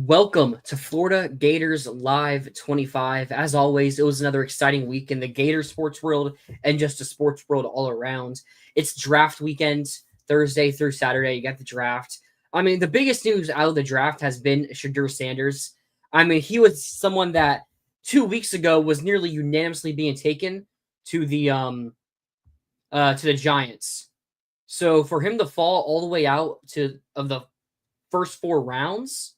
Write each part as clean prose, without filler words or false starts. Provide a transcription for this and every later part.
Welcome to Florida Gators Live 25. As always, it was another exciting week in the Gator sports world and just the sports world all around. It's draft weekend, Thursday through Saturday. You got the draft. The biggest news out of the draft has been Shedeur Sanders. He was someone that 2 weeks ago was nearly unanimously being taken to the Giants. So for him to fall all the way out of the first four rounds,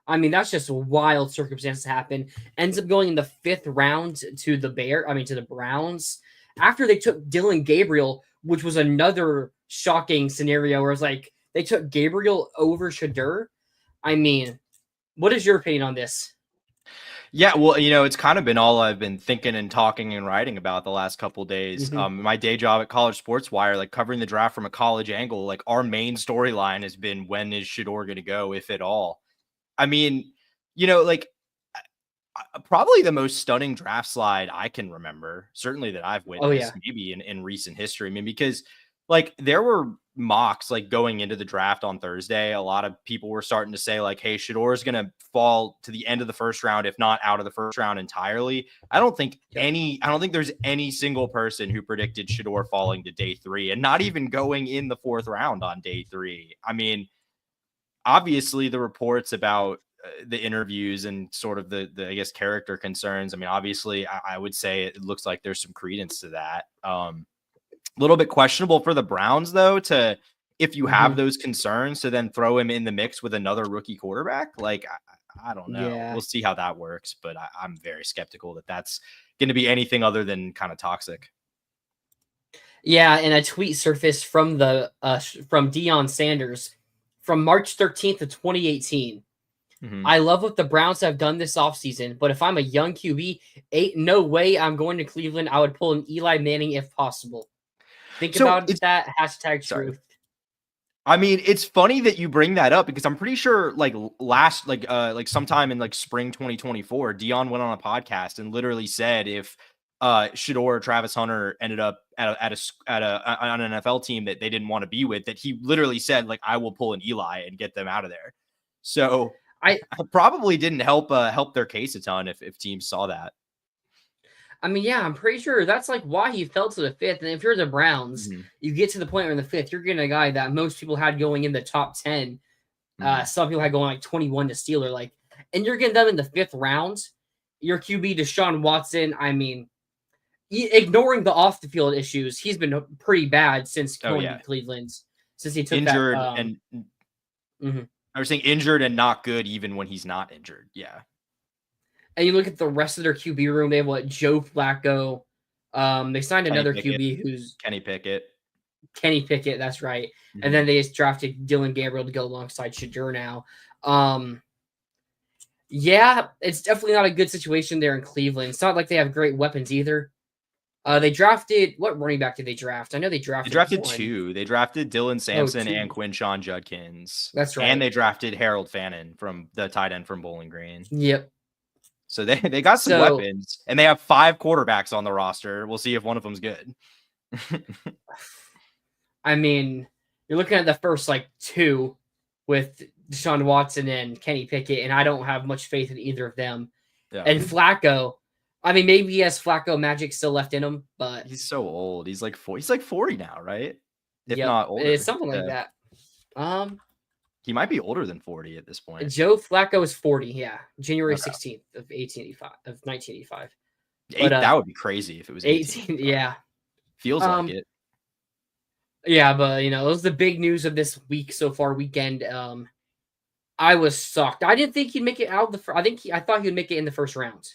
that's just a wild circumstance to happen. Ends up going in the fifth round to the Browns after they took Dylan Gabriel, which was another shocking scenario where it's like they took Gabriel over Shedeur. What is your opinion on this? Yeah, well, it's kind of been all I've been thinking and talking and writing about the last couple of days. My day job at College Sports Wire, like covering the draft from a college angle, like our main storyline has been when is Shedeur going to go, if at all. Probably the most stunning draft slide I can remember, certainly that I've witnessed, maybe in recent history. Because like there were mocks like going into the draft on Thursday. A lot of people were starting to say like, hey, Shedeur is going to fall to the end of the first round, if not out of the first round entirely. I don't think there's any single person who predicted Shedeur falling to day 3 and not even going in the 4th round on day 3. Obviously the reports about the interviews and sort of the I guess character concerns. Obviously I would say it looks like there's some credence to that. A little bit questionable for the Browns though, if you have those concerns to then throw him in the mix with another rookie quarterback. Like, I don't know. Yeah. We'll see how that works, but I'm very skeptical that that's going to be anything other than kind of toxic. Yeah. And a tweet surfaced from from Deion Sanders from March 13th of 2018. I love what the Browns have done this offseason, but if I'm a young QB, ain't no way I'm going to Cleveland. I would pull an Eli Manning if possible. Think about that. # truth. It's funny that you bring that up because I'm pretty sure sometime in like spring 2024, Deion went on a podcast and literally said if Shedeur or Travis Hunter ended up on an NFL team that they didn't want to be with, that he literally said like, I will pull an Eli and get them out of there. So I probably didn't help their case a ton if teams saw that. I'm pretty sure that's like why he fell to the 5th. And if you're the Browns, you get to the point where in the 5th, you're getting a guy that most people had going in the top 10. Some people had going like 21 to Steeler, and you're getting them in the 5th round. Your QB Deshaun Watson, ignoring the off the field issues, he's been pretty bad since going to Cleveland. Since he took injured I was saying injured and not good even when he's not injured. Yeah. And you look at the rest of their QB room, they have Joe Flacco. They signed another QB who's Kenny Pickett. That's right. And then they just drafted Dylan Gabriel to go alongside Shedeur now. It's definitely not a good situation there in Cleveland. It's not like they have great weapons either. They drafted, what running back did they draft? I know they drafted 2. They drafted Dylan Sampson and Quinshon Judkins. That's right. And they drafted Harold Fannin from the tight end from Bowling Green. Yep. So they got some weapons, and they have 5 quarterbacks on the roster. We'll see if one of them's good. You're looking at the first 2 with Deshaun Watson and Kenny Pickett, and I don't have much faith in either of them. Yeah. And Flacco, maybe he has Flacco magic still left in him, but he's so old. He's like 40 now, right? If not older. It's something like that. He might be older than 40 at this point. Joe Flacco is 40, yeah. January 16th of 1985. That would be crazy if it was 18. Yeah. Feels like it. Yeah, but that was the big news of this week so far weekend. I was shocked. I didn't think he'd make it out of the I thought he would make it in the first round.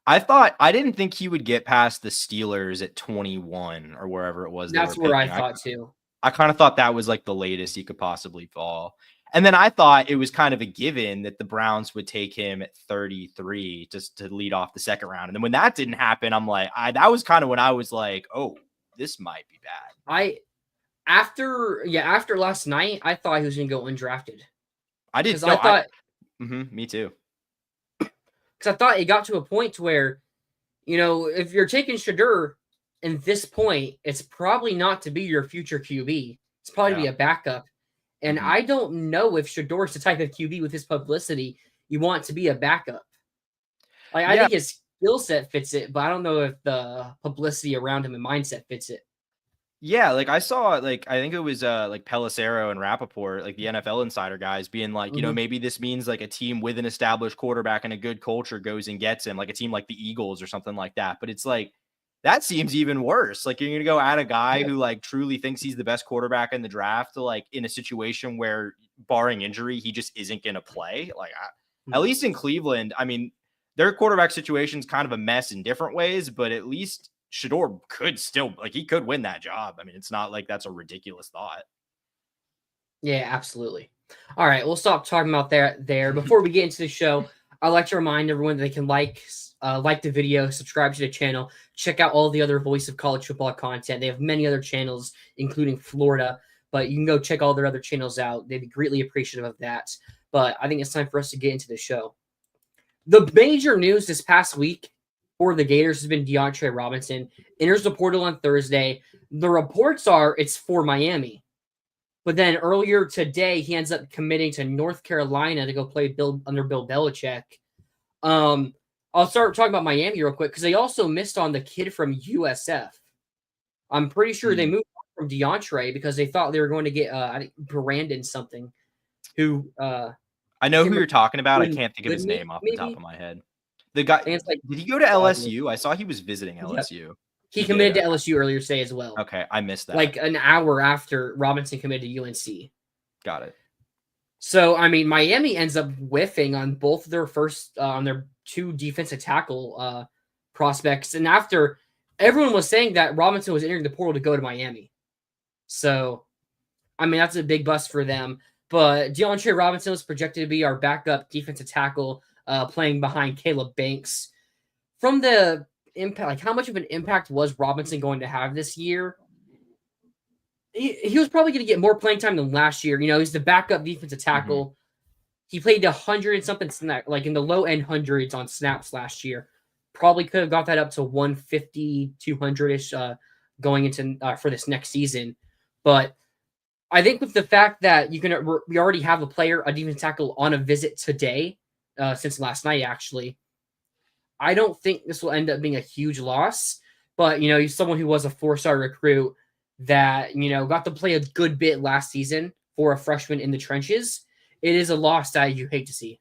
I didn't think he would get past the Steelers at 21 or wherever it was. That's where I thought too. I kind of thought that was like the latest he could possibly fall. And then I thought it was kind of a given that the Browns would take him at 33 just to lead off the second round. And then when that didn't happen, I'm like, that was kind of when I was like, oh, this might be bad. After last night, I thought he was going to go undrafted. I did. No, I thought, me too. Because I thought it got to a point where, if you're taking Shedeur in this point, it's probably not to be your future QB. It's probably to be a backup. And Mhm. I don't know if Shador's the type of QB with his publicity you want to be a backup. Like, I Yeah. think his skill set fits it, but I don't know if the publicity around him and mindset fits it. Yeah, like I saw like I think it was like Pelissero and Rappaport, like the NFL insider guys being like, Mhm. maybe this means like a team with an established quarterback and a good culture goes and gets him, like a team like the Eagles or something like that. But it's like that seems even worse. Like you're gonna go add a guy Yeah. who like truly thinks he's the best quarterback in the draft to like in a situation where barring injury, he just isn't gonna play. Like at No. least in Cleveland, I mean, their quarterback situation is kind of a mess in different ways, but at least Shador could still like he could win that job. I mean, it's not like that's a ridiculous thought. Yeah, absolutely. All right, we'll stop talking about that there. Before we get into the show, I'd like to remind everyone that they can like the video, subscribe to the channel, check out all the other Voice of College Football content. They have many other channels, including Florida, but you can go check all their other channels out. They'd be greatly appreciative of that. But I think it's time for us to get into the show. The major news this past week for the Gators has been DeAndre Robinson enters the portal on Thursday. The reports are it's for Miami. But then earlier today, he ends up committing to North Carolina to go play under Bill Belichick. I'll start talking about Miami real quick because they also missed on the kid from USF. I'm pretty sure they Mm. moved on from DeAndre because they thought they were going to get I think Brandon something, who I know who Cameron you're talking about. I Goodman, can't think of his name off the top maybe. of my head. The I guy think it's like did he go to Rodney. LSU? I saw he was visiting Yep. LSU. He He did. committed to LSU earlier today as well. Okay, I missed that. Like an hour after Robinson committed to UNC. Got it. So, I mean, Miami ends up whiffing on both their first, on their two defensive tackle prospects. And after everyone was saying that Robinson was entering the portal to go to Miami. So, I mean, that's a big bust for them. But DeAndre Robinson was projected to be our backup defensive tackle, playing behind Caleb Banks. From the impact, like how much of an impact was Robinson going to have this year? He was probably going to get more playing time than last year. He's the backup defensive tackle. Mhm. He played 100 and something snap, like in the low end hundreds on snaps last year. Probably could have got that up to 150, 200 ish going into for this next season. But I think with the fact that we already have a player, a defensive tackle, on a visit today, since last night actually, I don't think this will end up being a huge loss. But he's someone who was a 4-star recruit that got to play a good bit last season for a freshman in the trenches. It is a loss that you hate to see.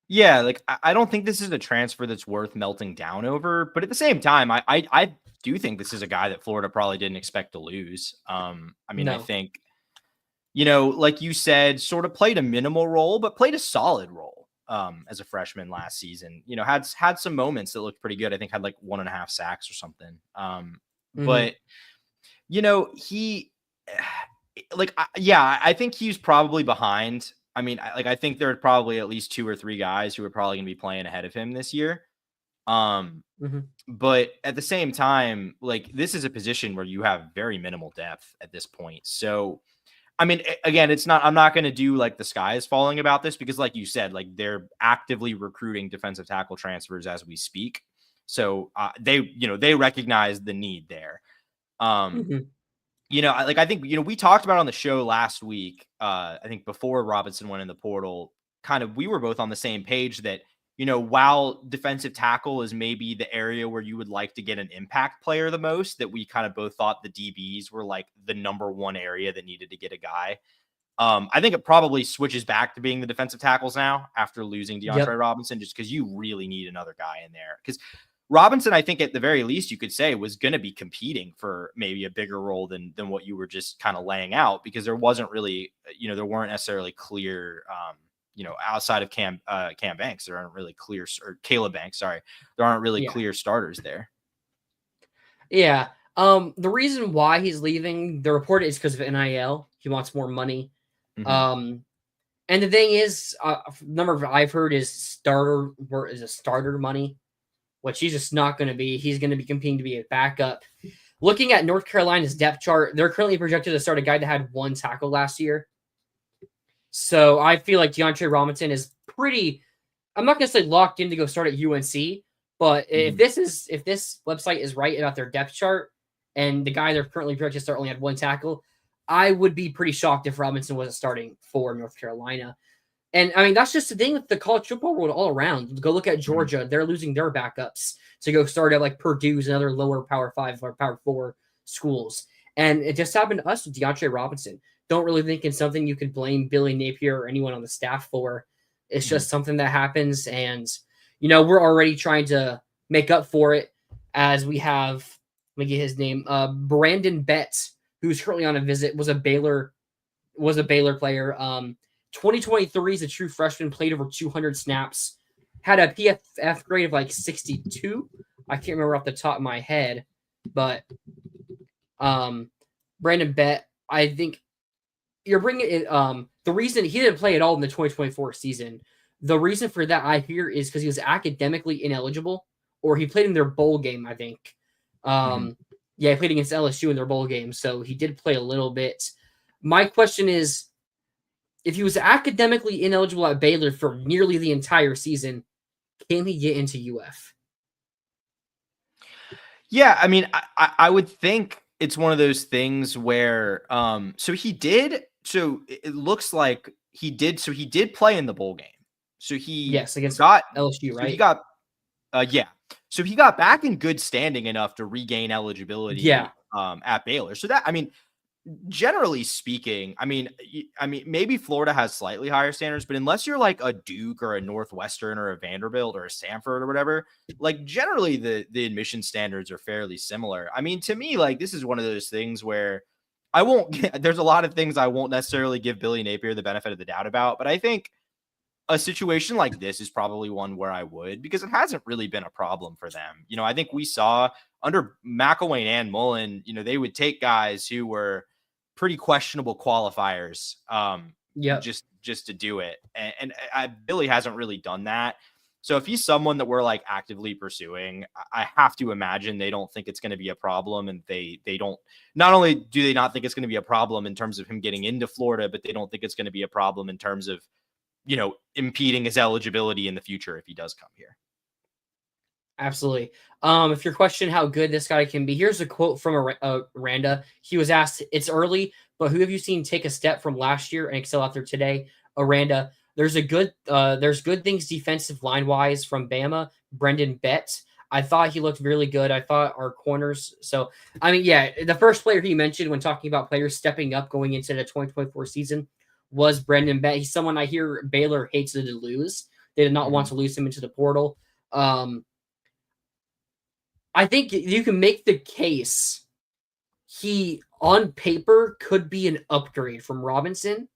Yeah, like I don't think this is a transfer that's worth melting down over, but at the same time, I do think this is a guy that Florida probably didn't expect to lose. I mean, I No. think, like you said, sort of played a minimal role, but played a solid role as a freshman last season. Had some moments that looked pretty good. I think had like 1.5 sacks or something. But he I think he's probably behind. I mean, I think there are probably at least 2 or 3 guys who are probably going to be playing ahead of him this year. But at the same time, like this is a position where you have very minimal depth at this point. So, I mean, again, I'm not going to do like the sky is falling about this because like you said, like they're actively recruiting defensive tackle transfers as we speak. So they recognize the need there. I think, we talked about on the show last week, I think before Robinson went in the portal, we were both on the same page that, while defensive tackle is maybe the area where you would like to get an impact player the most, that we kind of both thought the DBs were like the number one area that needed to get a guy. I think it probably switches back to being the defensive tackles now after losing DeAndre Robinson, just because you really need another guy in there. Because Robinson, I think at the very least you could say was going to be competing for maybe a bigger role than what you were just kind of laying out, because there wasn't really, there weren't necessarily clear, outside of Cam Banks, there aren't really clear, or Caleb Banks, sorry, there aren't really clear starters there. Yeah. The reason why he's leaving, the report is because of NIL. He wants more money. And the thing is, number I've heard is starter money, which he's just not going to be. He's going to be competing to be a backup. Looking at North Carolina's depth chart, they're currently projected to start a guy that had 1 tackle last year. So I feel like DeAndre Robinson is pretty, I'm not going to say locked in to go start at UNC, but if this website is right about their depth chart and the guy they're currently projected to start only had 1 tackle, I would be pretty shocked if Robinson wasn't starting for North Carolina. And I mean, that's just the thing with the college football world all around. Go look at Georgia; they're losing their backups to go start at like Purdue's and other lower Power 5 or Power 4 schools. And it just happened to us with DeAndre Robinson. Don't really think it's something you could blame Billy Napier or anyone on the staff for. It's just something that happens, and we're already trying to make up for it as we have. Let me get his name. Brandon Betts, who's currently on a visit, was a Baylor player. 2023 is a true freshman, played over 200 snaps, had a PFF grade of like 62. I can't remember off the top of my head, but Brandon Bett, I think you're bringing it. The reason he didn't play at all in the 2024 season, the reason for that I hear is because he was academically ineligible, or he played in their bowl game, I think. Yeah, he played against LSU in their bowl game, so he did play a little bit. My question is, if he was academically ineligible at Baylor for nearly the entire season, can he get into UF? Yeah, I mean, I would think it's one of those things where so it looks like he did play in the bowl game. So against got LSU, right? So he got yeah. So he got back in good standing enough to regain eligibility at Baylor. So that, I mean, generally speaking, I mean, maybe Florida has slightly higher standards, but unless you're like a Duke or a Northwestern or a Vanderbilt or a Stanford or whatever, like generally the admission standards are fairly similar. I mean, to me, like this is one of those things where there's a lot of things I won't necessarily give Billy Napier the benefit of the doubt about, but I think a situation like this is probably one where I would, because it hasn't really been a problem for them. I think we saw under McElwain and Mullen, they would take guys who were pretty questionable qualifiers just to do it. And Billy hasn't really done that. So if he's someone that we're like actively pursuing, I have to imagine they don't think it's going to be a problem. And they don't, not only do they not think it's going to be a problem in terms of him getting into Florida, but they don't think it's going to be a problem in terms of, impeding his eligibility in the future if he does come here. Absolutely. If your question how good this guy can be, here's a quote from Aranda. He was asked, "It's early, but who have you seen take a step from last year and excel out there today?" Aranda, there's good things defensive line wise from Bama. Brendan Bett, I thought he looked really good. I thought our corners. So I mean, yeah, the first player he mentioned when talking about players stepping up going into the 2024 season was Brendan Bett. He's someone I hear Baylor hates to lose. They did not want to lose him into the portal. I think you can make the case he, on paper, could be an upgrade from Robinson.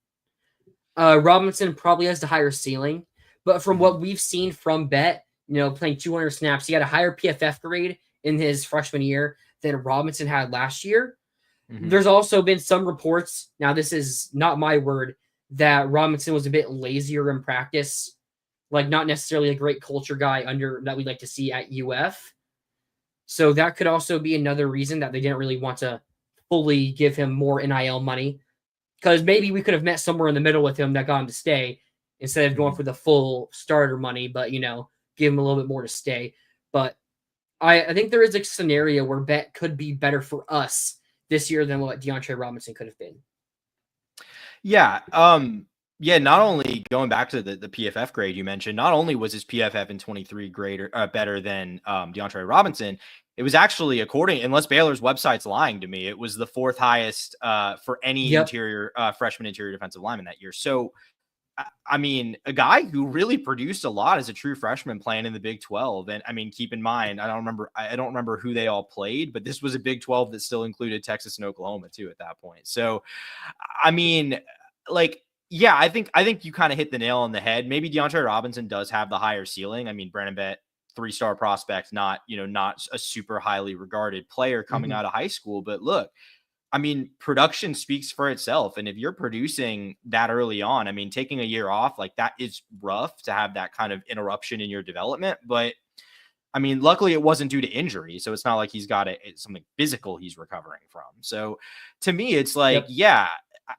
Robinson probably has the higher ceiling, but from what we've seen from Bett, playing 200 snaps, he had a higher PFF grade in his freshman year than Robinson had last year. There's also been some reports, now this is not my word, that Robinson was a bit lazier in practice, like not necessarily a great culture guy that we'd like to see at UF. So that could also be another reason that they didn't really want to fully give him more NIL money, because maybe we could have met somewhere in the middle with him that got him to stay instead of going for the full starter money, but, give him a little bit more to stay. But I think there is a scenario where Bett could be better for us this year than what DeAndre Robinson could have been. Yeah. Yeah, not only going back to the PFF grade you mentioned, not only was his PFF in 23 better than DeAndre Robinson, it was actually, unless Baylor's website's lying to me, it was the fourth highest for any freshman interior defensive lineman that year. So, I mean, a guy who really produced a lot as a true freshman playing in the Big 12. And I mean, keep in mind, I don't remember who they all played, but this was a Big 12 that still included Texas and Oklahoma too at that point. So, I mean, like, yeah, I think you kind of hit the nail on the head. Maybe DeAndre Robinson does have the higher ceiling. I mean, Brandon Bett, 3-star prospect, not a super highly regarded player coming out of high school. But look, I mean, production speaks for itself. And if you're producing that early on, I mean, taking a year off, like that is rough to have that kind of interruption in your development. But I mean, luckily it wasn't due to injury. So it's not like he's got something physical he's recovering from. So to me, it's like, yeah,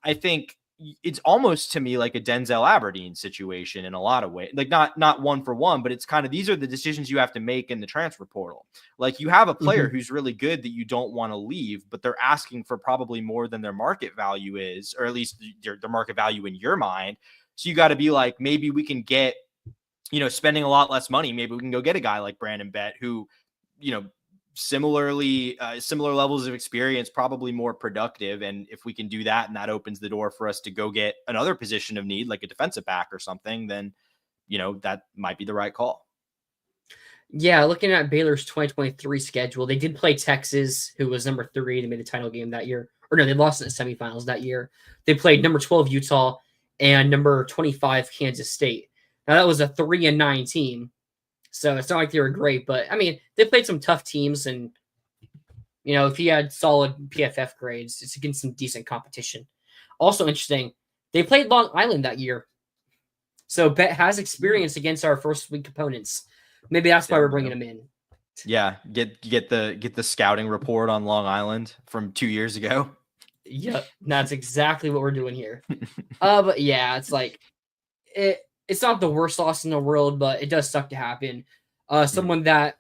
I think it's almost to me like a Denzel Aberdeen situation in a lot of ways. Like not one for one, but it's kind of, these are the decisions you have to make in the transfer portal. Like you have a player who's really good that you don't want to leave, but they're asking for probably more than their market value is, or at least their market value in your mind. So you got to be like, maybe we can get, spending a lot less money. Maybe we can go get a guy like Brandon Bett who, similar levels of experience, probably more productive. And if we can do that, and that opens the door for us to go get another position of need, like a defensive back or something, then, that might be the right call. Yeah, looking at Baylor's 2023 schedule, they did play Texas, who was number 3. They made the title game that year. Or no, they lost in the semifinals that year. They played number 12 Utah and number 25 Kansas State. Now that was a 3-9 team. So it's not like they were great, but I mean, they played some tough teams, and if he had solid PFF grades, it's against some decent competition. Also interesting, they played Long Island that year. So Bet has experience against our first week opponents. Maybe that's why we're bringing him in. Yeah, get the scouting report on Long Island from 2 years ago. Yep, that's exactly what we're doing here. But yeah, it's like it's not the worst loss in the world, but it does suck to happen. Someone that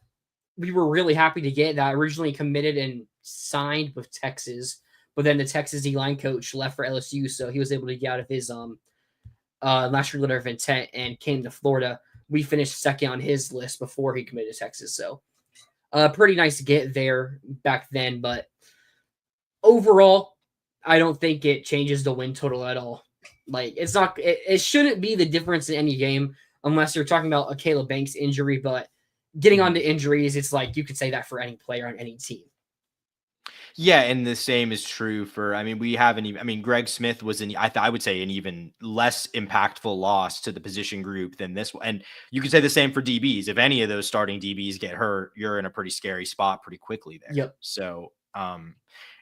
we were really happy to get that originally committed and signed with Texas, but then the Texas D-line coach left for LSU, so he was able to get out of his last year letter of intent and came to Florida. We finished second on his list before he committed to Texas, so pretty nice to get there back then. But overall, I don't think it changes the win total at all. Like it's not, it shouldn't be the difference in any game unless you're talking about a Caleb Banks injury. But getting onto injuries, it's like you could say that for any player on any team. Yeah, and the same is true for, we haven't even, Greg Smith was I would say an even less impactful loss to the position group than this one. And you could say the same for DBs. If any of those starting DBs get hurt, you're in a pretty scary spot pretty quickly there. Yep. So it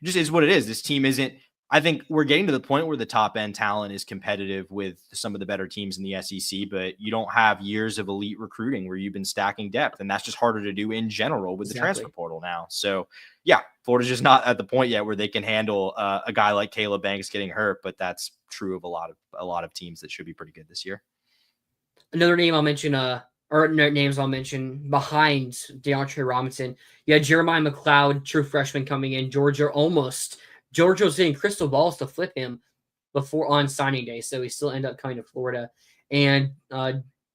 just is what it is. This team isn't, I think we're getting to the point where the top end talent is competitive with some of the better teams in the SEC, but you don't have years of elite recruiting where you've been stacking depth. And that's just harder to do in general with the transfer portal now. So yeah, Florida's just not at the point yet where they can handle a guy like Caleb Banks getting hurt, but that's true of a lot of teams that should be pretty good this year. Another name I'll mention, or names I'll mention behind DeAndre Robinson. You had Jeremiah McLeod, true freshman, coming in. Georgia was hitting crystal balls to flip him before on signing day, so he still ended up coming to Florida. And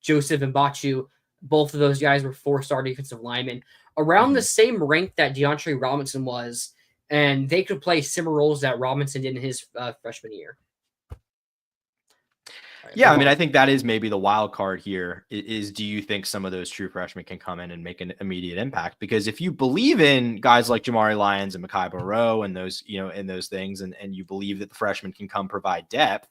Joseph and Bachu, both of those guys were 4-star defensive linemen, around the same rank that DeAndre Robinson was, and they could play similar roles that Robinson did in his freshman year. Yeah, I think that is maybe the wild card here is do you think some of those true freshmen can come in and make an immediate impact? Because if you believe in guys like Jamari Lyons and Mekhi Barrow and those, and those things, and you believe that the freshmen can come provide depth,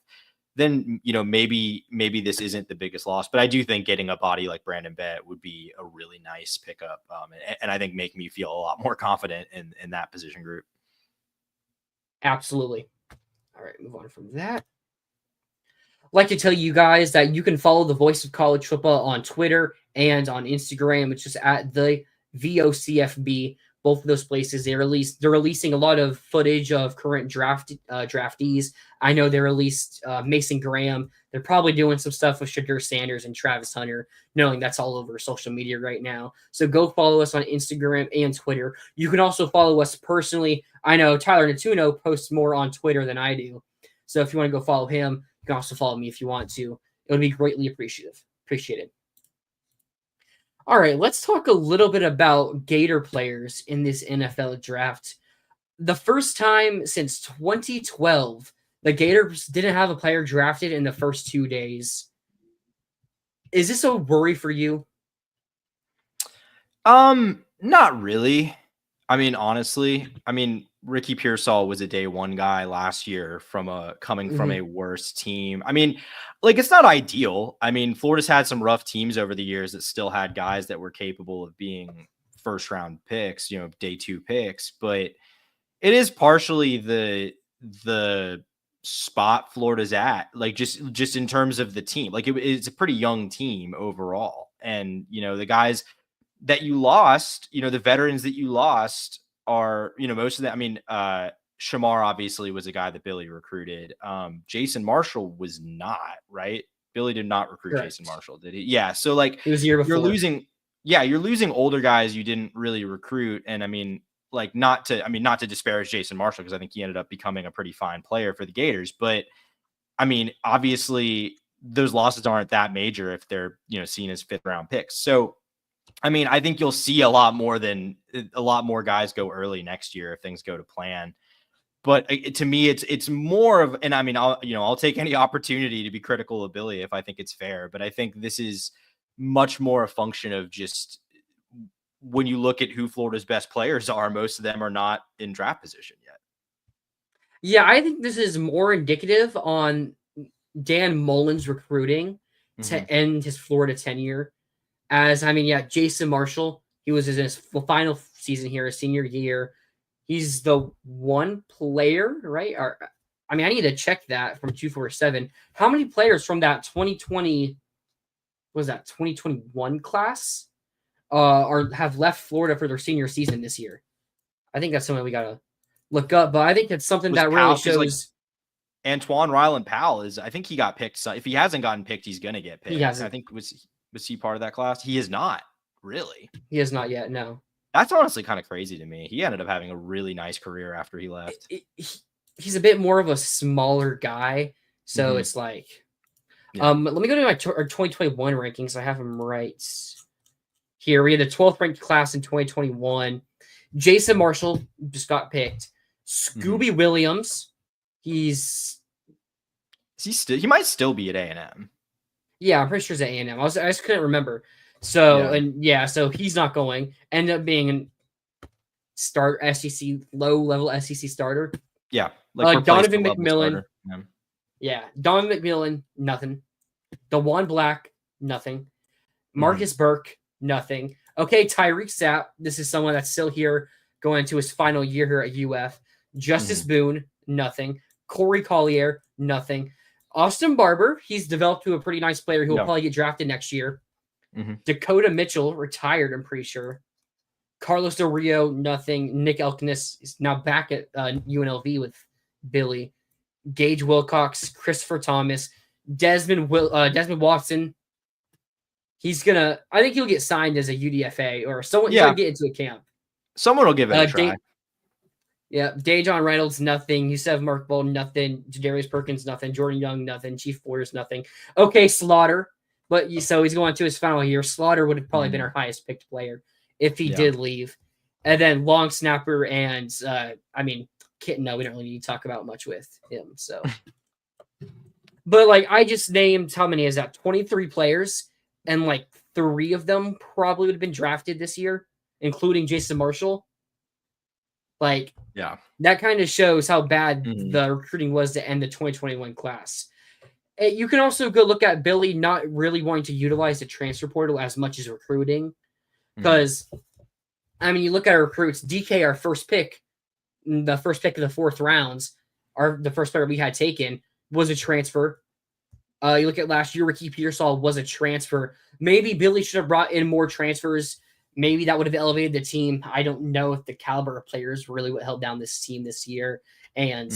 then, maybe this isn't the biggest loss. But I do think getting a body like Brandon Bett would be a really nice pickup. And I think make me feel a lot more confident in that position group. Absolutely. All right, move on from that. I'd like to tell you guys that you can follow the Voice of College Football on Twitter and on Instagram. It's just at the VOCFB. Both of those places, they're releasing a lot of footage of current draftees. I know they released Mason Graham. They're probably doing some stuff with Shadur Sanders and Travis Hunter, knowing that's all over social media right now. So go follow us on Instagram and Twitter. You can also follow us personally. I know Tyler Natuno posts more on Twitter than I do. So if you want to go follow him, you can also follow me if you want to. It would be greatly appreciated. All right, let's talk a little bit about Gator players in this NFL draft. The first time since 2012, the Gators didn't have a player drafted in the first 2 days. Is this a worry for you? Not really. Honestly, Ricky Pearsall was a day one guy last year from a worse team. It's not ideal. Florida's had some rough teams over the years that still had guys that were capable of being first round picks, day 2 picks, but it is partially the spot Florida's at, just in terms of the team. It's a pretty young team overall. And, the guys that you lost, the veterans that you lost are, most of them, Shamar obviously was a guy that Billy recruited. Jason Marshall was not, right? Billy did not recruit Correct. Jason Marshall, did he? Yeah. So like it was the year before. you're losing older guys you didn't really recruit. And I mean, like not to disparage Jason Marshall, because I think he ended up becoming a pretty fine player for the Gators. But I mean, obviously those losses aren't that major if they're, seen as 5th round picks. So I mean, I think you'll see a lot more guys go early next year if things go to plan. But to me, it's more of, and I mean, I'll take any opportunity to be critical of Billy if I think it's fair. But I think this is much more a function of just when you look at who Florida's best players are, most of them are not in draft position yet. Yeah, I think this is more indicative on Dan Mullen's recruiting to end his Florida tenure. Jason Marshall, he was in his final season here, his senior year. He's the one player, right? I need to check that from 247. How many players from that 2021 class have left Florida for their senior season this year? I think that's something we gotta look up, but I think it's something that really shows. Antoine Ryland Powell I think he got picked. So if he hasn't gotten picked, he's gonna get picked. He hasn't. I think was he part of that class? He is not, really. He has not yet. No. That's honestly kind of crazy to me. He ended up having a really nice career after he left. He's a bit more of a smaller guy, so it's like, let me go to my 2021 rankings. I have them right here. We had the 12th ranked class in 2021. Jason Marshall just got picked. Scooby Williams, he might still be at A&M. Yeah, I'm pretty sure he's at A&M. I just couldn't remember. So he's not going. Ended up being an low-level SEC starter. Yeah. Donovan McMillan. Yeah. Donovan McMillan, nothing. DeJuan Black, nothing. Marcus Burke, nothing. Okay, Tyreek Sapp. This is someone that's still here going into his final year here at UF. Justice Boone, nothing. Corey Collier, nothing. Austin Barber, he's developed to a pretty nice player who will probably get drafted next year. Dakota Mitchell, retired, I'm pretty sure. Carlos Del Rio, nothing. Nick Elkness is now back at UNLV with Billy. Gage Wilcox, Christopher Thomas, Desmond Watson. I think he'll get signed as a UDFA or someone. He's gonna get into a camp. Someone will give it a try. Dejon Reynolds, nothing. Yusef Markball, nothing. Jadarius Perkins, nothing. Jordan Young, nothing. Chief Borders, nothing. Okay, Slaughter. So he's going to his final year. Slaughter would have probably been our highest picked player if he did leave. And then long snapper and Kitten, no, we don't really need to talk about much with him. So, but I just named, how many is that? 23 players, and 3 of them probably would have been drafted this year, including Jason Marshall. That kind of shows how bad the recruiting was to end the 2021 class. You can also go look at Billy not really wanting to utilize the transfer portal as much as recruiting. Because, you look at our recruits, DK, our first pick, the first pick of the 4th rounds, the first player we had taken was a transfer. You look at last year, Ricky Pearsall was a transfer. Maybe Billy should have brought in more transfers. Maybe that would have elevated the team. I don't know if the caliber of players really what held down this team this year and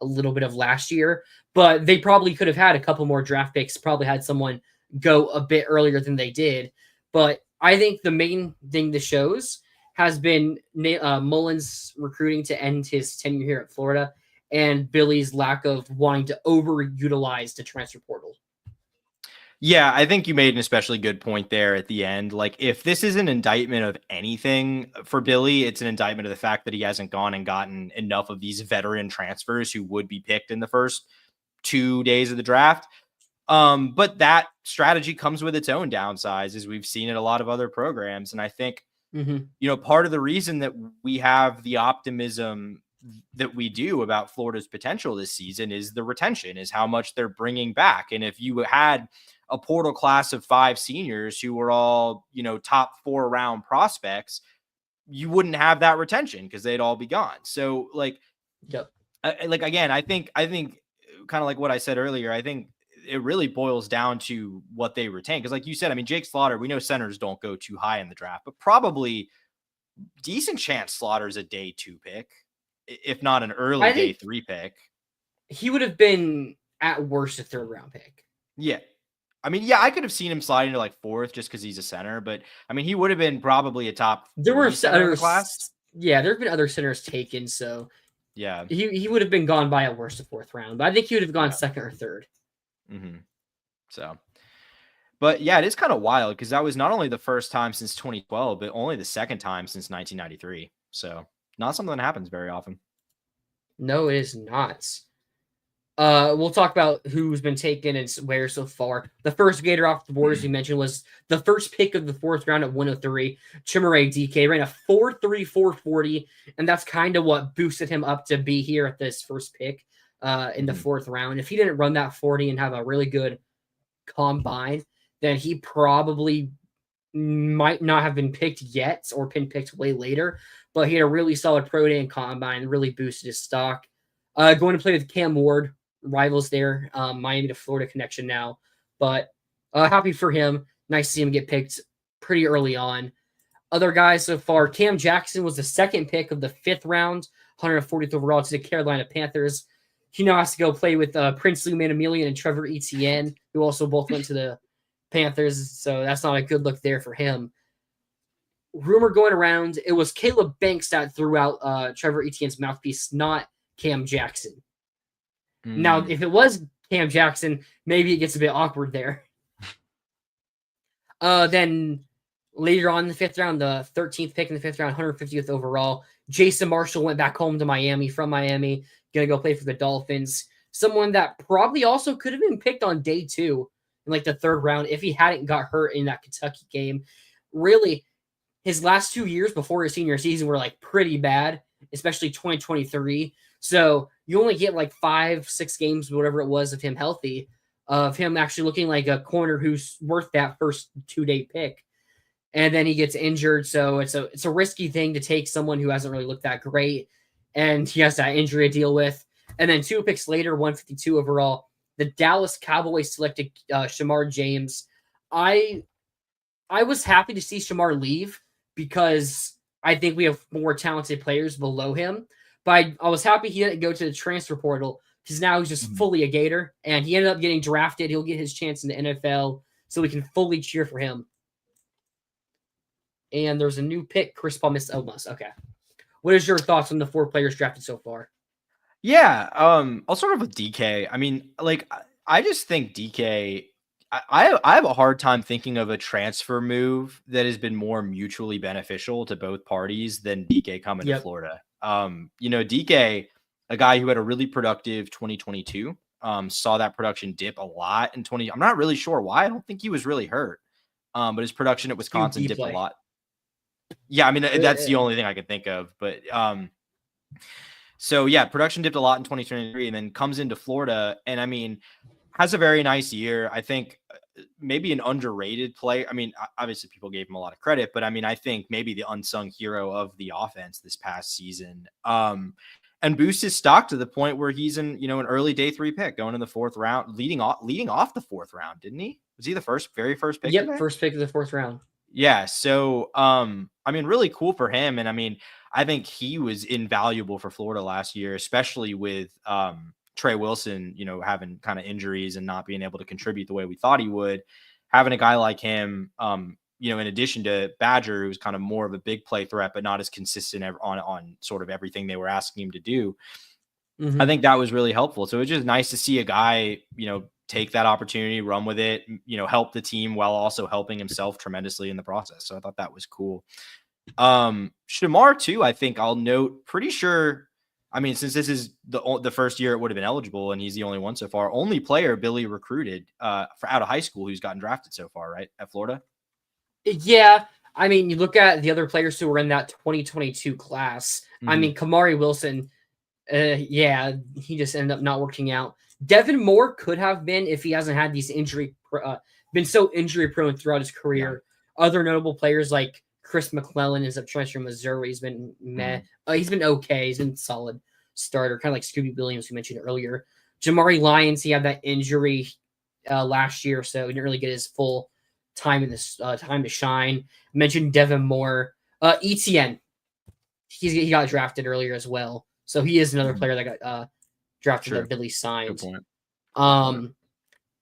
a little bit of last year. But they probably could have had a couple more draft picks, probably had someone go a bit earlier than they did. But I think the main thing this shows has been Mullen's recruiting to end his tenure here at Florida and Billy's lack of wanting to overutilize the transfer portal. Yeah, I think you made an especially good point there at the end. If this is an indictment of anything for Billy, it's an indictment of the fact that he hasn't gone and gotten enough of these veteran transfers who would be picked in the first 2 days of the draft. But that strategy comes with its own downsides, as we've seen in a lot of other programs. And I think, part of the reason that we have the optimism that we do about Florida's potential this season is the retention, is how much they're bringing back. And if you had a portal class of 5 seniors who were all, top 4 round prospects, you wouldn't have that retention because they'd all be gone. So again, I think kind of like what I said earlier, I think it really boils down to what they retain. Because like you said, Jake Slaughter, we know centers don't go too high in the draft, but probably decent chance Slaughter's a day 2 pick. if not an early day 3 pick. He would have been at worst a 3rd round pick. Yeah. I mean, yeah, I could have seen him slide into like 4th just because he's a center, but I mean, he would have been probably a top 3 center in the class. Yeah, there have been other centers taken, so yeah, he would have been gone by at worst the 4th round, but I think he would have gone 2nd or 3rd. Mm-hmm. So, but yeah, it is kind of wild because that was not only the first time since 2012, but only the 2nd time since 1993. So, not something that happens very often. No, it is not. We'll talk about who's been taken and where so far. The first Gator off the board, as you mentioned, was the first pick of the 4th round at 103. Chimere DK ran a 4.3 4.40, and that's kind of what boosted him up to be here at this first pick in the 4th round. If he didn't run that 40 and have a really good combine, then he probably might not have been picked yet or been picked way later. But he had a really solid pro day and combine, really boosted his stock. Going to play with Cam Ward, rivals there, Miami to Florida connection now. But happy for him. Nice to see him get picked pretty early on. Other guys so far, Cam Jackson was the 2nd pick of the 5th round, 140th overall to the Carolina Panthers. He now has to go play with Princely Manamilian and Trevor Etienne, who also both went to the Panthers. So that's not a good look there for him. Rumor going around, it was Caleb Banks that threw out Trevor Etienne's mouthpiece, not Cam Jackson. Now, if it was Cam Jackson, maybe it gets a bit awkward there. Then later on in the 5th round, the 13th pick in the 5th round, 150th overall, Jason Marshall went back home to Miami from Miami, going to go play for the Dolphins. Someone that probably also could have been picked on day 2 in like the 3rd round if he hadn't got hurt in that Kentucky game. Really, his last 2 years before his senior season were like pretty bad, especially 2023. So you only get like 5-6 games, whatever it was, of him healthy, of him actually looking like a corner who's worth that first 2-day pick. And then he gets injured. So it's a risky thing to take someone who hasn't really looked that great. And he has that injury to deal with. And then 2 picks later, 152 overall, the Dallas Cowboys selected Shamar James. I was happy to see Shamar leave because I think we have more talented players below him. But I was happy he didn't go to the transfer portal because now he's just fully a Gator. And he ended up getting drafted. He'll get his chance in the NFL, so we can fully cheer for him. And there's a new pick, Chris Paul missed Omas. Okay. What is your thoughts on the 4 players drafted so far? Yeah, I'll start off with DK. I mean, like, I just think DK, I have a hard time thinking of a transfer move that has been more mutually beneficial to both parties than DK coming to Florida. DK, a guy who had a really productive 2022, saw that production dip a lot in 20. I'm not really sure why. I don't think he was really hurt. But his production at Wisconsin dipped a lot. Yeah, I mean, that's the only thing I could think of. But so yeah, production dipped a lot in 2023 and then comes into Florida and I mean, has a very nice year. I think maybe an underrated player. I mean, obviously people gave him a lot of credit, but I mean, I think maybe the unsung hero of the offense this past season. And boost his stock to the point where he's in, an early day 3 pick going in the 4th round, leading off the 4th round, didn't he? Was he the very first pick? Yep, first pick of the 4th round. Yeah. So, I mean, really cool for him. And I mean, I think he was invaluable for Florida last year, especially with Trey Wilson, having kind of injuries and not being able to contribute the way we thought he would. Having a guy like him, in addition to Badger, who's kind of more of a big play threat, but not as consistent on sort of everything they were asking him to do. Mm-hmm. I think that was really helpful. So it's just nice to see a guy, take that opportunity, run with it, help the team while also helping himself tremendously in the process. So I thought that was cool. Shamar too, I think I'll note, pretty sure, I mean, since this is the first year it would have been eligible and he's the only one so far, only player Billy recruited for out of high school who's gotten drafted so far, right? At Florida. Yeah. I mean, you look at the other players who were in that 2022 class. Mm-hmm. I mean, Kamari Wilson, he just ended up not working out. Devin Moore could have been if he hasn't had these been so injury prone throughout his career. Yeah. Other notable players like Chris McClellan is up transfer from Missouri. He's been meh. He's been okay. He's been solid starter, kind of like Scooby Williams we mentioned earlier. Jamari Lyons, he had that injury last year, so he didn't really get his full time in this time to shine. I mentioned Devin Moore. Etienne, he got drafted earlier as well. So he is another player that got drafted Sure. that Billy signed. Good point.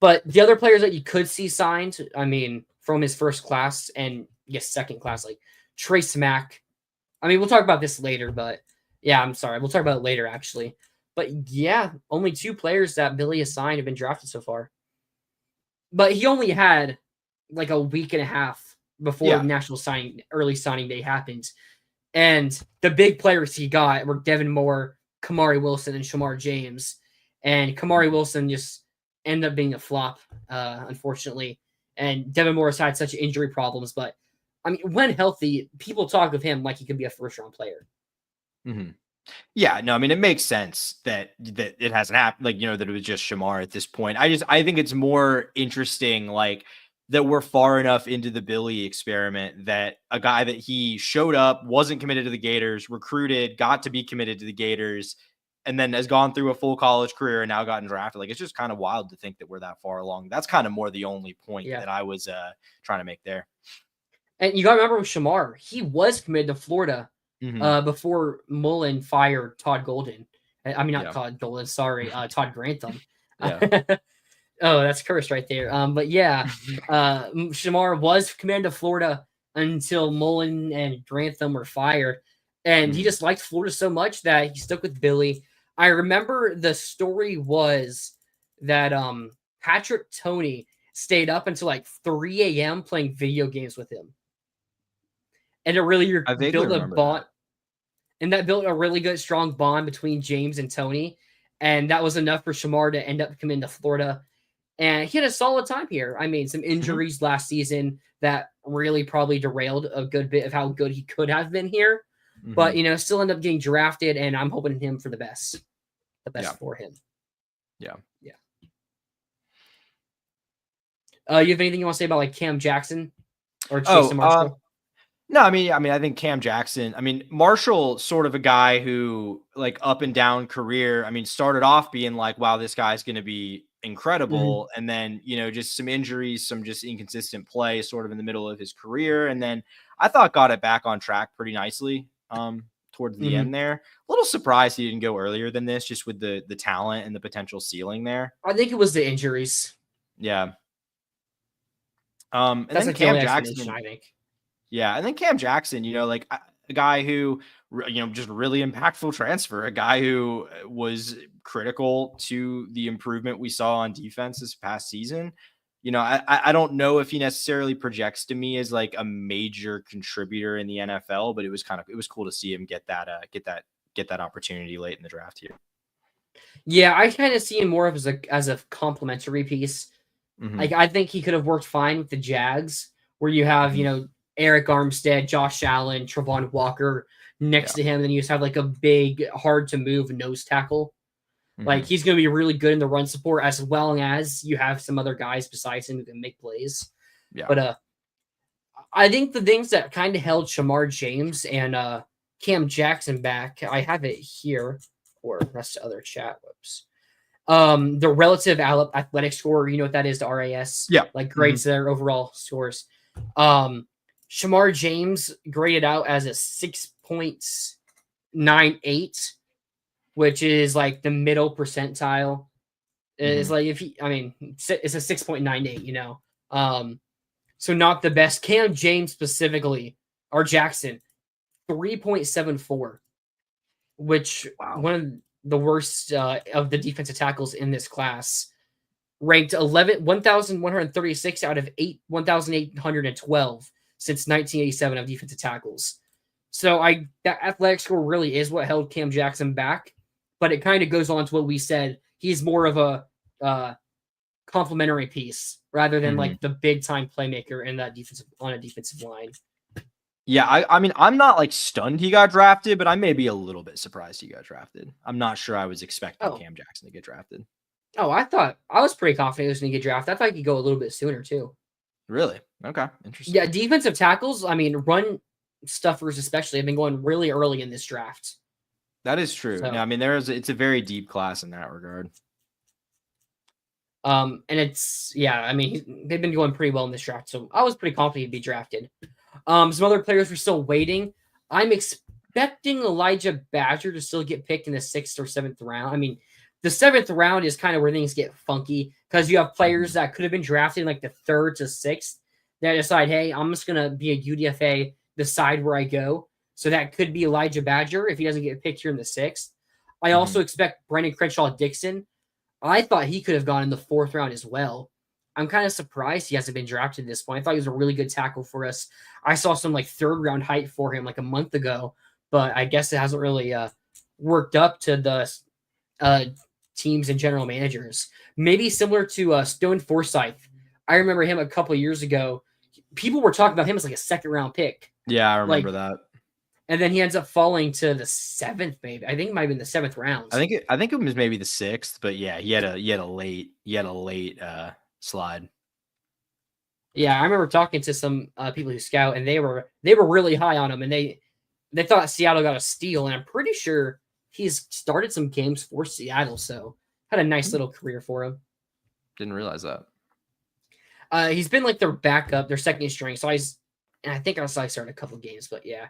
But the other players that you could see signed, I mean, from his first class and yes, second class, like Trace Mack. I mean, we'll talk about this later, but yeah, I'm sorry. We'll talk about it later, actually. But yeah, only 2 players that Billy has signed have been drafted so far. But he only had like a week and a half before national early signing day happened. And the big players he got were Devin Moore, Kamari Wilson, and Shamar James. And Kamari Wilson just ended up being a flop, unfortunately. And Devin Moore has had such injury problems, but I mean, when healthy, people talk of him like he could be a first-round player. Mm-hmm. Yeah, no, I mean, it makes sense that it hasn't happened, like, that it was just Shamar at this point. I think it's more interesting, like, that we're far enough into the Billy experiment that a guy that he showed up, wasn't committed to the Gators, recruited, got to be committed to the Gators, and then has gone through a full college career and now gotten drafted. Like, it's just kind of wild to think that we're that far along. That's kind of more the only point that I was trying to make there. And you got to remember with Shamar, he was committed to Florida before Mullen fired Todd Golden. I mean, not Todd Golden, sorry, Todd Grantham. Oh, that's cursed right there. But yeah, Shamar was committed to Florida until Mullen and Grantham were fired. And he just liked Florida so much that he stuck with Billy. I remember the story was that Patrick Toney stayed up until like 3 a.m. playing video games with him. And it really built a bond. And that built a really good, strong bond between James and Toney. And that was enough for Shamar to end up coming to Florida. And he had a solid time here. I mean, some injuries last season that really probably derailed a good bit of how good he could have been here. But, still ended up getting drafted, and I'm hoping him for the best. The best for him. Yeah. Yeah. You have anything you want to say about, like, Cam Jackson or Chase Marshall? No, I mean, I think Cam Jackson, Marshall, sort of a guy who, like, up and down career, started off being like, wow, this guy's going to be incredible. And then, just some injuries, some just inconsistent play sort of in the middle of his career. And then I thought got it back on track pretty nicely towards the end there. A little surprised he didn't go earlier than this, just with the talent and the potential ceiling there. I think it was the injuries. Yeah. And that's then Cam Jackson, I think. Yeah, and then Cam Jackson, like a guy who, just really impactful transfer, a guy who was critical to the improvement we saw on defense this past season. I don't know if he necessarily projects to me as like a major contributor in the NFL, but it was cool to see him get that opportunity late in the draft here. Yeah, I kind of see him more of as a complimentary piece. Like, I think he could have worked fine with the Jags, where you have, Eric Armstead, Josh Allen, Travon Walker next to him. And then you just have like a big, hard to move nose tackle. Like, he's going to be really good in the run support, as well as you have some other guys besides him who can make plays. Yeah. But I think the things that kind of held Shamar James and Cam Jackson back, I have it here, or that's the other chat. Whoops. The relative athletic score, you know what that is, the RAS? Yeah. Like grades their overall scores. Shamar James graded out as a 6.98, which is like the middle percentile. It's like it's a 6.98, so not the best. Cam James specifically, or Jackson, 3.74, which one of the worst of the defensive tackles in this class. Ranked 1,136 out of 1,812 since 1987 of defensive tackles. So that athletic score really is what held Cam Jackson back, but it kind of goes on to what we said. He's more of a complementary piece rather than like the big time playmaker in that on a defensive line. Yeah, I'm not like stunned he got drafted, but I may be a little bit surprised he got drafted. I'm not sure I was expecting Cam Jackson to get drafted. Oh, I was pretty confident he was going to get drafted. I thought he could go a little bit sooner too. Really? Okay. Interesting. Yeah, defensive tackles, run stuffers especially have been going really early in this draft. That is true. So, it's a very deep class in that regard. And they've been going pretty well in this draft, so I was pretty confident he'd be drafted. Some other players were still waiting. I'm expecting Elijah Badger to still get picked in the 6th or 7th round. I mean, the 7th round is kind of where things get funky because you have players that could have been drafted in like the 3rd to 6th that decide, hey, I'm just going to be a UDFA, decide where I go. So that could be Elijah Badger if he doesn't get picked here in the 6th. I also expect Brendan Crenshaw Dixon. I thought he could have gone in the 4th round as well. I'm kind of surprised he hasn't been drafted at this point. I thought he was a really good tackle for us. I saw some like 3rd round hype for him like a month ago, but I guess it hasn't really worked up to the teams and general managers. Maybe similar to Stone Forsyth. I remember him a couple of years ago. People were talking about him as like a 2nd round pick. Yeah, I remember that. And then he ends up falling to the 7th, maybe. I think it might have been the 7th round. I think it was maybe the 6th, but yeah, he had a late slide. Yeah, I remember talking to some people who scout, and they were really high on him, and they thought Seattle got a steal, and I'm pretty sure he's started some games for Seattle, so had a nice little career for him. Didn't realize that. He's been like their backup, their 2nd string, so I think I saw he started a couple of games, but yeah.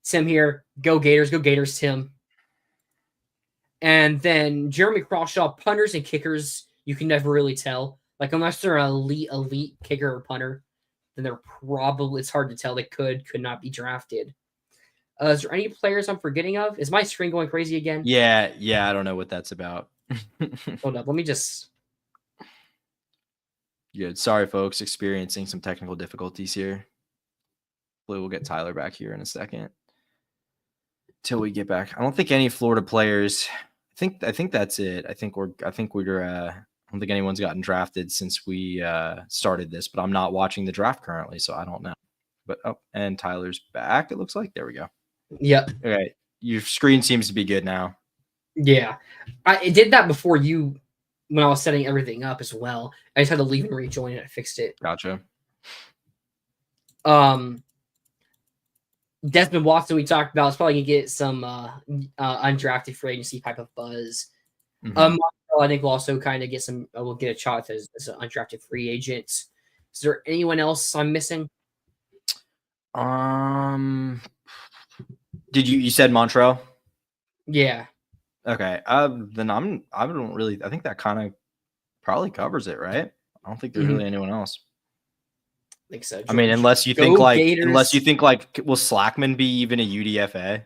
Tim here, go Gators, Tim. And then Jeremy Crawshaw, punters and kickers, you can never really tell. Like, unless they're an elite kicker or punter, then they're probably, it's hard to tell. They could not be drafted. Is there any players I'm forgetting of? Is my screen going crazy again? Yeah, I don't know what that's about. Hold up, let me just... Good. Sorry, folks, experiencing some technical difficulties here. Hopefully we'll get Tyler back here in a second. Till we get back. I don't think any Florida players. I think that's it. I don't think anyone's gotten drafted since we started this, but I'm not watching the draft currently, so I don't know. But and Tyler's back, it looks like. There we go. Yep. Okay. Your screen seems to be good now. Yeah. I did that before you when I was setting everything up as well. I just had to leave and rejoin and I fixed it. Gotcha. Desmond Watson, we talked about, is probably going to get some undrafted free agency type of buzz. I think we'll also kind of get we'll get a shot as an undrafted free agent. Is there anyone else I'm missing? Did you said Montreal? Yeah. Okay. Then I think that kind of probably covers it, right? I don't think there's really anyone else. I think so. George. I mean, unless you think like, will Slackman be even a UDFA?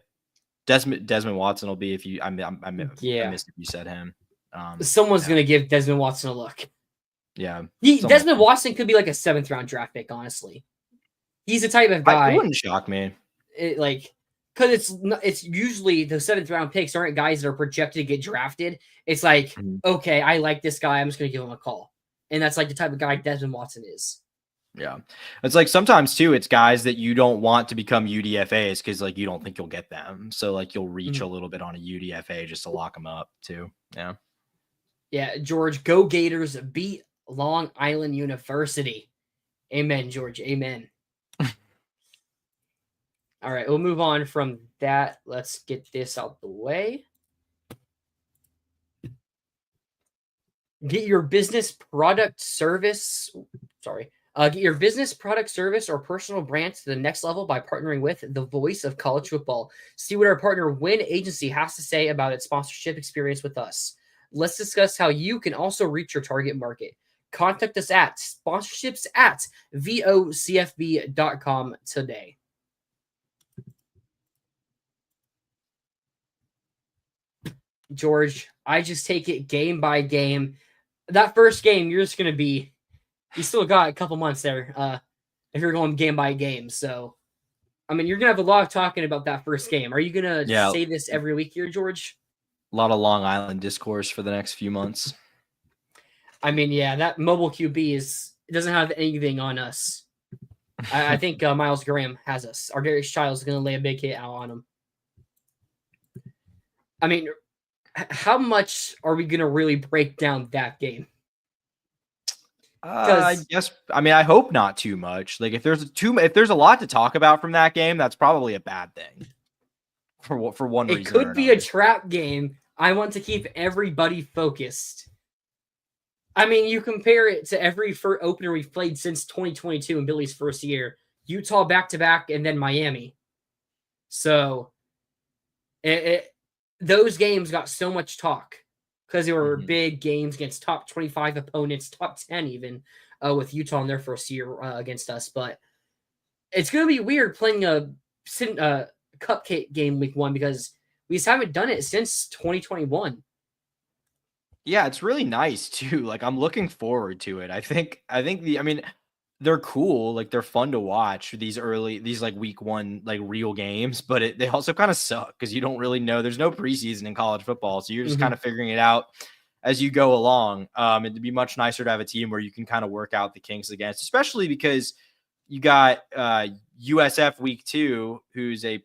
Desmond Watson will be if you. I missed if you said him. Someone's gonna give Desmond Watson a look. Yeah, Desmond Watson could be like a 7th round draft pick. Honestly, he's the type of guy. It wouldn't shock me. Because it's usually the 7th round picks aren't guys that are projected to get drafted. It's like, okay, I like this guy. I'm just gonna give him a call, and that's like the type of guy Desmond Watson is. Yeah. It's like sometimes too, it's guys that you don't want to become UDFAs because like you don't think you'll get them. So like you'll reach a little bit on a UDFA just to lock them up too. Yeah. Yeah. George, go Gators, beat Long Island University. Amen, George. Amen. All right. We'll move on from that. Let's get this out the way. Get your business, product, service. Get your business, product, service, or personal brand to the next level by partnering with the voice of college football. See what our partner Win Agency has to say about its sponsorship experience with us. Let's discuss how you can also reach your target market. Contact us at sponsorships@vocfb.com today. George, I just take it game by game. That first game, you're just going to be... You still got a couple months there if you're going game by game. So, I mean, you're going to have a lot of talking about that first game. Are you going to say this every week here, George? A lot of Long Island discourse for the next few months. I mean, yeah, that mobile QB doesn't have anything on us. I think Miles Graham has us. Our Darius Childs is going to lay a big hit out on him. I mean, how much are we going to really break down that game? I guess. I mean, I hope not too much. Like, if there's a lot to talk about from that game, that's probably a bad thing. For one reason, it could be a trap game. I want to keep everybody focused. I mean, you compare it to every opener we've played since 2022 in Billy's first year. Utah back-to-back and then Miami. So, Those games got so much talk because they were Mhm. big games against top 25 opponents, top 10 even, with Utah in their first year against us. But it's going to be weird playing a cupcake game week 1 because we just haven't done it since 2021. Yeah, it's really nice too. Like I'm looking forward to it. I mean, they're cool, like they're fun to watch these like week 1 like real games, but they also kind of suck because you don't really know. There's no preseason in college football, so you're just kind Mm-hmm. of figuring it out as you go along. It'd be much nicer to have a team where you can kind of work out the kinks against, especially because you got USF week 2, who's a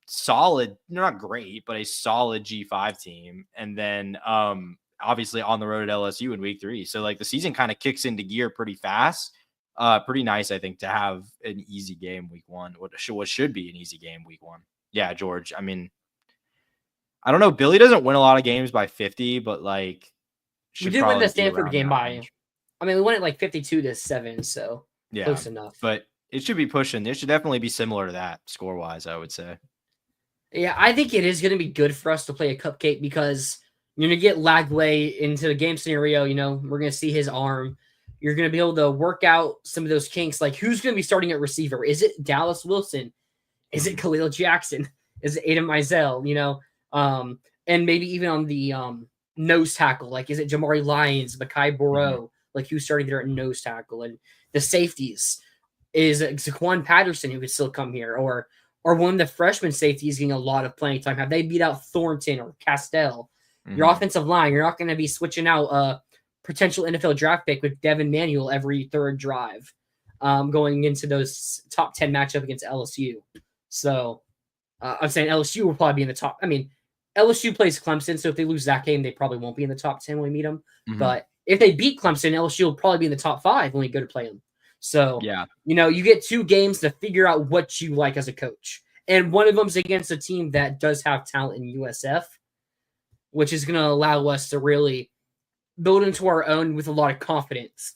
solid, not great, but a solid G5 team. And then obviously on the road at LSU in week 3. So like the season kind of kicks into gear pretty fast. Pretty nice, I think, to have an easy game week 1. What should be an easy game week 1. Yeah, George. I mean, I don't know. Billy doesn't win a lot of games by 50, but like We should did win the probably be Stanford around game that by, range. I mean, we won it like 52-7, so Yeah. close enough. But it should be pushing. It should definitely be similar to that score wise, I would say. Yeah, I think it is going to be good for us to play a cupcake because you're going to get Lagway into the game scenario. We're going to see his arm. You're going to be able to work out some of those kinks. Like, who's going to be starting at receiver? Is it Dallas Wilson? Is it Khalil Jackson? Is it Aiden Mizell? And maybe even on the nose tackle, like, is it Jamari Lyons, Makai Mhm. Burrow? Like, who's starting there at nose tackle? And the safeties, is Zaquan Patterson who could still come here, or one of the freshman safeties getting a lot of playing time? Have they beat out Thornton or Castell? Your Mhm. offensive line, you're not going to be switching out a potential NFL draft pick with Devin Manuel every third drive, going into those top 10 matchup against LSU. So I'm saying LSU will probably be in the top. I mean, LSU plays Clemson, so if they lose that game, they probably won't be in the top 10 when we meet them. Mhm. But if they beat Clemson, LSU will probably be in the top 5 when we go to play them. So, Yeah. you get 2 games to figure out what you like as a coach. And one of them's against a team that does have talent in USF, which is going to allow us to really build into our own with a lot of confidence.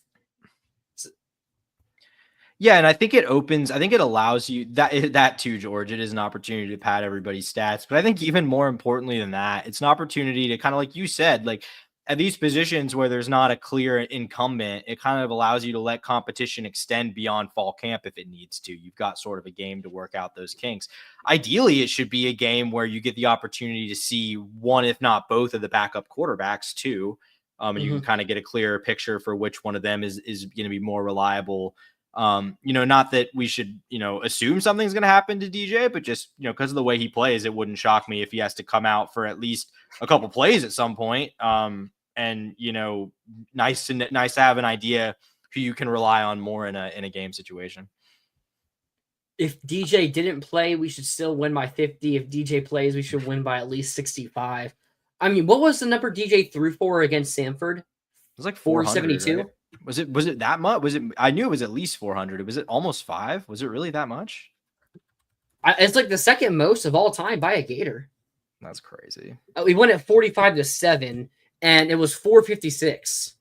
Yeah, and I think it allows you that too, George. It is an opportunity to pad everybody's stats. But I think even more importantly than that, it's an opportunity to kind of like you said, like at these positions where there's not a clear incumbent, it kind of allows you to let competition extend beyond fall camp if it needs to. You've got sort of a game to work out those kinks. Ideally, it should be a game where you get the opportunity to see one, if not both, of the backup quarterbacks too. And you can kind of get a clearer picture for which one of them is going to be more reliable. Not that we should, assume something's going to happen to DJ, but just, because of the way he plays, it wouldn't shock me if he has to come out for at least a couple plays at some point. And nice to have an idea who you can rely on more in a game situation. If DJ didn't play, we should still win by 50. If DJ plays, we should win by at least 65. I mean, what was the number DJ threw for against Samford? It was like 400, right? 472? Was it that much? I knew it was at least 400. Was it almost 5? Was it really that much? It's like the second most of all time by a Gator. That's crazy. We won at 45-7, and it was 456.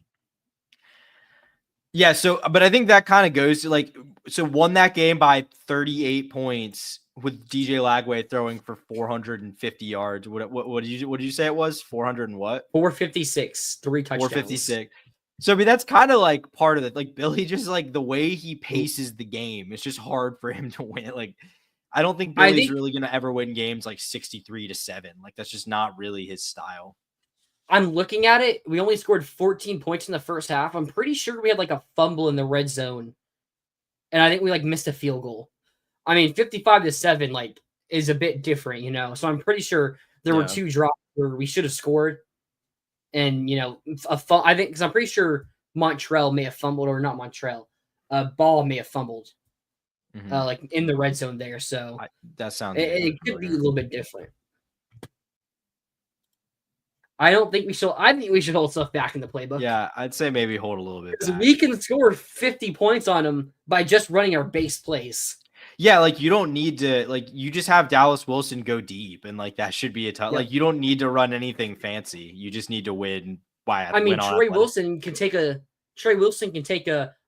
Yeah, but I think that kind of goes to won that game by 38 points with DJ Lagway throwing for 450 yards. What did you say it was? 400 and what? 456, 3 touchdowns. 456. So I mean that's kind of like part of it. Like Billy just like the way he paces the game, it's just hard for him to win. Like I don't think Billy's really gonna ever win games like 63-7. Like that's just not really his style. I'm looking at it. We only scored 14 points in the first half. I'm pretty sure we had like a fumble in the red zone. And I think we like missed a field goal. I mean, 55-7 like is a bit different, So I'm pretty sure there were 2 drops where we should have scored. And I think because I'm pretty sure Montreal may have fumbled, or not Montreal. Ball may have fumbled. Like in the red zone there. So that sounds it could be a little bit different. I think we should hold stuff back in the playbook. Yeah, I'd say maybe hold a little bit back. We can score 50 points on them by just running our base plays. Yeah, like you don't need to you just have Dallas Wilson go deep, and like that should be a tough. Like you don't need to run anything fancy. You just need to win by. I mean, Trey Wilson can take a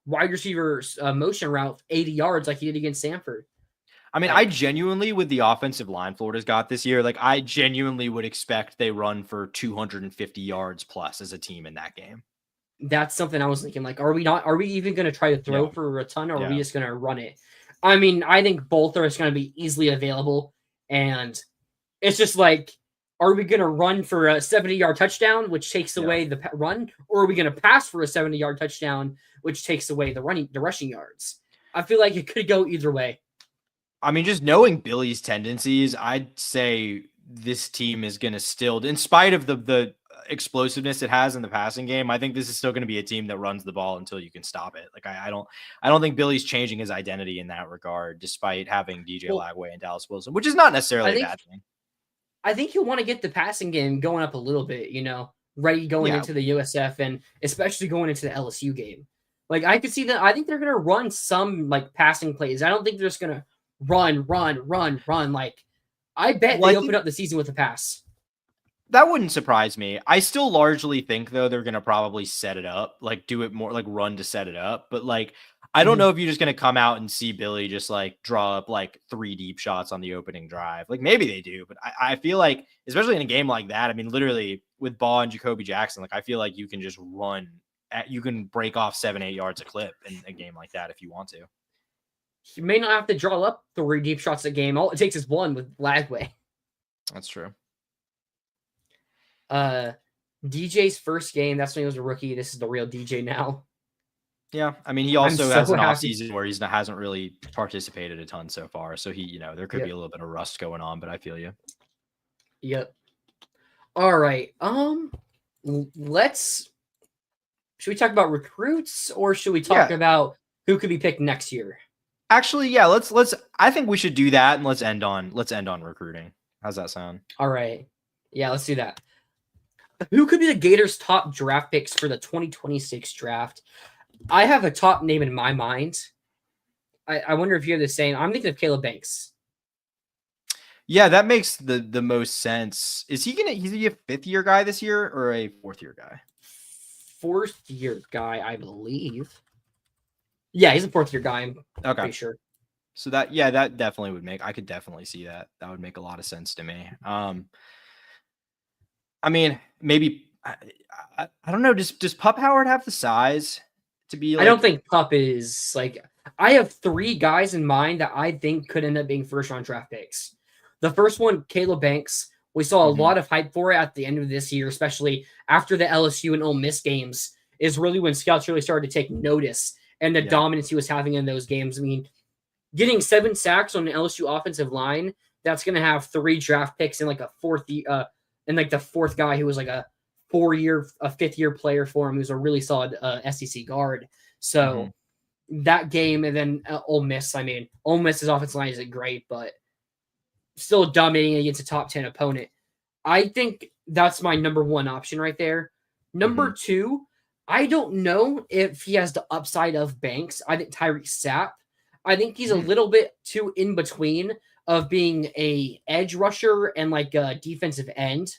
wide receiver motion route 80 yards like he did against Samford. I mean, I genuinely, with the offensive line Florida's got this year, like I genuinely would expect they run for 250 yards plus as a team in that game. That's something I was thinking. Like, are we even going to try to throw for a ton, or are we just going to run it? I mean, I think both are just going to be easily available, and it's just like, are we going to run for a 70-yard touchdown, which takes away the run, or are we going to pass for a 70-yard touchdown, which takes away the rushing yards? I feel like it could go either way. I mean, just knowing Billy's tendencies, I'd say this team is going to still, in spite of the explosiveness it has in the passing game, I think this is still going to be a team that runs the ball until you can stop it. Like I don't think Billy's changing his identity in that regard, despite having DJ Lagway and Dallas Wilson, which is not necessarily a bad thing. I think you want to get the passing game going up a little bit, ready going into the USF and especially going into the LSU game. Like I could see that. I think they're going to run some like passing plays. I don't think they're just going to run. Like I bet they open up the season with a pass. That wouldn't surprise me. I still largely think though they're going to probably set it up, like do it more like run to set it up. But like, I don't know if you're just going to come out and see Billy just like draw up like 3 deep shots on the opening drive. Like maybe they do, but I feel like, especially in a game like that, I mean, literally with Ball and Jacoby Jackson, like I feel like you can just you can break off 7-8 yards a clip in a game like that if you want to. You may not have to draw up 3 deep shots a game. All it takes is 1 with Lagway. That's true. DJ's first game, that's when he was a rookie. This is the real DJ now. Yeah, I mean, he also has an offseason where he hasn't really participated a ton so far. So he, there could be a little bit of rust going on, but I feel you. Yep. All right. Should we talk about recruits or should we talk about who could be picked next year? Actually, yeah, let's I think we should do that and let's end on recruiting. How's that sound? All right. Yeah, let's do that. Who could be the Gators' top draft picks for the 2026 draft? I have a top name in my mind. I wonder if you're the same. I'm thinking of Caleb Banks. Yeah, that makes the most sense. Is he a 5th-year guy this year or a 4th-year guy? 4th-year guy, I believe. Yeah, he's a 4th-year guy. I'm pretty sure. So that definitely would I could definitely see that. That would make a lot of sense to me. I mean, maybe I don't know. Does Pup Howard have the size to be? Like... I don't think Pup is like. I have 3 guys in mind that I think could end up being first-round draft picks. The first one, Caleb Banks. We saw a lot of hype for it at the end of this year, especially after the LSU and Ole Miss games. Is really when scouts really started to take notice and the dominance he was having in those games. I mean, getting 7 sacks on the LSU offensive line, that's going to have 3 draft picks and like a 4th. And like the 4th guy who was like a 5th-year player for him, who's a really solid SEC guard. So that game, and then Ole Miss. I mean, Ole Miss's offensive line isn't great, but still dominating against a top 10 opponent. I think that's my number 1 option right there. Number 2, I don't know if he has the upside of Banks. I think Tyreek Sapp. I think he's a little bit too in between of being a edge rusher and like a defensive end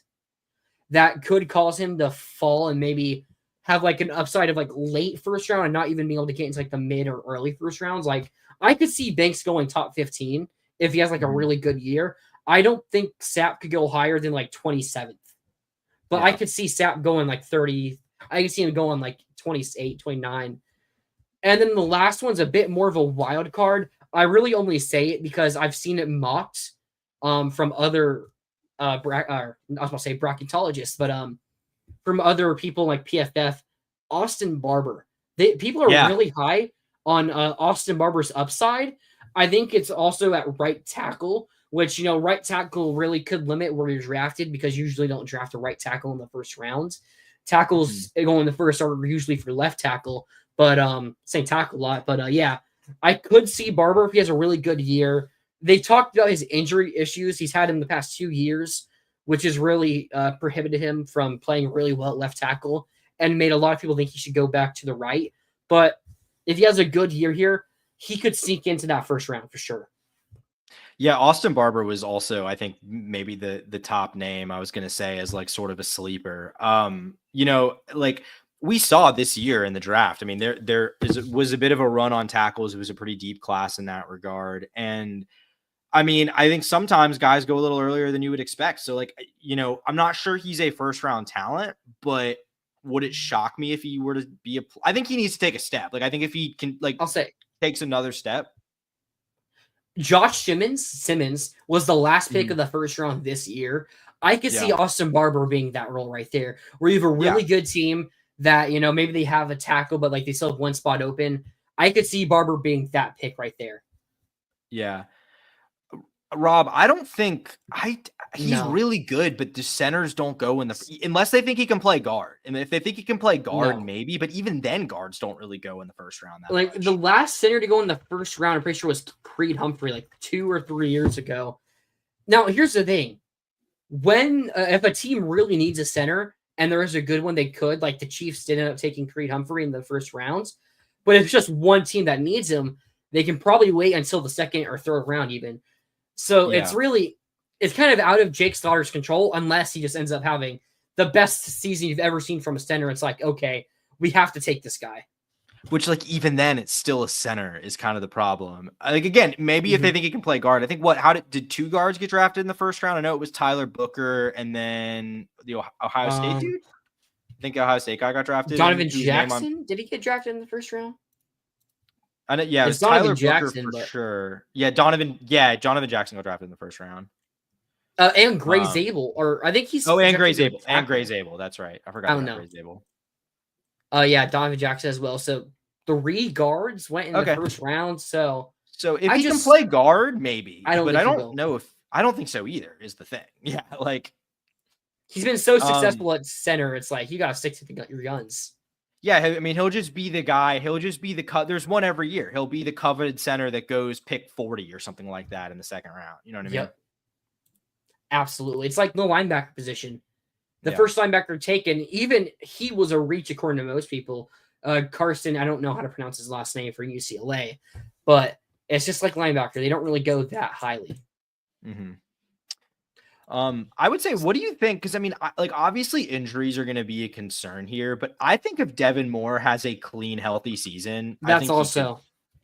that could cause him to fall and maybe have like an upside of like late first round and not even being able to get into like the mid or early first rounds. Like I could see Banks going top 15 if he has like a really good year. I don't think Sapp could go higher than like 27th, but I could see Sapp going like 30. I can see him going like 28, 29. And then the last one's a bit more of a wild card. I really only say it because I've seen it mocked from other I was going to say bracketologists, but from other people like PFF, Austin Barber. People are really high on Austin Barber's upside. I think it's also at right tackle, which, right tackle really could limit where you're drafted because you usually don't draft a right tackle in the first round. Tackles going in the first are usually for left tackle, but same tackle a lot. But yeah, I could see Barber if he has a really good year. They talked about his injury issues he's had in the past 2 years, which has really prohibited him from playing really well at left tackle and made a lot of people think he should go back to the right. But if he has a good year here, he could sneak into that first round for sure. Yeah, Austin Barber was also, I think, maybe the top name I was going to say as like sort of a sleeper. Like we saw this year in the draft. I mean, there was a bit of a run on tackles. It was a pretty deep class in that regard. And I mean, I think sometimes guys go a little earlier than you would expect. So, like, I'm not sure he's a first round talent, but would it shock me if he were to be I think he needs to take a step. Like, I think if he can, like, I'll say takes another step. Josh Simmons was the last pick of the first round this year. I could see Austin Barber being that role right there, where you have a really good team that, maybe they have a tackle, but like they still have one spot open. I could see Barber being that pick right there. Yeah. Rob, I don't think he's really good, but the centers don't go unless they think he can play guard. And if they think he can play guard, maybe, but even then guards don't really go in the first round. Like much. The last center to go in the first round, I'm pretty sure was Creed Humphrey, like 2 or 3 years ago. Now, here's the thing. When, if a team really needs a center and there is a good one, they could, like the Chiefs did end up taking Creed Humphrey in the first rounds. But if it's just one team that needs him, they can probably wait until the second or third round even. So it's kind of out of Jake Slaughter's control unless he just ends up having the best season you've ever seen from a center. It's like, okay, we have to take this guy. Which, like, even then, it's still a center is kind of the problem. Like, again, maybe if they think he can play guard. I think did 2 guards get drafted in the first round? I know it was Tyler Booker and then the Ohio State dude. I think Ohio State guy got drafted. Donovan Jackson? Did he get drafted in the first round? I know, it was Tyler Booker for sure. Yeah, Donovan Jackson got drafted in the first round. And Gray Zabel, or I think he's and Gray Zabel. That's right. I forgot about Gray Zabel. Yeah, Donovan Jackson as well. So 3 guards went in the first round. So if he can play guard, maybe. I don't think so either. Is the thing? Yeah, like he's been so successful at center. It's like you gotta stick to your guns. Yeah, I mean, he'll just be the guy. He'll just be there's one every year. He'll be the coveted center that goes pick 40 or something like that in the second round. You know what I mean? Absolutely. It's like the linebacker position. The first linebacker taken, even he was a reach according to most people. Carson, I don't know how to pronounce his last name for UCLA, but it's just like linebacker. They don't really go that highly. Mm-hmm. I would say, what do you think? Because I mean, obviously injuries are going to be a concern here, but I think if Devin Moore has a clean, healthy season, that's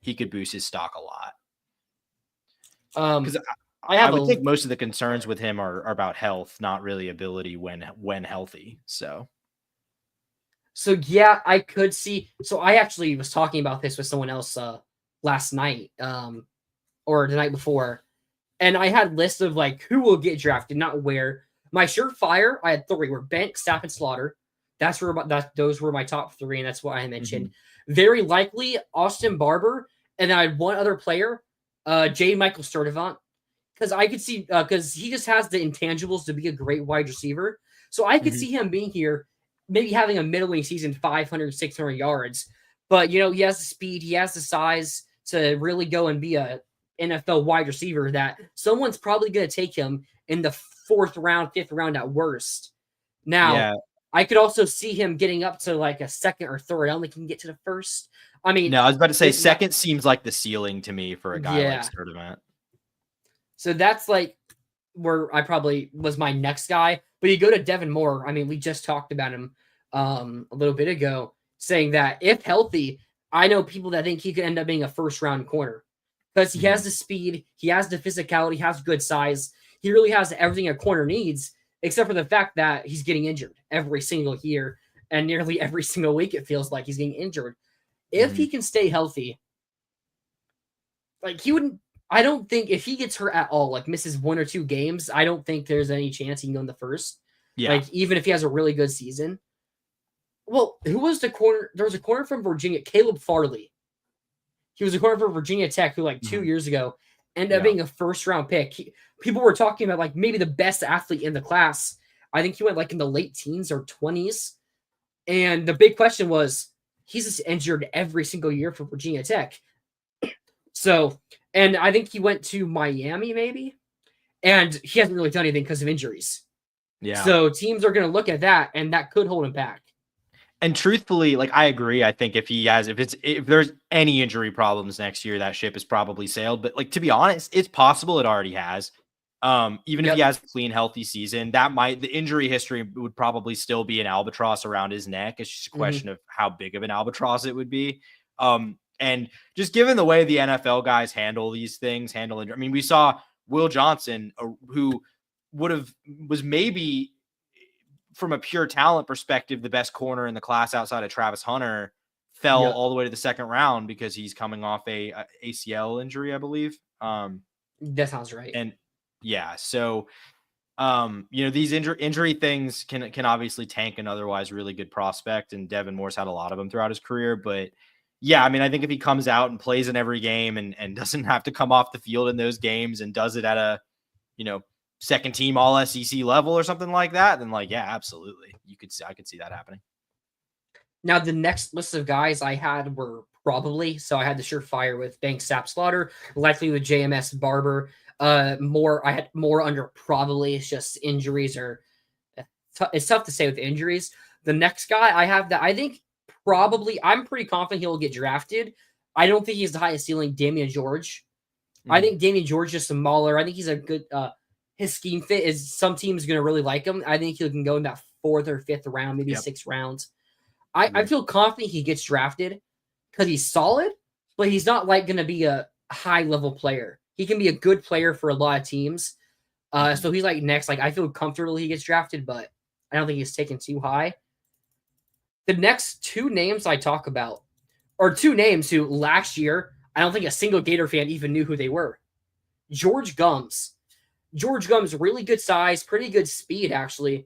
he could boost his stock a lot. Because I would think most of the concerns with him are about health, not really ability when healthy. So yeah, I could see. So I actually was talking about this with someone else last night, or the night before. And I had lists of like who will get drafted, not where. My surefire, I had 3 were Banks, Staff, and Slaughter. Those were my top 3, and that's what I mentioned. Mm-hmm. Very likely Austin Barber, and then I had one other player, J. Michael Sturdivant, because I could see because he just has the intangibles to be a great wide receiver. So I could see him being here, maybe having a middling season, 500, 600 yards. But he has the speed, he has the size to really go and be a NFL wide receiver that someone's probably going to take him in the 4th round, 5th round at worst. Now, I could also see him getting up to like a 2nd or 3rd. I don't think he can get to the 1st. I mean, no, I was about to say 2nd seems like the ceiling to me for a guy like Sturdivant. So that's like where I probably was my next guy. But you go to Devin Moore. I mean, we just talked about him a little bit ago, saying that if healthy, I know people that think he could end up being a 1st round corner. Because he has the speed, he has the physicality, he has good size. He really has everything a corner needs, except for the fact that he's getting injured every single year. And nearly every single week, it feels like he's getting injured. If he can stay healthy, like I don't think if he gets hurt at all, like misses 1 or 2 games, I don't think there's any chance he can go in the 1st. Yeah. Like, even if he has a really good season. Well, who was the corner? There was a corner from Virginia, Caleb Farley. He was a corner for Virginia Tech who, like, 2 years ago, ended up being a 1st round pick. People were talking about, like, maybe the best athlete in the class. I think he went, like, in the late teens or 20s. And the big question was, he's just injured every single year for Virginia Tech. So, and I think he went to Miami, maybe. And he hasn't really done anything because of injuries. Yeah. So teams are going to look at that, and that could hold him back. And truthfully, like, I agree. I think if there's any injury problems next year, that ship is probably sailed. But, like, to be honest, it's possible it already has. Even if he has a clean, healthy season, the injury history would probably still be an albatross around his neck. It's just a question of how big of an albatross it would be. And just given the way the NFL guys handle these things, I mean, we saw Will Johnson, who was maybe from a pure talent perspective the best corner in the class outside of Travis Hunter, fell all the way to the second round because he's coming off a ACL injury, I believe. That sounds right. And yeah, so these injury things can obviously tank an otherwise really good prospect, and Devin Moore's had a lot of them throughout his career. But yeah, I mean, I think if he comes out and plays in every game and doesn't have to come off the field in those games and does it at a, second team all SEC level or something like that, then yeah, absolutely. I could see that happening. Now, the next list of guys I had were probably, so I had the surefire with Banks, Sapp, Slaughter, likely with JMS, Barber. I had more under probably. It's just injuries it's tough to say with injuries. The next guy I have that I think probably, I'm pretty confident he'll get drafted. I don't think he's the highest ceiling, Damian George. I think Damian George is smaller. I think he's a good, his scheme fit is some teams going to really like him. I think he can go in that 4th or 5th round, maybe 6th rounds. I feel confident he gets drafted because he's solid, but he's not going to be a high level player. He can be a good player for a lot of teams. So he's next. I feel comfortable he gets drafted, but I don't think he's taken too high. The next 2 names I talk about are 2 names who last year, I don't think a single Gator fan even knew who they were. George Gums. George Gums, really good size, pretty good speed, actually.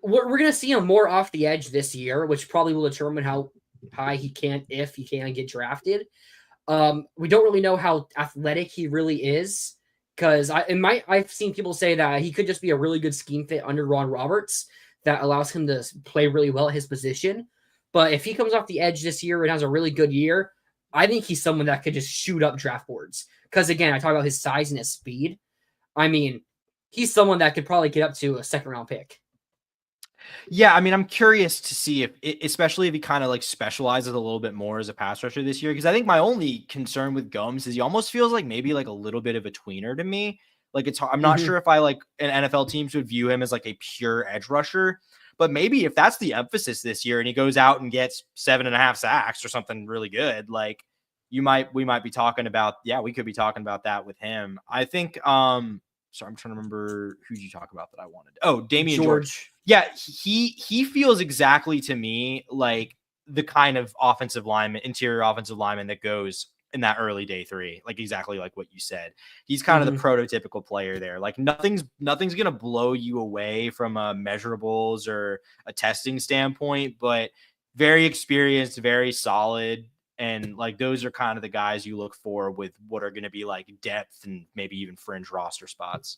We're going to see him more off the edge this year, which probably will determine how high if he can get drafted. We don't really know how athletic he really is, because I've seen people say that he could just be a really good scheme fit under Ron Roberts that allows him to play really well at his position. But if he comes off the edge this year and has a really good year, I think he's someone that could just shoot up draft boards. Because again, I talk about his size and his speed. I mean, he's someone that could probably get up to a 2nd round pick. Yeah, I mean, I'm curious to see especially if he kind of specializes a little bit more as a pass rusher this year, because I think my only concern with Gums is he almost feels like maybe a little bit of a tweener to me. I'm not sure if an NFL teams would view him as a pure edge rusher, but maybe if that's the emphasis this year and he goes out and gets 7.5 sacks or something really good, we might be talking about, we could be talking about that with him. I think, sorry, I'm trying to remember who you talk about that I wanted. Oh, Damian George. Yeah, he feels exactly to me like the kind of interior offensive lineman that goes in that early day 3, exactly like what you said. He's kind of the prototypical player there. Nothing's going to blow you away from a measurables or a testing standpoint, but very experienced, very solid. And those are kind of the guys you look for with what are going to be depth and maybe even fringe roster spots.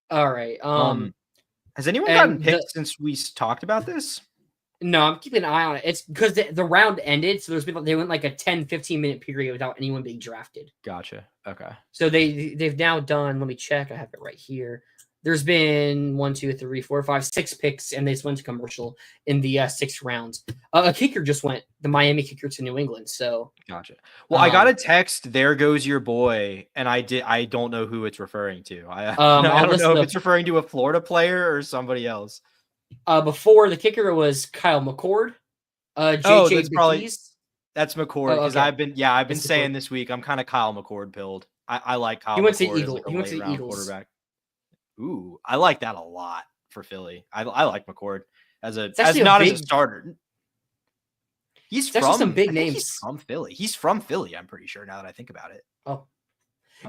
All right. Has anyone gotten picked since we talked about this? No, I'm keeping an eye on it. It's because the round ended, so they went a 10-15 minute period without anyone being drafted. Gotcha. Okay. So they've now done. Let me check. I have it right here. There's been 1, 2, 3, 4, 5, 6 picks, and they just went to commercial in the 6th round. A kicker just went, the Miami kicker, to New England. So gotcha. Well, I got a text. There goes your boy, and I don't know who it's referring to. I don't know if it's referring to a Florida player or somebody else. Before the kicker was Kyle McCord. JJ that's McCord, because I've been saying this week I'm kind of Kyle McCord pilled. I like Kyle. He went McCord to Eagles. He went to the Eagles. Quarterback. Ooh, I like that a lot for Philly. I like McCord as a starter. He's from some big names. He's from Philly. He's from Philly. I'm pretty sure now that I think about it. Oh,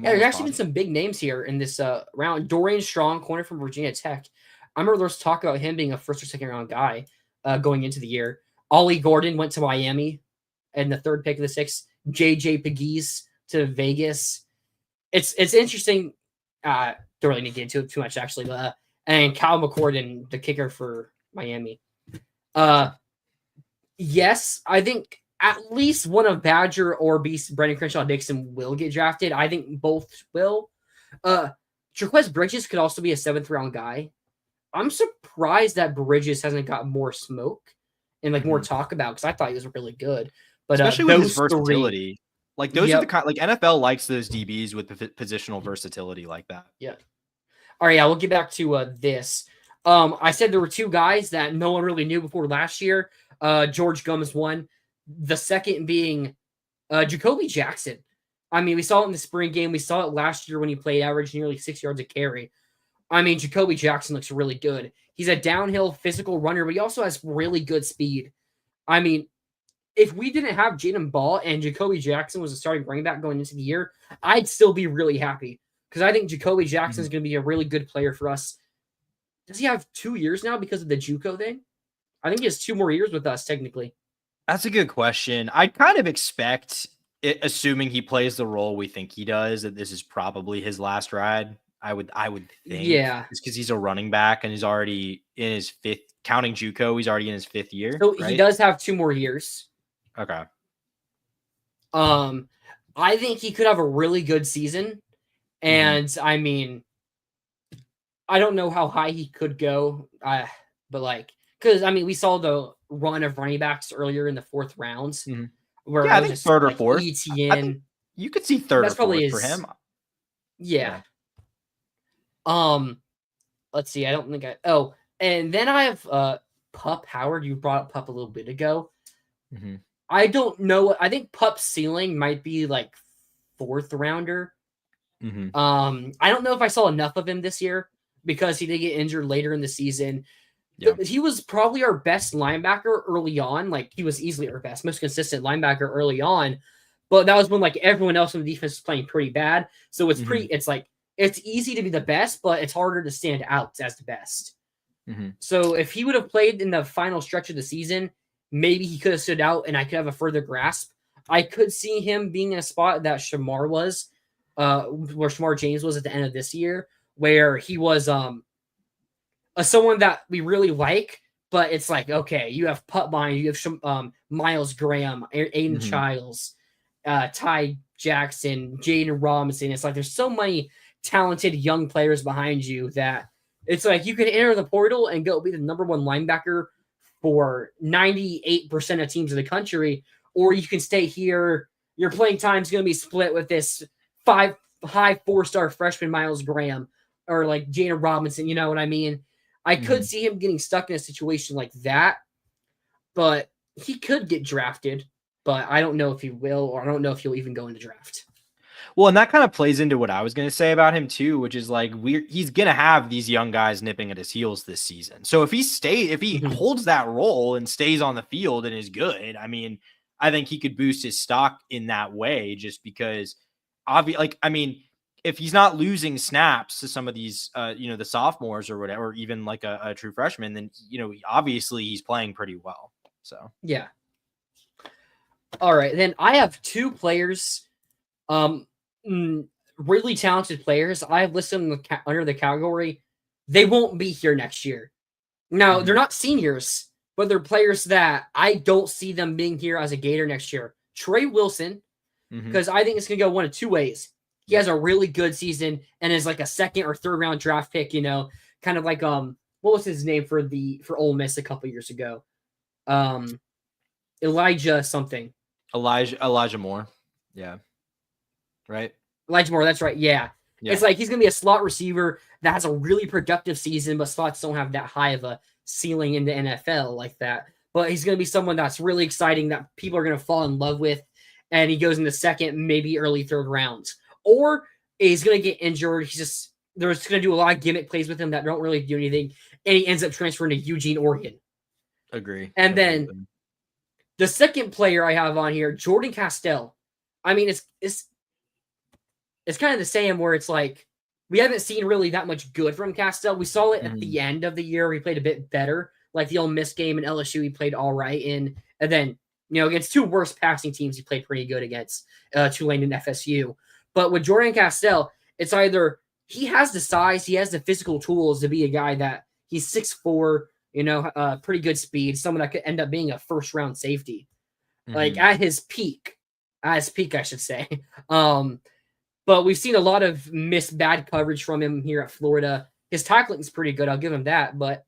there's actually been some big names here in this round. Dorian Strong, corner from Virginia Tech. I remember there was talk about him being a 1st or 2nd round guy going into the year. Ollie Gordon went to Miami, and the 3rd pick of the 6th. JJ Pegues to Vegas. It's interesting. Don't really need to get into it too much, actually. And Kyle McCord, the kicker for Miami. Yes, I think at least one of Badger or Brendan Crenshaw Dixon will get drafted. I think both will. Jaquez Bridges could also be a 7th round guy. I'm surprised that Bridges hasn't got more smoke and more talk about, because I thought he was really good. But especially with his versatility. Those are the kind, NFL likes those DBs with positional versatility like that. Yeah. All right, yeah, we'll get back to this. I said there were 2 guys that no one really knew before last year. George Gums one. The second being Jacoby Jackson. I mean, we saw it in the spring game. We saw it last year when he played, average nearly 6 yards a carry. I mean, Jacoby Jackson looks really good. He's a downhill physical runner, but he also has really good speed. I mean, if we didn't have Jaden Ball and Jacoby Jackson was a starting running back going into the year, I'd still be really happy because I think Jacoby Jackson is going to be a really good player for us. Does he have 2 years now because of the JUCO thing? I think he has 2 more years with us, technically. That's a good question. I kind of expect, assuming he plays the role we think he does, that this is probably his last ride. I would think. Yeah. It's because he's a running back and he's already in his 5th, counting JUCO, he's already in his 5th year. So right? He does have 2 more years. Okay. I think he could have a really good season. And I mean, I don't know how high he could go. But like, because I mean, we saw the run of running backs earlier in the 4th rounds. Where I think just 3rd or 4th. ETN. You could see 3rd or 4th for him. Yeah. Let's see. I don't think and then I have Pup Howard. You brought up Pup a little bit ago. I don't know. I think Pup's ceiling might be like 4th rounder. I don't know if I saw enough of him this year because he did get injured later in the season. Yeah. He was probably our best linebacker early on. Like, he was easily our best, most consistent linebacker early on. But that was when like everyone else in the defense was playing pretty bad. So it's it's like it's easy to be the best, but it's harder to stand out as the best. So if he would have played in the final stretch of the season, maybe he could have stood out and I could have a further grasp. I could see him being in a spot that Shamar was, where Shamar James was at the end of this year, where he was someone that we really like, but it's like, okay, you have Putt behind you have Miles Graham, Aiden Childs, Ty Jackson, Jaden Robinson. It's like there's so many talented young players behind you that it's like you can enter the portal and go be the number 1 linebacker for 98% of teams in the country, or you can stay here. Your playing time is going to be split with this high 4-star freshman Miles Graham or like Jaden Robinson. You know what I mean? I could see him getting stuck in a situation like that, but he could get drafted, but I don't know if he will, or I don't know if he'll even go in the draft. Well, and that kind of plays into what I was going to say about him too, which is like he's going to have these young guys nipping at his heels this season. So if he holds that role and stays on the field and is good, I mean, I think he could boost his stock in that way just because if he's not losing snaps to some of these, the sophomores or whatever, or even like a true freshman, then, obviously he's playing pretty well. So, yeah. All right. Then I have 2 players, really talented players. I have listed them under the category. They won't be here next year. Now, they're not seniors, but they're players that I don't see them being here as a Gator next year. Trey Wilson, because I think it's going to go one of 2 ways. He has a really good season and is like a 2nd or 3rd round draft pick, kind of like what was his name for Ole Miss a couple years ago? Elijah something. Elijah Moore. Yeah. Right. Elijah Moore, that's right. Yeah. It's like he's gonna be a slot receiver that has a really productive season, but slots don't have that high of a ceiling in the NFL like that. But he's gonna be someone that's really exciting that people are gonna fall in love with, and he goes in the 2nd, maybe early 3rd rounds. Or he's going to get injured. They're just going to do a lot of gimmick plays with him that don't really do anything. And he ends up transferring to Eugene, Oregon. Agree. And then the 2nd player I have on here, Jordan Castell. I mean, it's kind of the same where it's like, we haven't seen really that much good from Castell. We saw it at the end of the year. He played a bit better. Like the Ole Miss game in LSU, he played all right in. And then, against 2 worst passing teams, he played pretty good against Tulane and FSU. But with Jordan Castell, it's either he has the size, he has the physical tools to be a guy that he's 6'4", pretty good speed, someone that could end up being a 1st round safety. Like at his peak, I should say. But we've seen a lot of bad coverage from him here at Florida. His tackling is pretty good, I'll give him that. But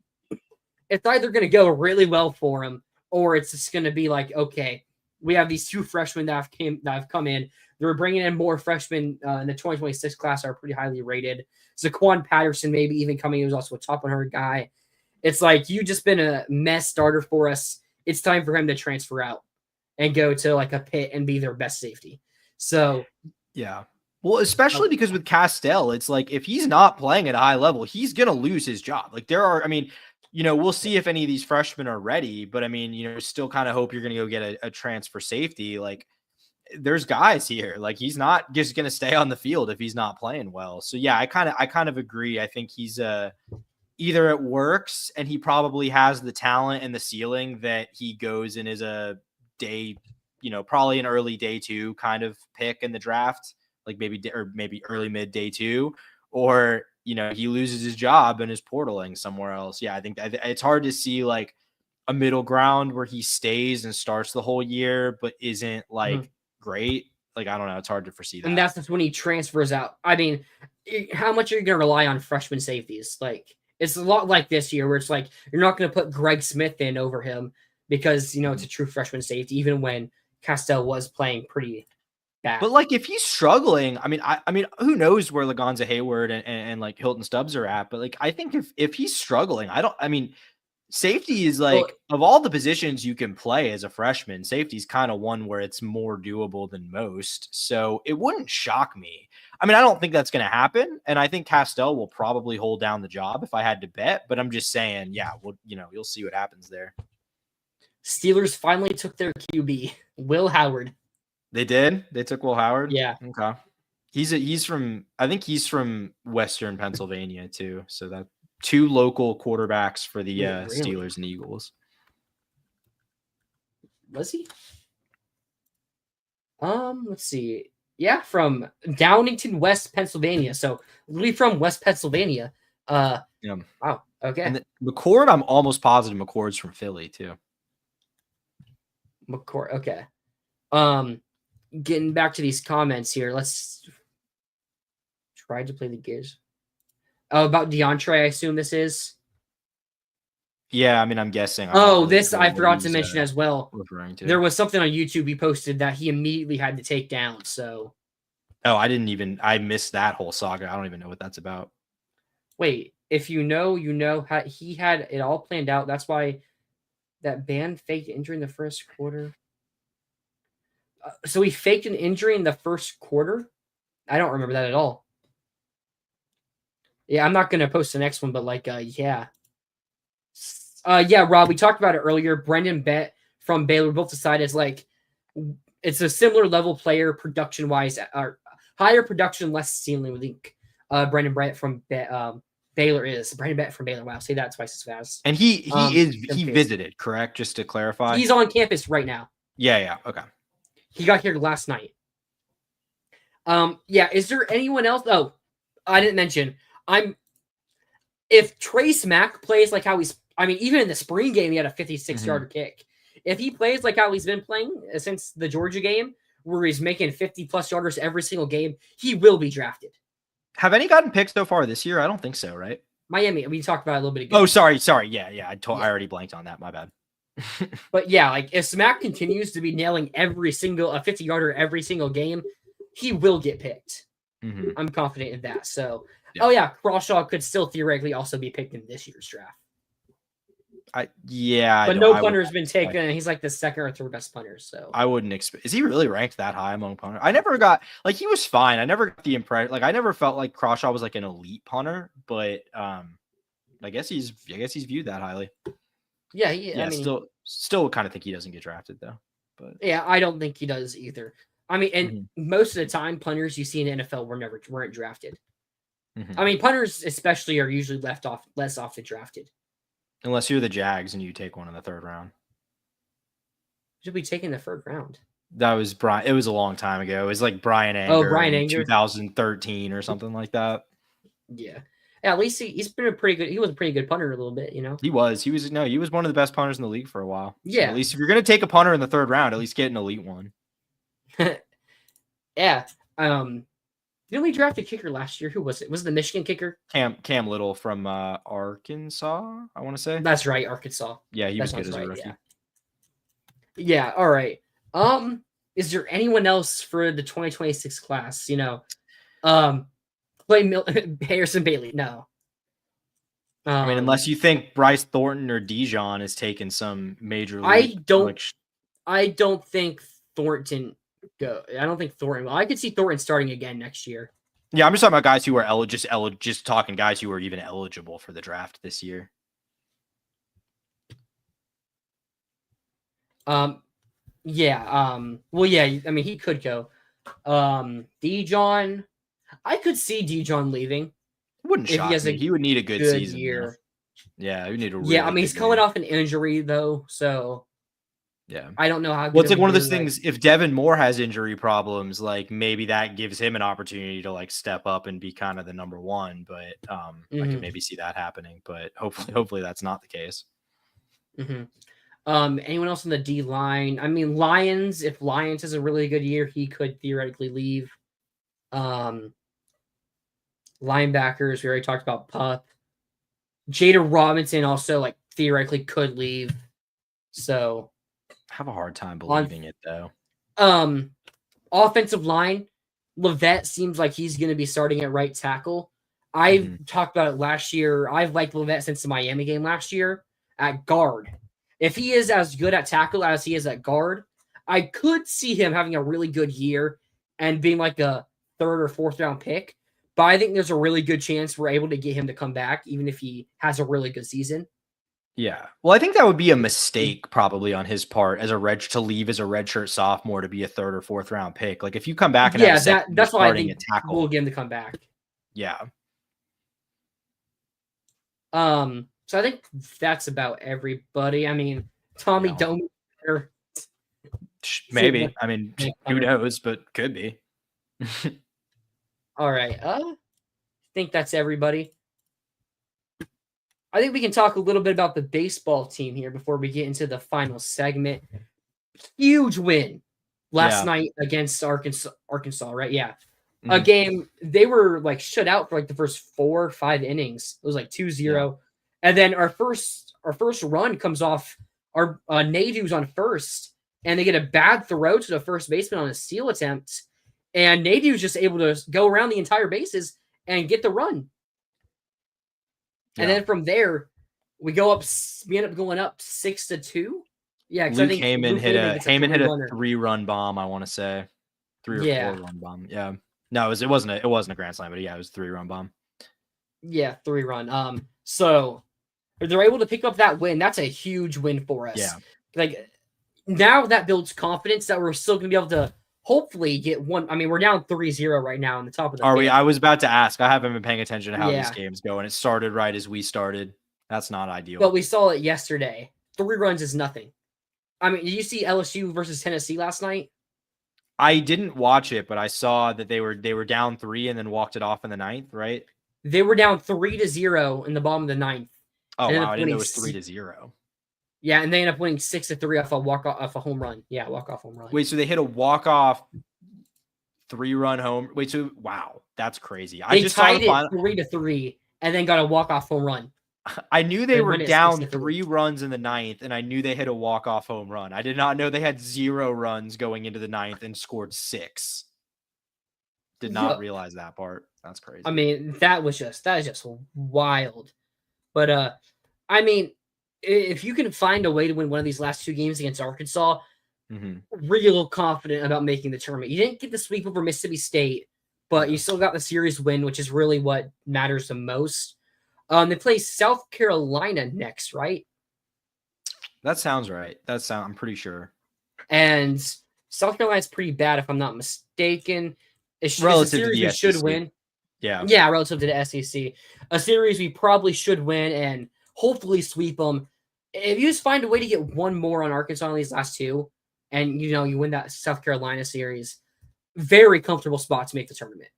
it's either going to go really well for him, or it's just going to be like, okay, we have these 2 freshmen that have come in. They're bringing in more freshmen in the 2026 class that are pretty highly rated. Zaquan Patterson maybe even coming. He was also a top 100 guy. It's like, you just been a mess starter for us. It's time for him to transfer out and go to like a Pitt and be their best safety. So Yeah. Well, especially because with Castell, it's like if he's not playing at a high level, he's going to lose his job. Like I mean, we'll see if any of these freshmen are ready, but I mean, still kind of hope you're going to go get a transfer safety. Like there's guys here. Like he's not just going to stay on the field if he's not playing well. So yeah, I kind of agree. I think he's either it works and he probably has the talent and the ceiling that he goes and is a day, probably an early day 2 kind of pick in the draft, like maybe early mid day 2, or he loses his job and is portaling somewhere else. Yeah, I think it's hard to see like a middle ground where he stays and starts the whole year but isn't like great. Like I don't know, it's hard to foresee that. And that's just when he transfers out. I mean, how much are you going to rely on freshman safeties? Like it's a lot like this year where it's like you're not going to put Greg Smith in over him because it's a true freshman safety, even when Castell was playing pretty bad. But like if he's struggling, I mean, who knows where Lagonza Hayward and like Hilton Stubbs are at? But like I think if he's struggling, safety is like of all the positions you can play as a freshman, safety is kind of one where it's more doable than most. So it wouldn't shock me. I mean, I don't think that's going to happen. And I think Castell will probably hold down the job if I had to bet, but I'm just saying, yeah, well, you'll see what happens there. Steelers finally took their QB, Will Howard. They did? They took Will Howard? Yeah. Okay. He's from Western Pennsylvania too. So that 2 local quarterbacks for the really? Steelers and Eagles. Was he? Let's see. Yeah, from Downingtown, West Pennsylvania. So literally from West Pennsylvania. Yeah. Wow. Okay. And McCord, I'm almost positive McCord's from Philly too. McCord. Okay. Getting back to these comments here. Let's try to play the Gators. Oh, about DeAndre, I assume this is. Yeah, I mean, I'm guessing. This I forgot to mention as well. There was something on YouTube he posted that he immediately had to take down. So. Oh, I missed that whole saga. I don't even know what that's about. Wait, if you know, he had it all planned out. That's why that band faked injury in the first quarter. So he faked an injury in the first quarter? I don't remember that at all. Yeah, I'm not going to post the next one, but yeah. Yeah, Rob, we talked about it earlier. Brendan Bett from Baylor both decided it's a similar level player production-wise, or higher production, less ceiling. I think Brendan Bett from Baylor is. Brendan Bett from Baylor. Wow, say that twice as fast. And he visited, correct? Just to clarify. He's on campus right now. Yeah, okay. He got here last night. Yeah, is there anyone else? Oh, I didn't mention. If Trace Mack plays like how even in the spring game, he had a 56-yarder kick. If he plays like how he's been playing since the Georgia game, where he's making 50-plus yarders every single game, he will be drafted. Have any gotten picked so far this year? I don't think so, right? Miami. We talked about it a little bit ago. Oh, sorry. Yeah. I already blanked on that. My bad. But yeah, if Smack continues to be nailing a 50-yarder every single game, he will get picked. Mm-hmm. I'm confident in that. So, yeah. Crawshaw could still theoretically also be picked in this year's draft. But no punter has been taken, and he's like the second or third best punter. So I wouldn't expect. Is he really ranked that high among punters? I never got he was fine. I never got the impression. I never felt like Crawshaw was like an elite punter, but I guess he's viewed that highly. Yeah, still kind of think he doesn't get drafted though. But yeah, I don't think he does either. I mean, and most of the time, punters you see in the NFL weren't drafted. I mean, punters especially are usually less often drafted. Unless you're the Jags and you take one in the third round. Should be taking the third round. That was Brian. It was a long time ago. It was like Brian Anger. Oh, Brian Anger. 2013 or something like that. Yeah. At least he's been he was a pretty good punter a little bit, He was one of the best punters in the league for a while. Yeah. So at least if you're going to take a punter in the third round, at least get an elite one. Yeah. Didn't we draft a kicker last year? Who was it? Was it the Michigan kicker? Cam Little from Arkansas, I want to say. That's right, Arkansas. Yeah, he was good as a rookie. Yeah, all right. Is there anyone else for the 2026 class? Harrison Bailey? No. I mean, unless you think Bryce Thornton or Dijon is taking some major league. I don't think Thornton go. I don't think Thornton. Well, I could see Thornton starting again next year. Yeah, I'm just talking about guys who are just talking guys who are even eligible for the draft this year. Yeah. Well, yeah. I mean, he could go. Dijon. I could see Dijon leaving. Wouldn't if he shock has me. a He would need a good good season. year. Yeah, he would need a Yeah, I really mean, good he's coming year. off an injury though, so yeah, I don't know how. Well, it's like one of those things. If Devin Moore has injury problems, like maybe that gives him an opportunity to like step up and be kind of the number one. But I could maybe see that happening. But hopefully that's not the case. Anyone else on the D line? I mean, Lions. If Lions has a really good year, he could theoretically leave. Linebackers. We already talked about Pup. Jada Robinson also like theoretically could leave. So I have a hard time believing it though. Offensive line, Levet seems like he's going to be starting at right tackle. I've talked about it last year. I've liked Levet since the Miami game last year at guard. If he is as good at tackle as he is at guard, I could see him having a really good year and being like a third or fourth round pick. But I think there's a really good chance we're able to get him to come back, even if he has a really good season. Yeah. Well, I think that would be a mistake probably on his part as a redshirt sophomore to be a third or fourth round pick. Like if you come back and that's why I think tackle, we'll get him to come back. Yeah. So I think that's about everybody. I mean, Tommy Domi. Maybe. I mean, who knows, but could be. All right. I think that's everybody. I think we can talk a little bit about the baseball team here before we get into the final segment. Huge win last night against Arkansas, right? Yeah. A game they were like shut out for like the first 4 or 5 innings. It was like 2-0. Yeah. And then our first run comes off our Nadu's on first, and they get a bad throw to the first baseman on a steal attempt. And Nadu's just able to go around the entire bases and get the run. Yeah. And then from there, we end up going up 6-2. Yeah, Luke Heyman hit a 3-run bomb, I want to say. 3 or 4-run bomb. Yeah. No, it wasn't a grand slam, but yeah, it was a 3-run bomb. Yeah, 3-run. So they're able to pick up that win. That's a huge win for us. Yeah. Like now that builds confidence that we're still gonna be able to hopefully get one. I mean, we're down 3-0 right now on the top of the Are we? I was about to ask. I haven't been paying attention to how these games go, and it started right as we started. That's not ideal. But we saw it yesterday. 3 runs is nothing. I mean, did you see LSU versus Tennessee last night? I didn't watch it, but I saw that they were down 3 and then walked it off in the 9th, right? They were down 3-0 in the bottom of the 9th. Oh wow, I didn't know it was 3-0. Yeah, and they end up winning 6-3 off a home run. Yeah, walk-off home run. Wait, so they hit a walk-off 3-run home. Wait, so wow, that's crazy. They just tied it 3-3 and then got a walk-off home run. I knew they were down 3 runs in the 9th, and I knew they hit a walk-off home run. I did not know they had 0 runs going into the 9th and scored 6. Did not realize that part. That's crazy. I mean, that is just wild. But I mean, if you can find a way to win one of these last 2 games against Arkansas, real confident about making the tournament. You didn't get the sweep over Mississippi State, but you still got the series win, which is really what matters the most. They play South Carolina next, right? That sounds right. I'm pretty sure. And South Carolina's pretty bad, if I'm not mistaken. Relative to the SEC. Should win. Yeah, relative to the SEC. A series we probably should win and hopefully sweep them. If you just find a way to get one more on Arkansas in these last 2, and you win that South Carolina series, very comfortable spot to make the tournament.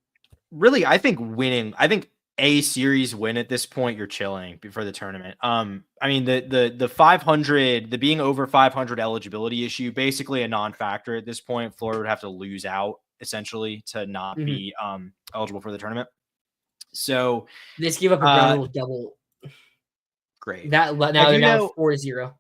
Really, I think a series win at this point, you're chilling before the tournament. I mean, the 500, the being over 500 eligibility issue, basically a non-factor at this point. Florida would have to lose out essentially to not be eligible for the tournament. So they just give up a ground double. Great. Now they're now 4-0.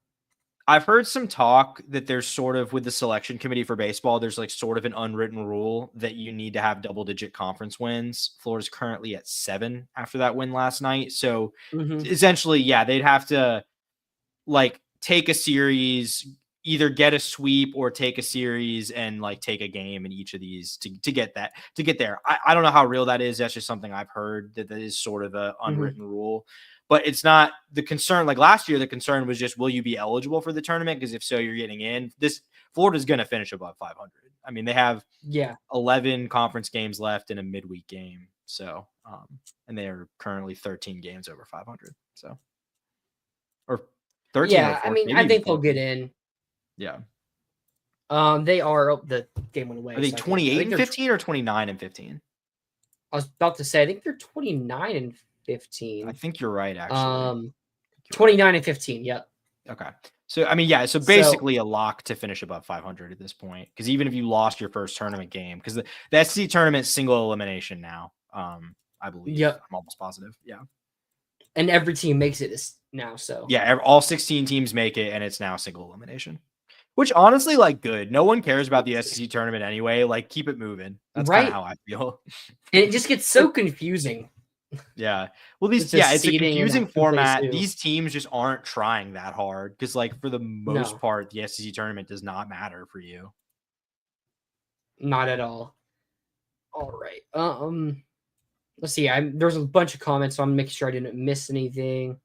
I've heard some talk that there's sort of with the selection committee for baseball, there's like sort of an unwritten rule that you need to have double-digit conference wins. Florida's currently at 7 after that win last night. So essentially, yeah, they'd have to like take a series, either get a sweep or take a series and like take a game in each of these to get there. I don't know how real that is. That's just something I've heard that is sort of an unwritten rule, but it's not the concern. Like last year, the concern was just, will you be eligible for the tournament? Because if so, you're getting in. Florida's going to finish above 500. I mean, they have 11 conference games left in a midweek game. So, and they are currently 13 games over 500. So, or 13. Yeah, I mean, I think they'll get in. Yeah. They are. The game went away. Are they 28-15 or 29-15? I was about to say, I think they're 29-15. I think you're right, actually. 29-15. Yep. Okay. So, I mean, yeah. So basically a lock to finish above 500 at this point. Because even if you lost your first tournament game, because the SEC tournament single elimination now, I believe. Yep. I'm almost positive. Yeah. And every team makes it now. So yeah, all 16 teams make it, and it's now single elimination. Which honestly, like, good. No one cares about the SEC tournament anyway. Like, keep it moving. That's kind of how I feel. And it just gets so confusing. Yeah. Well, it's a confusing format. These teams just aren't trying that hard because, like, for the most part, the SEC tournament does not matter for you. Not at all. All right. Let's see. There's a bunch of comments, so I'm making sure I didn't miss anything.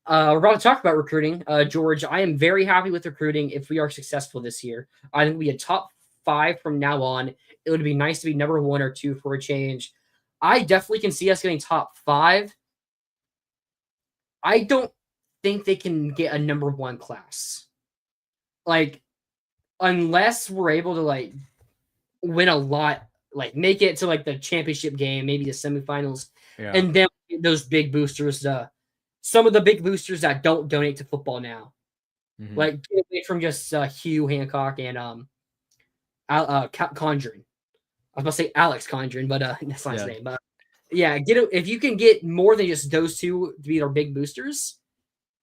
We're about to talk about recruiting. George, I am very happy with recruiting if we are successful this year. I think we'll be a top 5 from now on. It would be nice to be number 1 or 2 for a change. I definitely can see us getting top 5. I don't think they can get a number 1 class. Like, unless we're able to, like, win a lot, like, make it to, like, the championship game, maybe the semifinals, and then those big boosters, some of the big boosters that don't donate to football now. Like, get away from just Hugh Hancock and Conjuring. I was about to say Alex Conjuring, but that's not his name. But yeah, if you can get more than just those two to be our big boosters,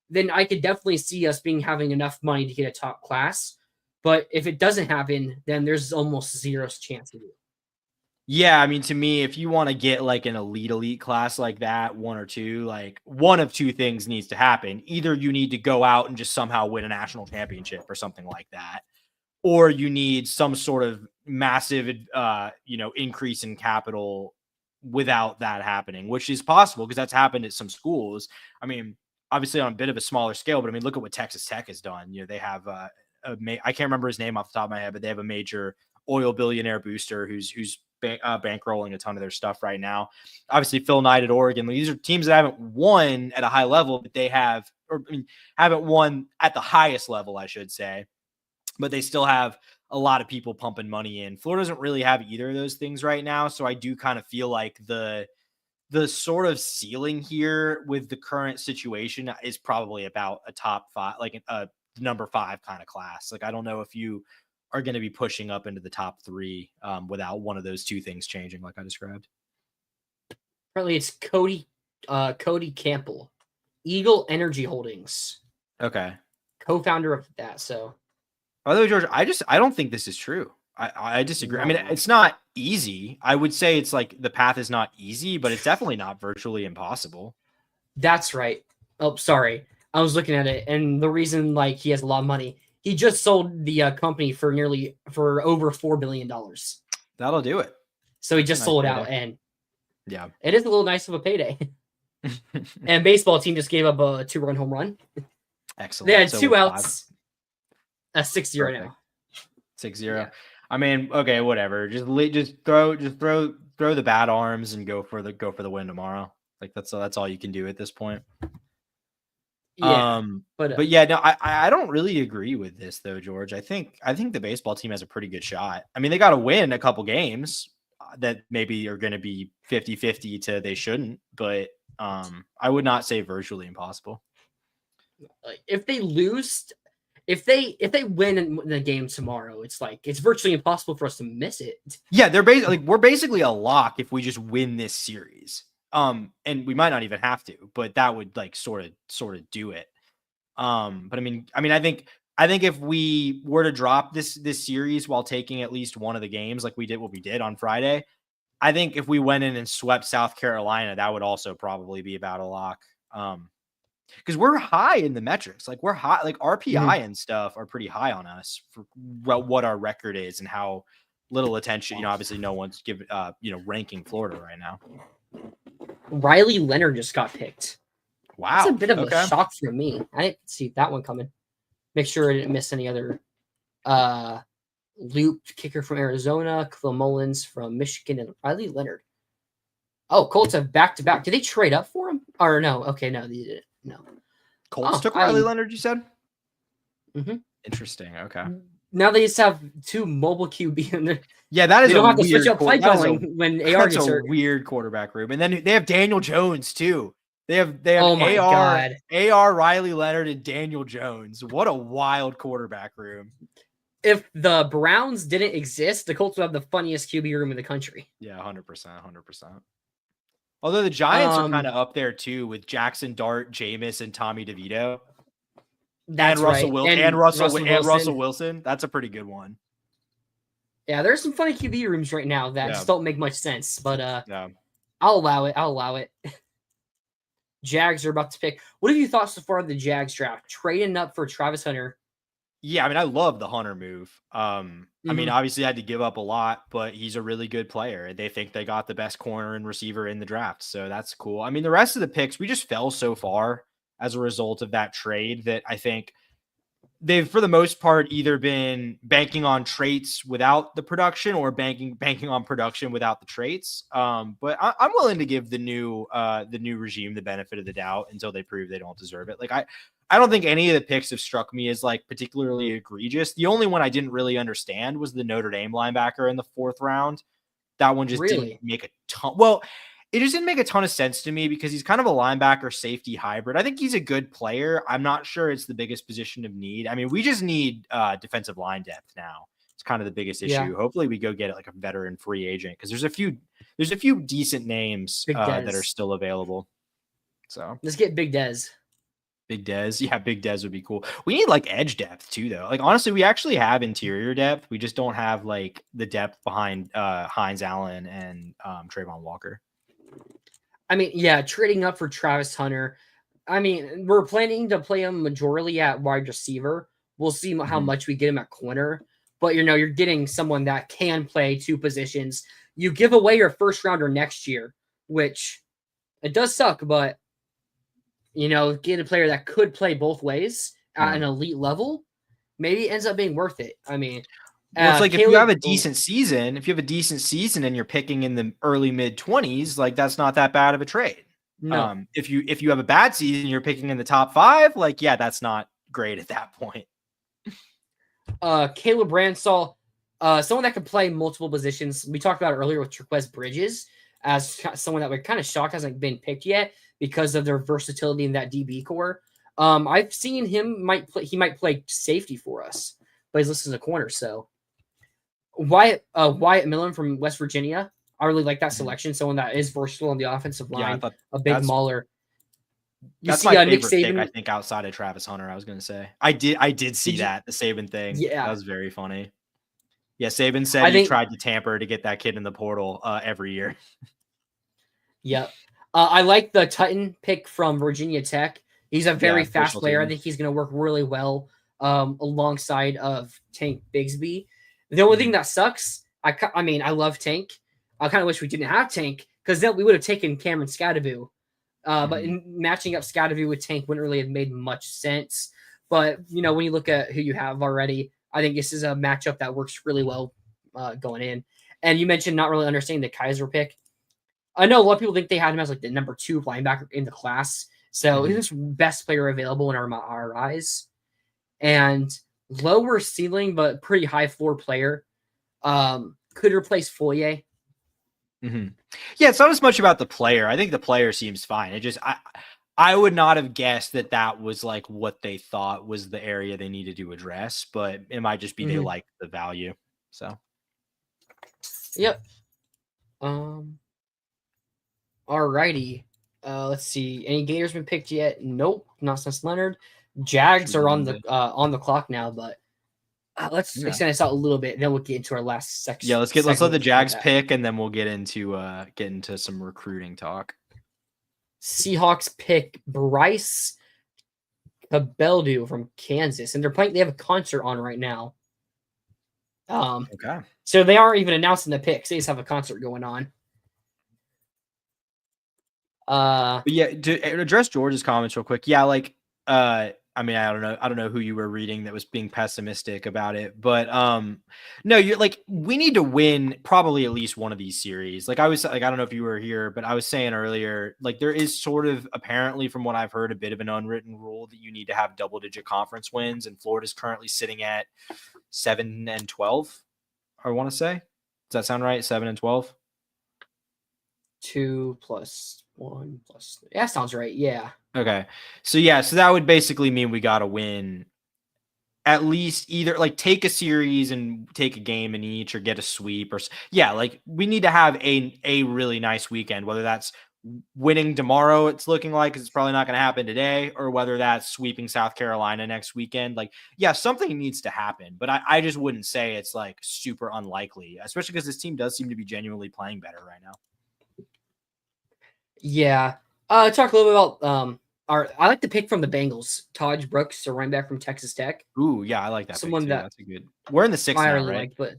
then I could definitely see us having enough money to get a top class. But if it doesn't happen, then there's almost zero chance of it. Yeah, I mean, to me, if you want to get like an elite class like that, 1 or 2, like one of 2 things needs to happen. Either you need to go out and just somehow win a national championship or something like that, or you need some sort of massive, increase in capital without that happening, which is possible because that's happened at some schools. I mean, obviously on a bit of a smaller scale, but I mean, look at what Texas Tech has done. They have I can't remember his name off the top of my head, but they have a major oil billionaire booster who's bankrolling a ton of their stuff right now. Obviously, Phil Knight at Oregon. These are teams that haven't won at a high level, but they haven't won at the highest level, I should say. But they still have a lot of people pumping money in. Florida doesn't really have either of those things right now, so I do kind of feel like the sort of ceiling here with the current situation is probably about a top 5, like a number 5 kind of class. Like, I don't know if you are going to be pushing up into the top 3 without one of those 2 things changing, like I described. Apparently, it's Cody Campbell, Eagle Energy Holdings. Okay, co-founder of that. So, by the way, George, I don't think this is true. I disagree. No. I mean, it's not easy. I would say it's like the path is not easy, but it's definitely not virtually impossible. That's right. Oh, sorry. I was looking at it, and the reason, like, he has a lot of money, he just sold the company for over $4 billion. That'll do it. So he just sold out, and yeah, it is a little nice of a payday. And baseball team just gave up a 2-run home run. Excellent. They had 2 outs. 6-0 now. 6-0. Yeah. I mean, okay, whatever. Just throw the bat arms and go for the win tomorrow. Like that's all you can do at this point. Yeah, but yeah, no, I don't really agree with this though, George. I think the baseball team has a pretty good shot. I mean, they got to win a couple games that maybe are going to be 50-50 to they shouldn't, but I would not say virtually impossible. If they lose, if they win in the game tomorrow, it's virtually impossible for us to miss it. Yeah, we're basically a lock if we just win this series. And we might not even have to, but that would like sort of do it. But I mean, I think if we were to drop this series while taking at least one of the games, like we did on Friday, I think if we went in and swept South Carolina, that would also probably be about a lock. because we're high in the metrics. Like we're high, like RPI and stuff are pretty high on us for what our record is and how little attention. Obviously no one's giving, ranking Florida right now. Riley Leonard just got picked. Wow. That's a bit of a shock for me. I didn't see that one coming. Make sure I didn't miss any other looped kicker from Arizona, Khalil Mullins from Michigan, and Riley Leonard. Oh, Colts have back-to-back. Did they trade up for him? Or no? Okay, no, they didn't. No. Colts took Riley Leonard, you said? Mm-hmm. Interesting. Okay. Now they just have 2 mobile QB in there. Yeah, that is they don't have to switch up play calling when AR gets hurt. Weird quarterback room. And then they have Daniel Jones too. They have AR, Riley Leonard, and Daniel Jones. What a wild quarterback room. If the Browns didn't exist, the Colts would have the funniest QB room in the country. Yeah, 100%. Although the Giants are kind of up there too with Jackson Dart, Jameis, and Tommy DeVito. That's Russell right. And Russell Wilson. That's a pretty good one. Yeah, there's some funny QB rooms right now that just don't make much sense, but yeah. I'll allow it. Jags are about to pick. What have you thought so far of the Jags draft? Trading up for Travis Hunter. Yeah, I mean, I love the Hunter move. I mean, obviously, I had to give up a lot, but he's a really good player. They think they got the best corner and receiver in the draft, so that's cool. I mean, the rest of the picks, we just fell so far as a result of that trade that I think they've, for the most part, either been banking on traits without the production or banking on production without the traits. But I'm willing to give the new regime the benefit of the doubt until they prove they don't deserve it. Like I don't think any of the picks have struck me as like particularly egregious. The only one I didn't really understand was the Notre Dame linebacker in the 4th round. That one just didn't make a ton. Well, it just didn't make a ton of sense to me because he's kind of a linebacker safety hybrid. I think he's a good player. I'm not sure it's the biggest position of need. I mean, we just need defensive line depth now. It's kind of the biggest issue. Yeah. Hopefully we go get like a veteran free agent because there's a few decent names that are still available. So let's get Big Dez. Big Dez. Yeah, Big Dez would be cool. We need like edge depth too, though. Like honestly, we actually have interior depth. We just don't have like the depth behind Hines Allen and Trayvon Walker. I mean, yeah, trading up for Travis Hunter. I mean, we're planning to play him majorly at wide receiver. We'll see how much we get him at corner. But, you're getting someone that can play 2 positions. You give away your first rounder next year, which it does suck, but, get a player that could play both ways at an elite level, maybe it ends up being worth it. I mean, well, it's like if you have a decent season, and you're picking in the early mid-20s, like that's not that bad of a trade. No. If you have a bad season, you're picking in the top 5, like yeah, that's not great at that point. Caleb Bransall, someone that could play multiple positions. We talked about it earlier with Trequez Bridges as someone that we're kind of shocked hasn't been picked yet because of their versatility in that DB core. I've seen him he might play safety for us, but he's listed as a corner. So Wyatt Millen from West Virginia. I really like that selection. Someone that is versatile on the offensive line, a big mauler. That's my favorite pick, I think, outside of Travis Hunter. I was going to say I did see the Saban thing. Yeah, that was very funny. Yeah, Saban said he tried to tamper to get that kid in the portal every year. Yep. I like the Titan pick from Virginia Tech. He's a very fast player. I think he's going to work really well alongside of Tank Bigsby. The only thing that sucks, I mean, I love Tank. I kind of wish we didn't have Tank because then we would have taken Cameron Scadaboo. But matching up Scadaboo with Tank wouldn't really have made much sense. But, when you look at who you have already, I think this is a matchup that works really well going in. And you mentioned not really understanding the Kaiser pick. I know a lot of people think they had him as like the number 2 linebacker in the class. So he's the best player available in our eyes. And lower ceiling, but pretty high floor player. Could replace Foyer. Yeah, it's not as much about the player. I think the player seems fine. It just I would not have guessed that was like what they thought was the area they needed to address, but it might just be they like the value. So, yep. Alrighty. Let's see. Any Gators been picked yet? Nope, not since Leonard. Jags are on the clock now, but let's extend this out a little bit, and then we'll get into our last section. Yeah, let's let the Jags pick, and then we'll get into some recruiting talk. Seahawks pick Bryce Beldu from Kansas, and they have a concert on right now. Okay. So they aren't even announcing the picks. They just have a concert going on. But yeah, to address George's comments real quick. Yeah, like I mean, I don't know who you were reading that was being pessimistic about it, but no, you're like, we need to win probably at least one of these series. Like I was like, I don't know if you were here, but I was saying earlier, like there is sort of apparently from what I've heard a bit of an unwritten rule that you need to have double-digit conference wins, and Florida's currently sitting at 7-12. I want to say. Does that sound right? 7-12. 2 + 1 + 3. That sounds right. Yeah. Okay. So yeah, so that would basically mean we got to win at least either like take a series and take a game in each or get a sweep or yeah, like we need to have a really nice weekend, whether that's winning tomorrow, it's looking like it's probably not going to happen today, or whether that's sweeping South Carolina next weekend. Like, yeah, something needs to happen, but I just wouldn't say it's like super unlikely, especially because this team does seem to be genuinely playing better right now. Yeah. Talk a little bit about I like the pick from the Bengals, Taj Brooks, a running back from Texas Tech. Ooh, yeah, I like that Someone pick too. that That's a good. We're in the sixth I now, really right? like, but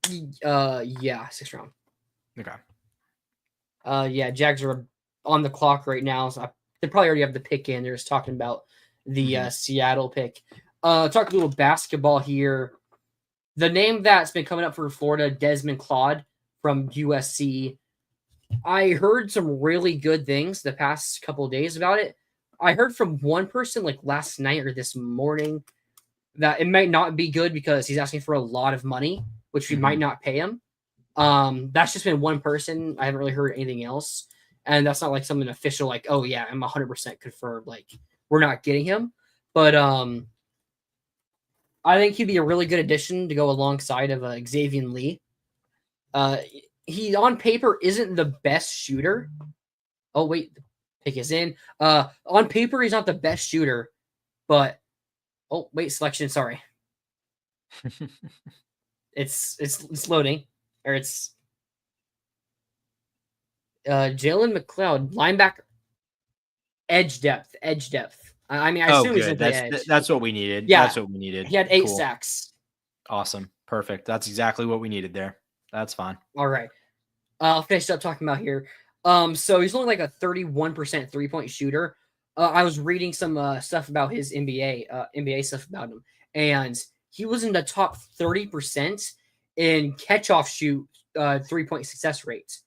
yeah, 6th round. Okay. Yeah, Jags are on the clock right now, so they probably already have the pick in. They're just talking about the Seattle pick. Talk a little basketball here. The name that's been coming up for Florida, Desmond Claude from USC. I heard some really good things the past couple of days about it. I heard from one person like last night or this morning that it might not be good because he's asking for a lot of money, which we might not pay him. That's just been one person. I haven't really heard anything else. And that's not like something official, like, oh yeah, I'm 100% confirmed. Like, we're not getting him. But I think he'd be a really good addition to go alongside of Xavier Lee. He on paper isn't the best shooter. Oh wait, the pick is in. On paper he's not the best shooter, but oh wait, selection. Sorry, it's loading, or it's Jalen McLeod, linebacker, edge depth. I mean, I assume he's gonna play edge. That's what we needed. Yeah, that's what we needed. He had 8 sacks. Awesome, perfect. That's exactly what we needed there. That's fine. All right. I'll finish up talking about here. So he's only like a 31% 3-point shooter. I was reading some stuff about his NBA stuff about him, and he was in the top 30% in catch-off shoot 3-point success rates.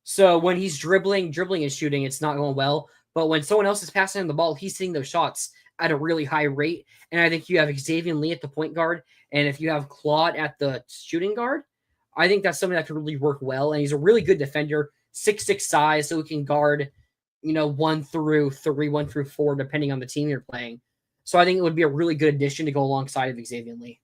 So when he's dribbling and shooting, it's not going well. But when someone else is passing him the ball, he's hitting those shots at a really high rate. And I think you have Xavier Lee at the point guard, and if you have Claude at the shooting guard, I think that's something that could really work well. And he's a really good defender, 6'6" size, so he can guard, 1 through 3, 1 through 4, depending on the team you're playing. So I think it would be a really good addition to go alongside of Xavier Lee.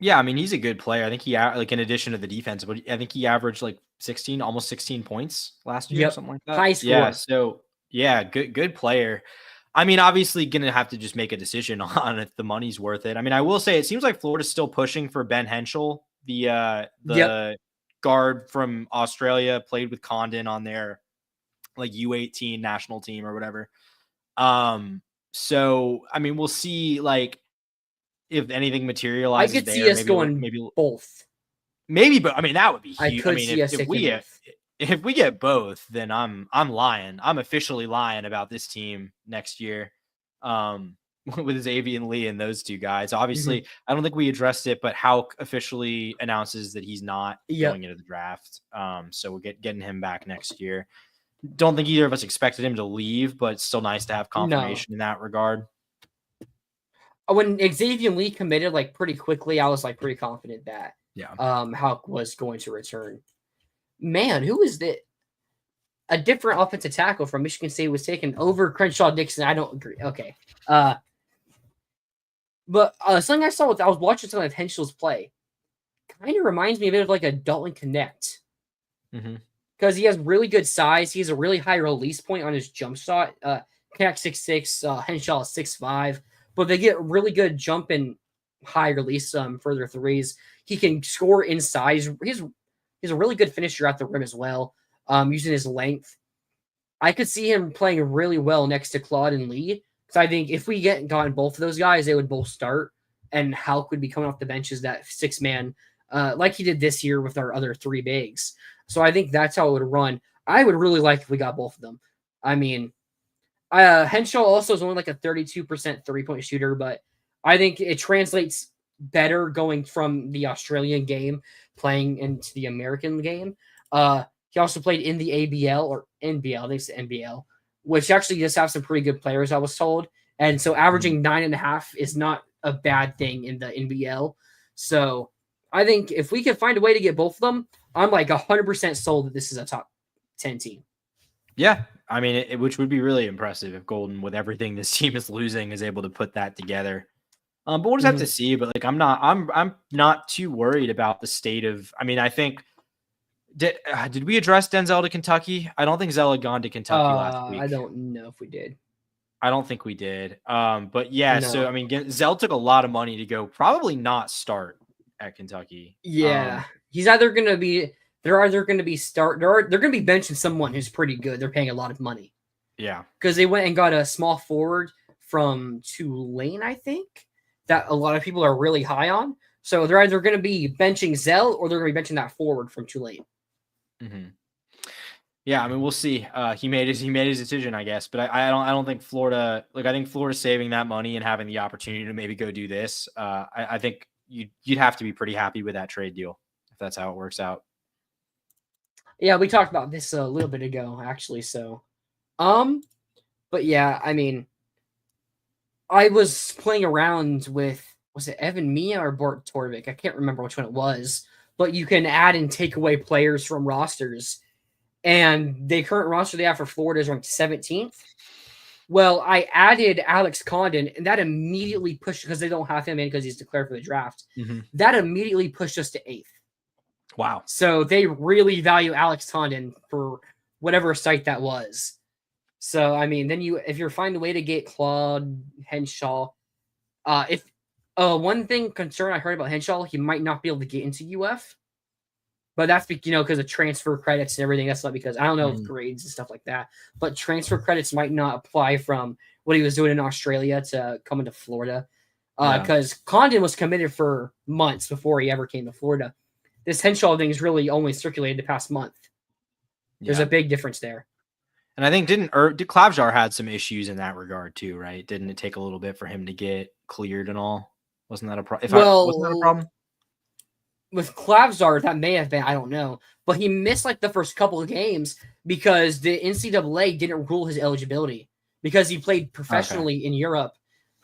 Yeah, I mean, he's a good player. I think he, like, in addition to the defense, but I think he averaged like 16, almost 16 points last year, something like that. High score. Yeah, so yeah, good player. I mean, obviously gonna have to just make a decision on if the money's worth it. I mean, I will say it seems like Florida's still pushing for Ben Henschel, the guard from Australia, played with Condon on their like U18 national team or whatever. So I mean, we'll see like if anything materializes. I could see us going maybe both. Maybe, but I mean that would be huge. I mean, if we get both, then I'm lying. I'm officially lying about this team next year. With Xavier Lee and those two guys. Obviously, I don't think we addressed it, but Houck officially announces that he's not going into the draft. So we're getting him back next year. Don't think either of us expected him to leave, but it's still nice to have confirmation in that regard. When Xavier Lee committed like pretty quickly, I was like pretty confident that Houck was going to return. Man, who is that? A different offensive tackle from Michigan State was taken over Crenshaw Dixon. I don't agree. Okay. But something I saw I was watching some of Henschel's play. Kind of reminds me a bit of like a Dalton Connect. Because he has really good size. He has a really high release point on his jump shot. Connect 6'6", Henschel is 6'5". But they get really good jump and high release further threes. He can score inside. He's a really good finisher at the rim as well, using his length. I could see him playing really well next to Claude and Lee. Because I think if we gotten both of those guys, they would both start, and Hulk would be coming off the bench as that 6-man, like he did this year with our other 3 bigs. So I think that's how it would run. I would really like if we got both of them. I mean, Henshaw also is only like a 32% 3-point shooter, but I think it translates better going from the Australian game playing into the American game. He also played in the ABL or NBL, I think it's NBL, which actually just have some pretty good players, I was told. And so averaging 9.5 is not a bad thing in the NBL. So I think if we can find a way to get both of them, I'm like 100% sold that this is a top 10 team. Yeah. I mean, which would be really impressive if Golden, with everything this team is losing, is able to put that together. But we'll just have to see. But like, I'm not too worried about the state of. I mean, I think did we address Denzel to Kentucky? I don't think Zell had gone to Kentucky last week. I don't know if we did. I don't think we did. But yeah, no. So I mean, Zell took a lot of money to go probably not start at Kentucky. Yeah, he's either going to be. They're either going to be they're going to be benching someone who's pretty good. They're paying a lot of money. Yeah, because they went and got a small forward from Tulane, I think, that a lot of people are really high on. So they're either going to be benching Zell or they're going to be benching that forward from Tulane. Mm-hmm. Yeah, I mean, we'll see. He made his decision, I guess. But I don't think Florida. Like, I think Florida saving that money and having the opportunity to maybe go do this. I think you'd have to be pretty happy with that trade deal if that's how it works out. Yeah, we talked about this a little bit ago, actually. So, but yeah, I mean, I was playing around with, was it Evan Mia or Bort Torvik? I can't remember which one it was, but you can add and take away players from rosters, and the current roster they have for Florida is ranked 17th. Well, I added Alex Condon, and that immediately pushed, because they don't have him in because he's declared for the draft. That immediately pushed us to 8th. Wow. So they really value Alex Condon for whatever site that was. So, I mean, then if you're finding a way to get Claude Henshaw, if one thing concern I heard about Henshaw, he might not be able to get into UF, but that's, because of transfer credits and everything. That's not because, I don't know if grades and stuff like that, but transfer credits might not apply from what he was doing in Australia to coming to Florida. Because Condon was committed for months before he ever came to Florida. This Henshaw thing is really only circulated the past month. There's a big difference there. And I think Klabjar had some issues in that regard too, right? Didn't it take a little bit for him to get cleared and all? Wasn't that a problem? Wasn't that a problem? With Klabjar, that may have been, I don't know. But he missed like the first couple of games because the NCAA didn't rule his eligibility because he played professionally in Europe.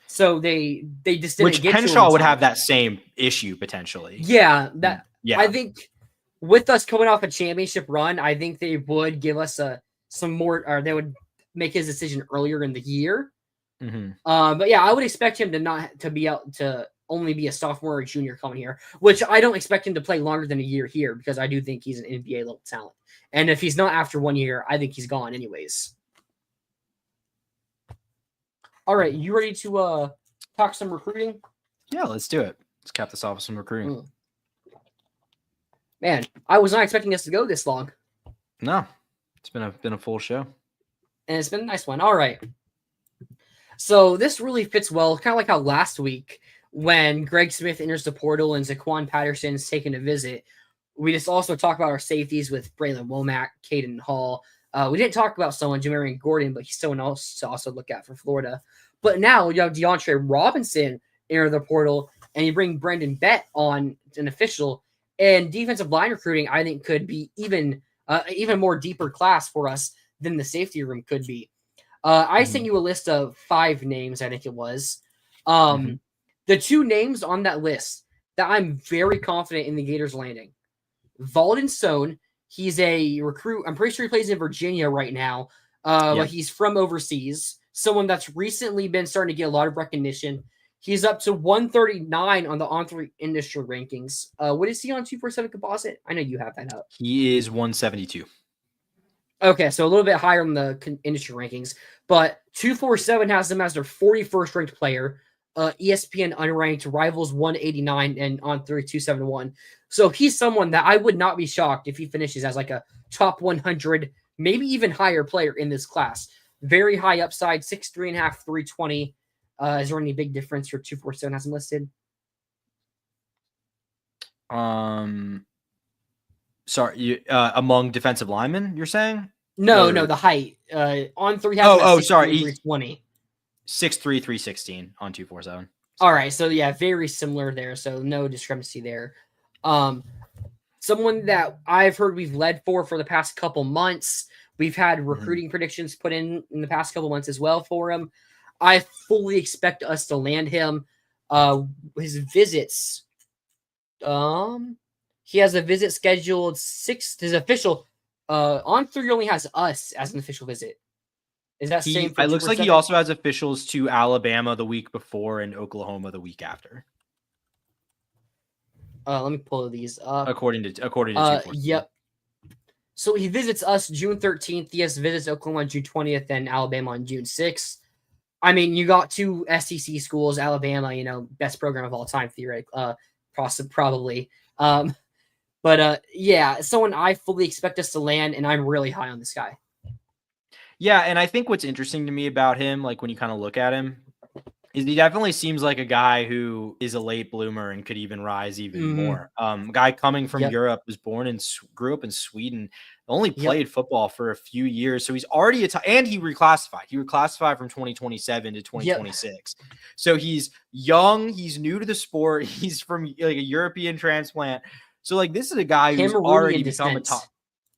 So they just didn't get Henshaw would have that same issue potentially. Yeah, I think with us coming off a championship run, I think they would give us some more, or they would make his decision earlier in the year. But yeah, I would expect him to be out to only be a sophomore or junior coming here, which I don't expect him to play longer than a year here because I do think he's an NBA level talent. And if he's not after 1 year, I think he's gone anyways. All right, you ready to talk some recruiting? Yeah, let's do it. Let's cap this off with some recruiting. Man, I was not expecting us to go this long. No, it's been a full show. And it's been a nice one. All right. So this really fits well, kind of like how last week when Greg Smith enters the portal and Zaquan Patterson's taking a visit, we just also talk about our safeties with Braylon Womack, Caden Hall. We didn't talk about someone, Jamarian Gordon, but he's someone else to also look at for Florida. But now you have DeAndre Robinson enter the portal, and you bring Brendan Bett on an official. And defensive line recruiting, I think, could be even more deeper class for us than the safety room could be. I sent you a list of 5 names, I think it was. The 2 names on that list that I'm very confident in the Gators landing. Valden Stone, he's a recruit. I'm pretty sure he plays in Virginia right now, but he's from overseas. Someone that's recently been starting to get a lot of recognition. He's up to 139 on the On3 industry rankings. What is he on 247 composite? I know you have that up. He is 172. Okay, so a little bit higher on the industry rankings. But 247 has him as their 41st ranked player. ESPN unranked, Rivals 189, and On3 271. So he's someone that I would not be shocked if he finishes as like a top 100, maybe even higher player in this class. Very high upside, 6'3 and a half, 320. Is there any big difference for 247 has him listed? Sorry, among defensive linemen, you're saying? No, the height. On 3 has him at 6'3", sorry. 320. 6'3", 316 on 247. All right, so yeah, very similar there. So no discrepancy there. Someone that I've heard we've led for the past couple months. We've had recruiting predictions put in the past couple months as well for him. I fully expect us to land him. His visits. He has a visit scheduled 6. His official. On 3 only has us as an official visit. Is that same? It looks like he also has officials to Alabama the week before and Oklahoma the week after. Let me pull these up. According to yep. So he visits us June 13th. He has visits Oklahoma on June 20th and Alabama on June 6th. I mean, you got 2 SEC schools, Alabama, best program of all time, theoretically, probably. But yeah, someone I fully expect us to land, and I'm really high on this guy. Yeah, and I think what's interesting to me about him, like when you kind of look at him, is he definitely seems like a guy who is a late bloomer and could even rise even more. Guy coming from Europe, was born and grew up in Sweden, only played football for a few years. So he's already and he reclassified. He reclassified from 2027 to 2026. So he's young. He's new to the sport. He's from like a European transplant. So like this is a guy who's already become a top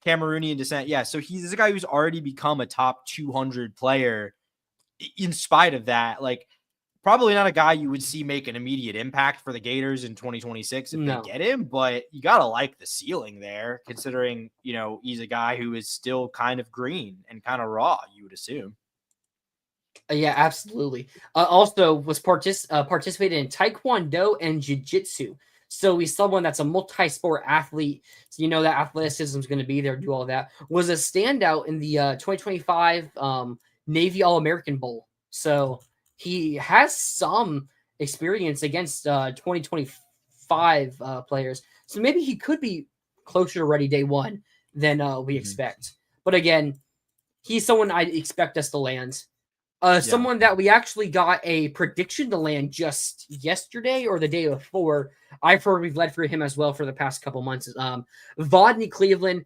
Cameroonian descent. Yeah. So he's a guy who's already become a top 200 player. In spite of that, like, probably not a guy you would see make an immediate impact for the Gators in 2026 if they get him, but you got to like the ceiling there, considering, he's a guy who is still kind of green and kind of raw, you would assume. Yeah, absolutely. Also was participated in Taekwondo and Jiu-Jitsu. So he's someone that's a multi-sport athlete. So that athleticism is going to be there, do all that. Was a standout in the 2025 Navy All-American Bowl. So he has some experience against 2025 players. So maybe he could be closer to ready day one than we expect. But again, he's someone I'd expect us to land. Someone that we actually got a prediction to land just yesterday or the day before. I've heard we've led for him as well for the past couple months. Vodney Cleveland,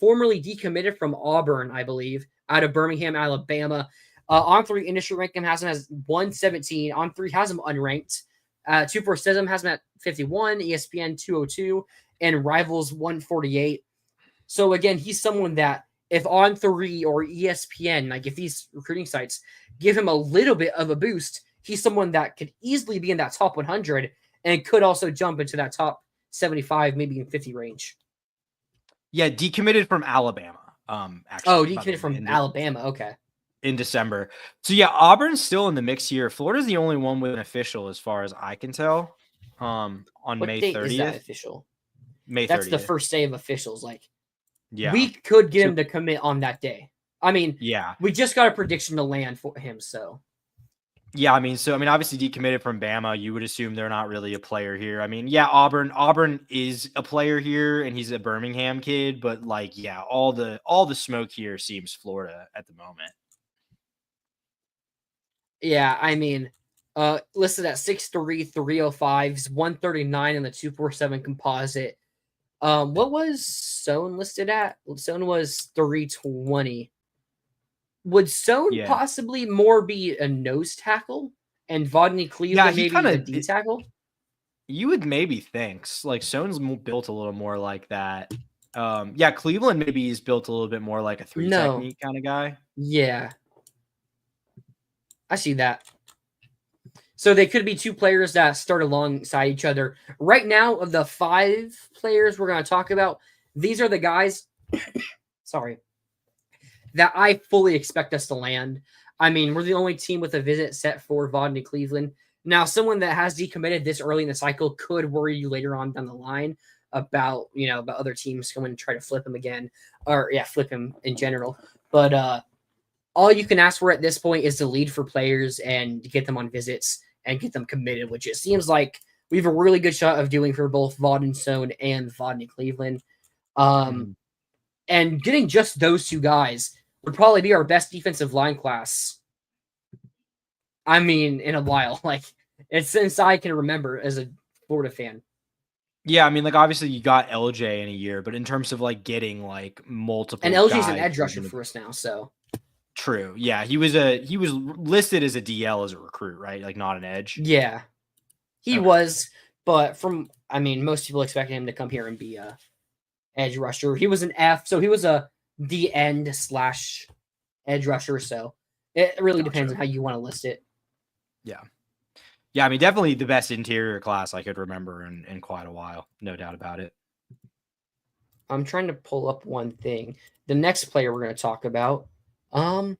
formerly decommitted from Auburn, I believe, out of Birmingham, Alabama. On 3 industry ranking has him as 117. On 3 has him unranked. 247 has him at 51. ESPN 202 and Rivals 148. So again, he's someone that if On 3 or ESPN, like if these recruiting sites give him a little bit of a boost, he's someone that could easily be in that top 100 and could also jump into that top 75, maybe in 50 range. Yeah, decommitted from Alabama. Actually, decommitted from Alabama. Okay. In December. So yeah, Auburn's still in the mix here. Florida's the only one with an official as far as I can tell. On what May date 30th. Is that official? May 30th. That's the first day of officials. Like, yeah, we could get him to commit on that day. I mean, yeah, we just got a prediction to land for him. So yeah, I mean, obviously decommitted from Bama, you would assume they're not really a player here. I mean, yeah, Auburn is a player here, and he's a Birmingham kid, but like, yeah, all the smoke here seems Florida at the moment. Yeah, I mean, listed at 6'3", 305s, 139 in the 247 composite. What was Sohn listed at? Sohn was 320. Would Sohn possibly more be a nose tackle and Vodney Cleveland maybe a D tackle? You would maybe think. Like Sohn's built a little more like that. Yeah, Cleveland maybe he's built a little bit more like a 3 technique kind of guy. Yeah. I see that. So they could be 2 players that start alongside each other. Right now, of the 5 players we're going to talk about, these are the guys sorry, that I fully expect us to land. I mean, we're the only team with a visit set for Vodney Cleveland. Now, someone that has decommitted this early in the cycle could worry you later on down the line about other teams coming and try to flip him again, or flip him in general. But all you can ask for at this point is to lead for players and get them on visits and get them committed, which it seems like we have a really good shot of doing for both Vaughn and Sohn and Vodney Cleveland. And getting just those 2 guys would probably be our best defensive line class. I mean, in a while. Like, it's since I can remember as a Florida fan. Yeah, I mean, like, obviously you got LJ in a year, but in terms of, like, getting, like, multiple And LJ's an guys edge rusher for us now, so. True. Yeah, he was listed as a DL as a recruit, right? Like, not an edge. Yeah. He Okay. was, but most people expected him to come here and be a edge rusher. He was an F, so he was a D end / edge rusher, so it really depends on how you want to list it. Yeah. Yeah, I mean, definitely the best interior class I could remember in quite a while. No doubt about it. I'm trying to pull up one thing. The next player we're going to talk about, because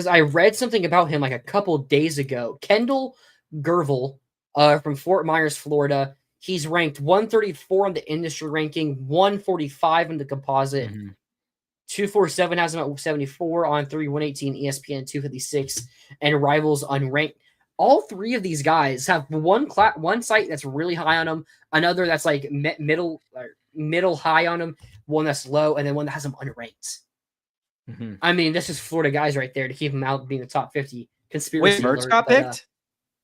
I read something about him like a couple days ago. Kendall Gervil, from Fort Myers, Florida. He's ranked 134 on the industry ranking, 145 in the composite. 247 has him at 74 on 3, 118 ESPN 256, and Rivals unranked. All three of these guys have one site that's really high on them, another that's like middle high on them, one that's low, and then one that has them unranked. I mean, this is Florida guys right there to keep them out being the top 50. Conspiracy Wait, Mertz alert, got picked?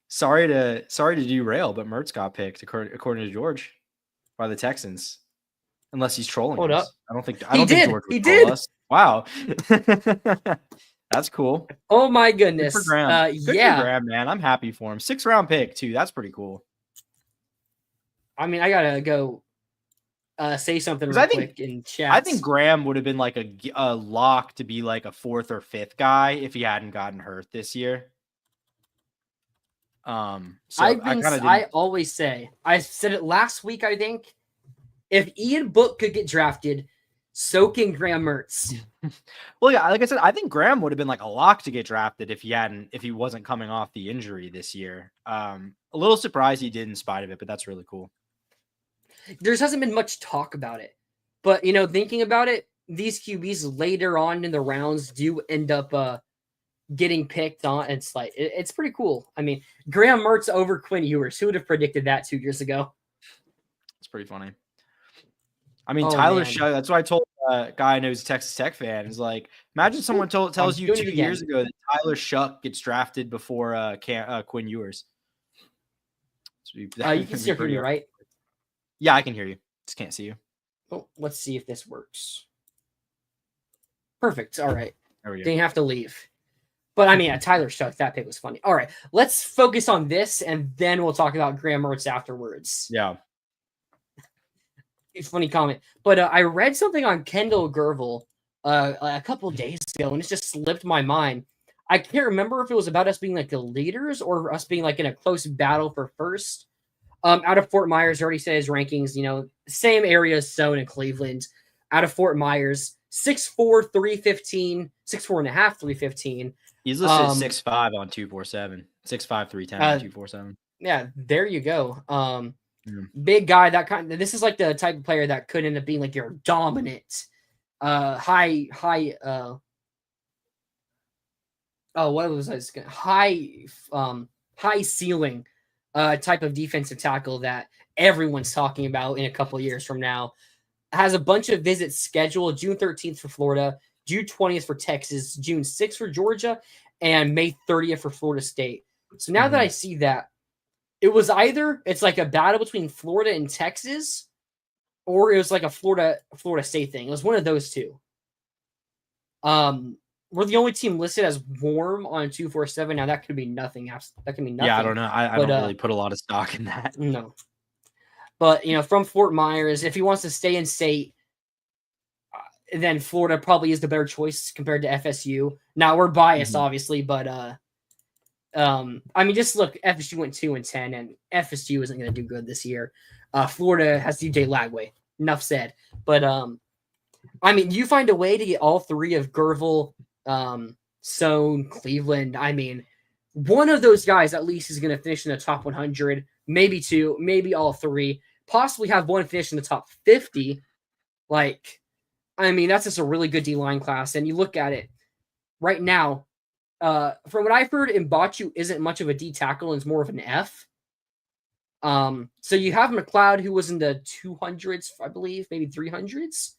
Sorry to derail, but Mertz got picked according to George by the Texans. Unless he's trolling Hold us. Up. I don't think George would troll us. Wow. That's cool. Oh my goodness. Good for Graham. Good for Graham, man. I'm happy for him. 6th round pick too. That's pretty cool. I mean, I gotta go say something real quick in chat. I think Graham would have been like a lock to be like a 4th or 5th guy if he hadn't gotten hurt this year. So I always say, I said it last week, I think, if Ian Book could get drafted, so can Graham Mertz. Well, yeah, like I said, I think Graham would have been like a lock to get drafted if he wasn't coming off the injury this year. A little surprised he did in spite of it, but that's really cool. There hasn't been much talk about it, but thinking about it, these QBs later on in the rounds do end up getting picked on. It's like it's pretty cool. I mean, Graham Mertz over Quinn Ewers. Who would have predicted that 2 years ago? It's pretty funny. I mean, Tyler Shuck, that's what I told a guy I know who's a Texas Tech fan. Is like, imagine someone tells you 2 years ago that Tyler Shuck gets drafted before Quinn Ewers. You can still hear me, right? Yeah, I can hear you. Just can't see you. Oh, let's see if this works. Perfect. All right. There we go. Didn't have to leave. But I mean, Tyler Shuck, that pick was funny. All right, let's focus on this, and then we'll talk about Graham Mertz afterwards. Yeah. It's a funny comment. But I read something on Kendall Gervil a couple days ago, and it just slipped my mind. I can't remember if it was about us being like the leaders or us being like in a close battle for first. Out of Fort Myers, already said his rankings, same area as Stone and Cleveland. Out of Fort Myers, 6'4", 315, 6'4.5", 315. He's listed 6'5" on 247. 6'5", 310 on 247. Yeah, there you go. Big guy, this is like the type of player that could end up being like your dominant, high ceiling type of defensive tackle that everyone's talking about in a couple of years from now. Has a bunch of visits scheduled: June 13th for Florida, June 20th for Texas, June 6th for Georgia, and May 30th for Florida State. So now that I see that, it's like a battle between Florida and Texas, or it was like a Florida State thing. It was one of those two. We're the only team listed as warm on 247. Now that could be nothing. That could be nothing. Yeah, I don't know. I don't really put a lot of stock in that. No. But, from Fort Myers, if he wants to stay in state, then Florida probably is the better choice compared to FSU. Now, we're biased, obviously, but I mean, just look, FSU went 2-10, and FSU isn't going to do good this year. Florida has DJ Lagway. Enough said. But, I mean, you find a way to get all three of Gervil, Sohn, Cleveland. I mean, one of those guys at least is going to finish in the top 100, maybe 2, maybe all 3, possibly have one finish in the top 50. Like, I mean, that's just a really good D-line class. And you look at it right now, from what I've heard, Mbachu isn't much of a D tackle and is more of an F. So you have McLeod, who was in the 200s, I believe, maybe 300s.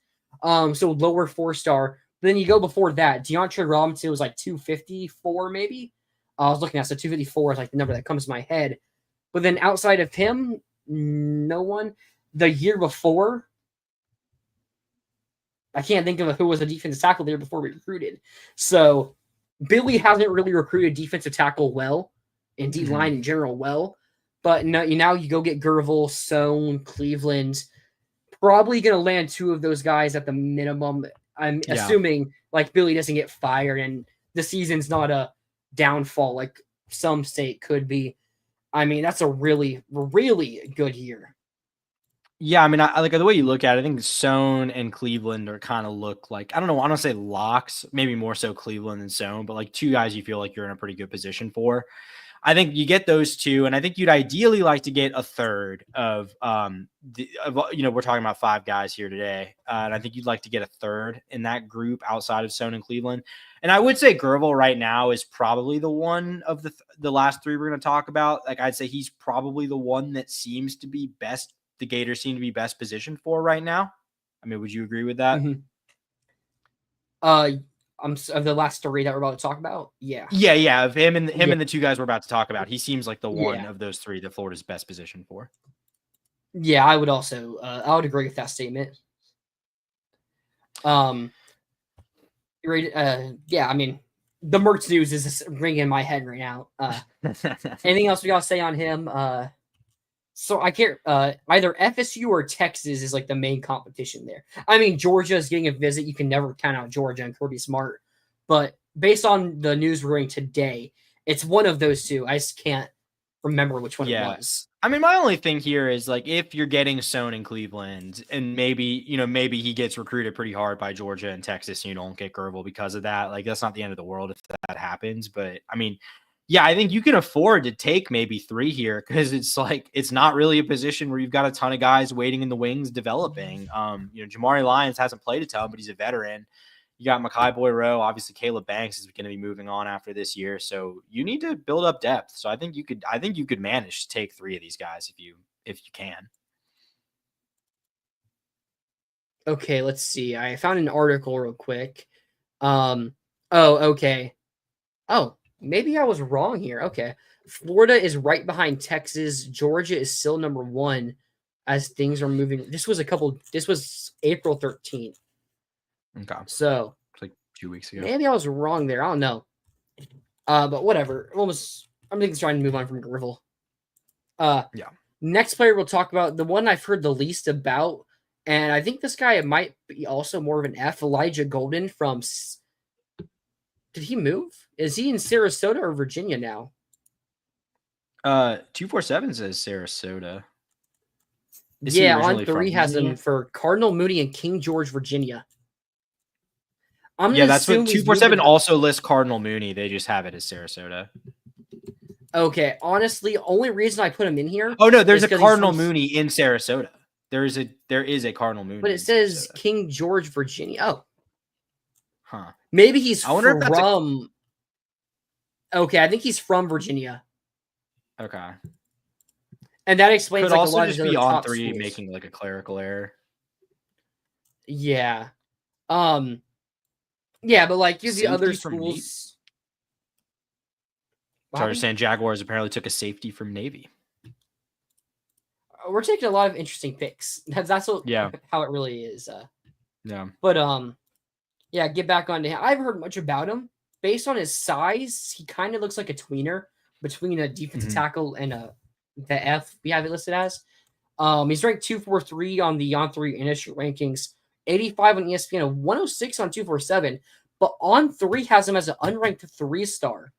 So lower 4-star, Then you go before that, DeAndre Robinson was like 254 maybe. I was looking at, so 254 is like the number that comes to my head. But then outside of him, no one. The year before, I can't think of who was a defensive tackle there before we recruited. So Billy hasn't really recruited defensive tackle well, and D line in general well. But now you go get Gervil, Sohn, Cleveland. Probably going to land two of those guys at the minimum. I'm assuming like Billy doesn't get fired and the season's not a downfall like some say it could be. I mean, that's a really, really good year. Yeah, I mean, I like the way you look at it. I think Sohn and Cleveland are kind of look like, I don't know, I don't say locks, maybe more so Cleveland than Sohn, but like two guys you feel like you're in a pretty good position for. I think you get those two, and I think you'd ideally like to get a third of we're talking about five guys here today, and I think you'd like to get a third in that group outside of Sohn and Cleveland. And I would say Gervil right now is probably the one of the last three we're going to talk about. Like I'd say he's probably the one that seems to be best. The Gators seem to be best positioned for right now. I mean, would you agree with that? Mm-hmm. Of the last three that we're about to talk about. Yeah. Of him and the two guys we're about to talk about. He seems like the one of those three that Florida's best positioned for. Yeah, I would also I would agree with that statement. Yeah, I mean, the Mertz news is ringing in my head right now. Anything else we gotta say on him? So I can't. Either FSU or Texas is like the main competition there. I mean, Georgia is getting a visit. You can never count out Georgia and Kirby Smart, but based on the news we're getting today, it's one of those two. I just can't remember which one it was. I mean, my only thing here is like if you're getting Sohn in Cleveland, and maybe he gets recruited pretty hard by Georgia and Texas, and you don't get Gervil because of that. Like that's not the end of the world if that happens. But I mean, yeah, I think you can afford to take maybe three here because it's like it's not really a position where you've got a ton of guys waiting in the wings developing. Jamari Lyons hasn't played a ton, but he's a veteran. You got Mekhi Boyroe. Obviously, Caleb Banks is going to be moving on after this year, so you need to build up depth. So I think you could manage to take three of these guys if you can. Okay, let's see. I found an article real quick. Okay. Oh, maybe I was wrong here. Okay. Florida is right behind Texas. Georgia is still number one as things are moving. This was April 13th. Okay. So it's like 2 weeks ago. Maybe I was wrong there. I don't know. But whatever. I'm trying to move on from Gervil. Next player we'll talk about, the one I've heard the least about, and I think this guy might be also more of an F, Elijah Golden from... Did he move? Is he in Sarasota or Virginia now? 247 says Sarasota. On 3 has him for Cardinal Mooney and King George, Virginia. That's what 247 also lists Cardinal Mooney. They just have it as Sarasota. Okay, honestly, only reason I put him in here. Oh no, there's a Cardinal Mooney in Sarasota. There is a Cardinal Mooney, but it says Sarasota. King George, Virginia. Oh, huh? Maybe he's from. Okay, I think he's from Virginia. Okay, and that explains could like also a lot just of be on 3 schools. making like a clerical error. Yeah, yeah, but like use the other schools. So I understand Jaguars apparently took a safety from Navy. We're taking a lot of interesting picks. That's what, how it really is. But get back onto him. I haven't heard much about him. Based on his size, he kind of looks like a tweener between a defensive tackle and the F we have it listed as. He's ranked 243 on the On3 industry rankings, 85 on ESPN, and 106 on 247. But On3 has him as an unranked 3-star.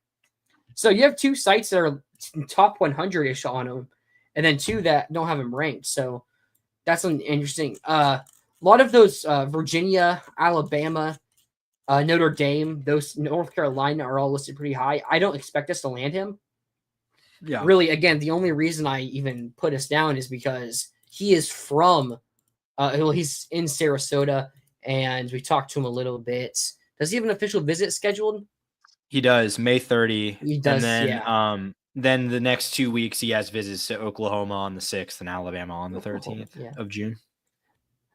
So you have two sites that are top 100-ish on him, and then two that don't have him ranked. So that's an interesting. A lot of those Virginia, Alabama, Notre Dame, those North Carolina are all listed pretty high. I don't expect us to land him. Yeah. Really, again, the only reason I even put us down is because he is from, he's in Sarasota, and we talked to him a little bit. Does he have an official visit scheduled? He does, May 30. He does, then the next 2 weeks he has visits to Oklahoma on the 6th and Alabama on the 13th of June.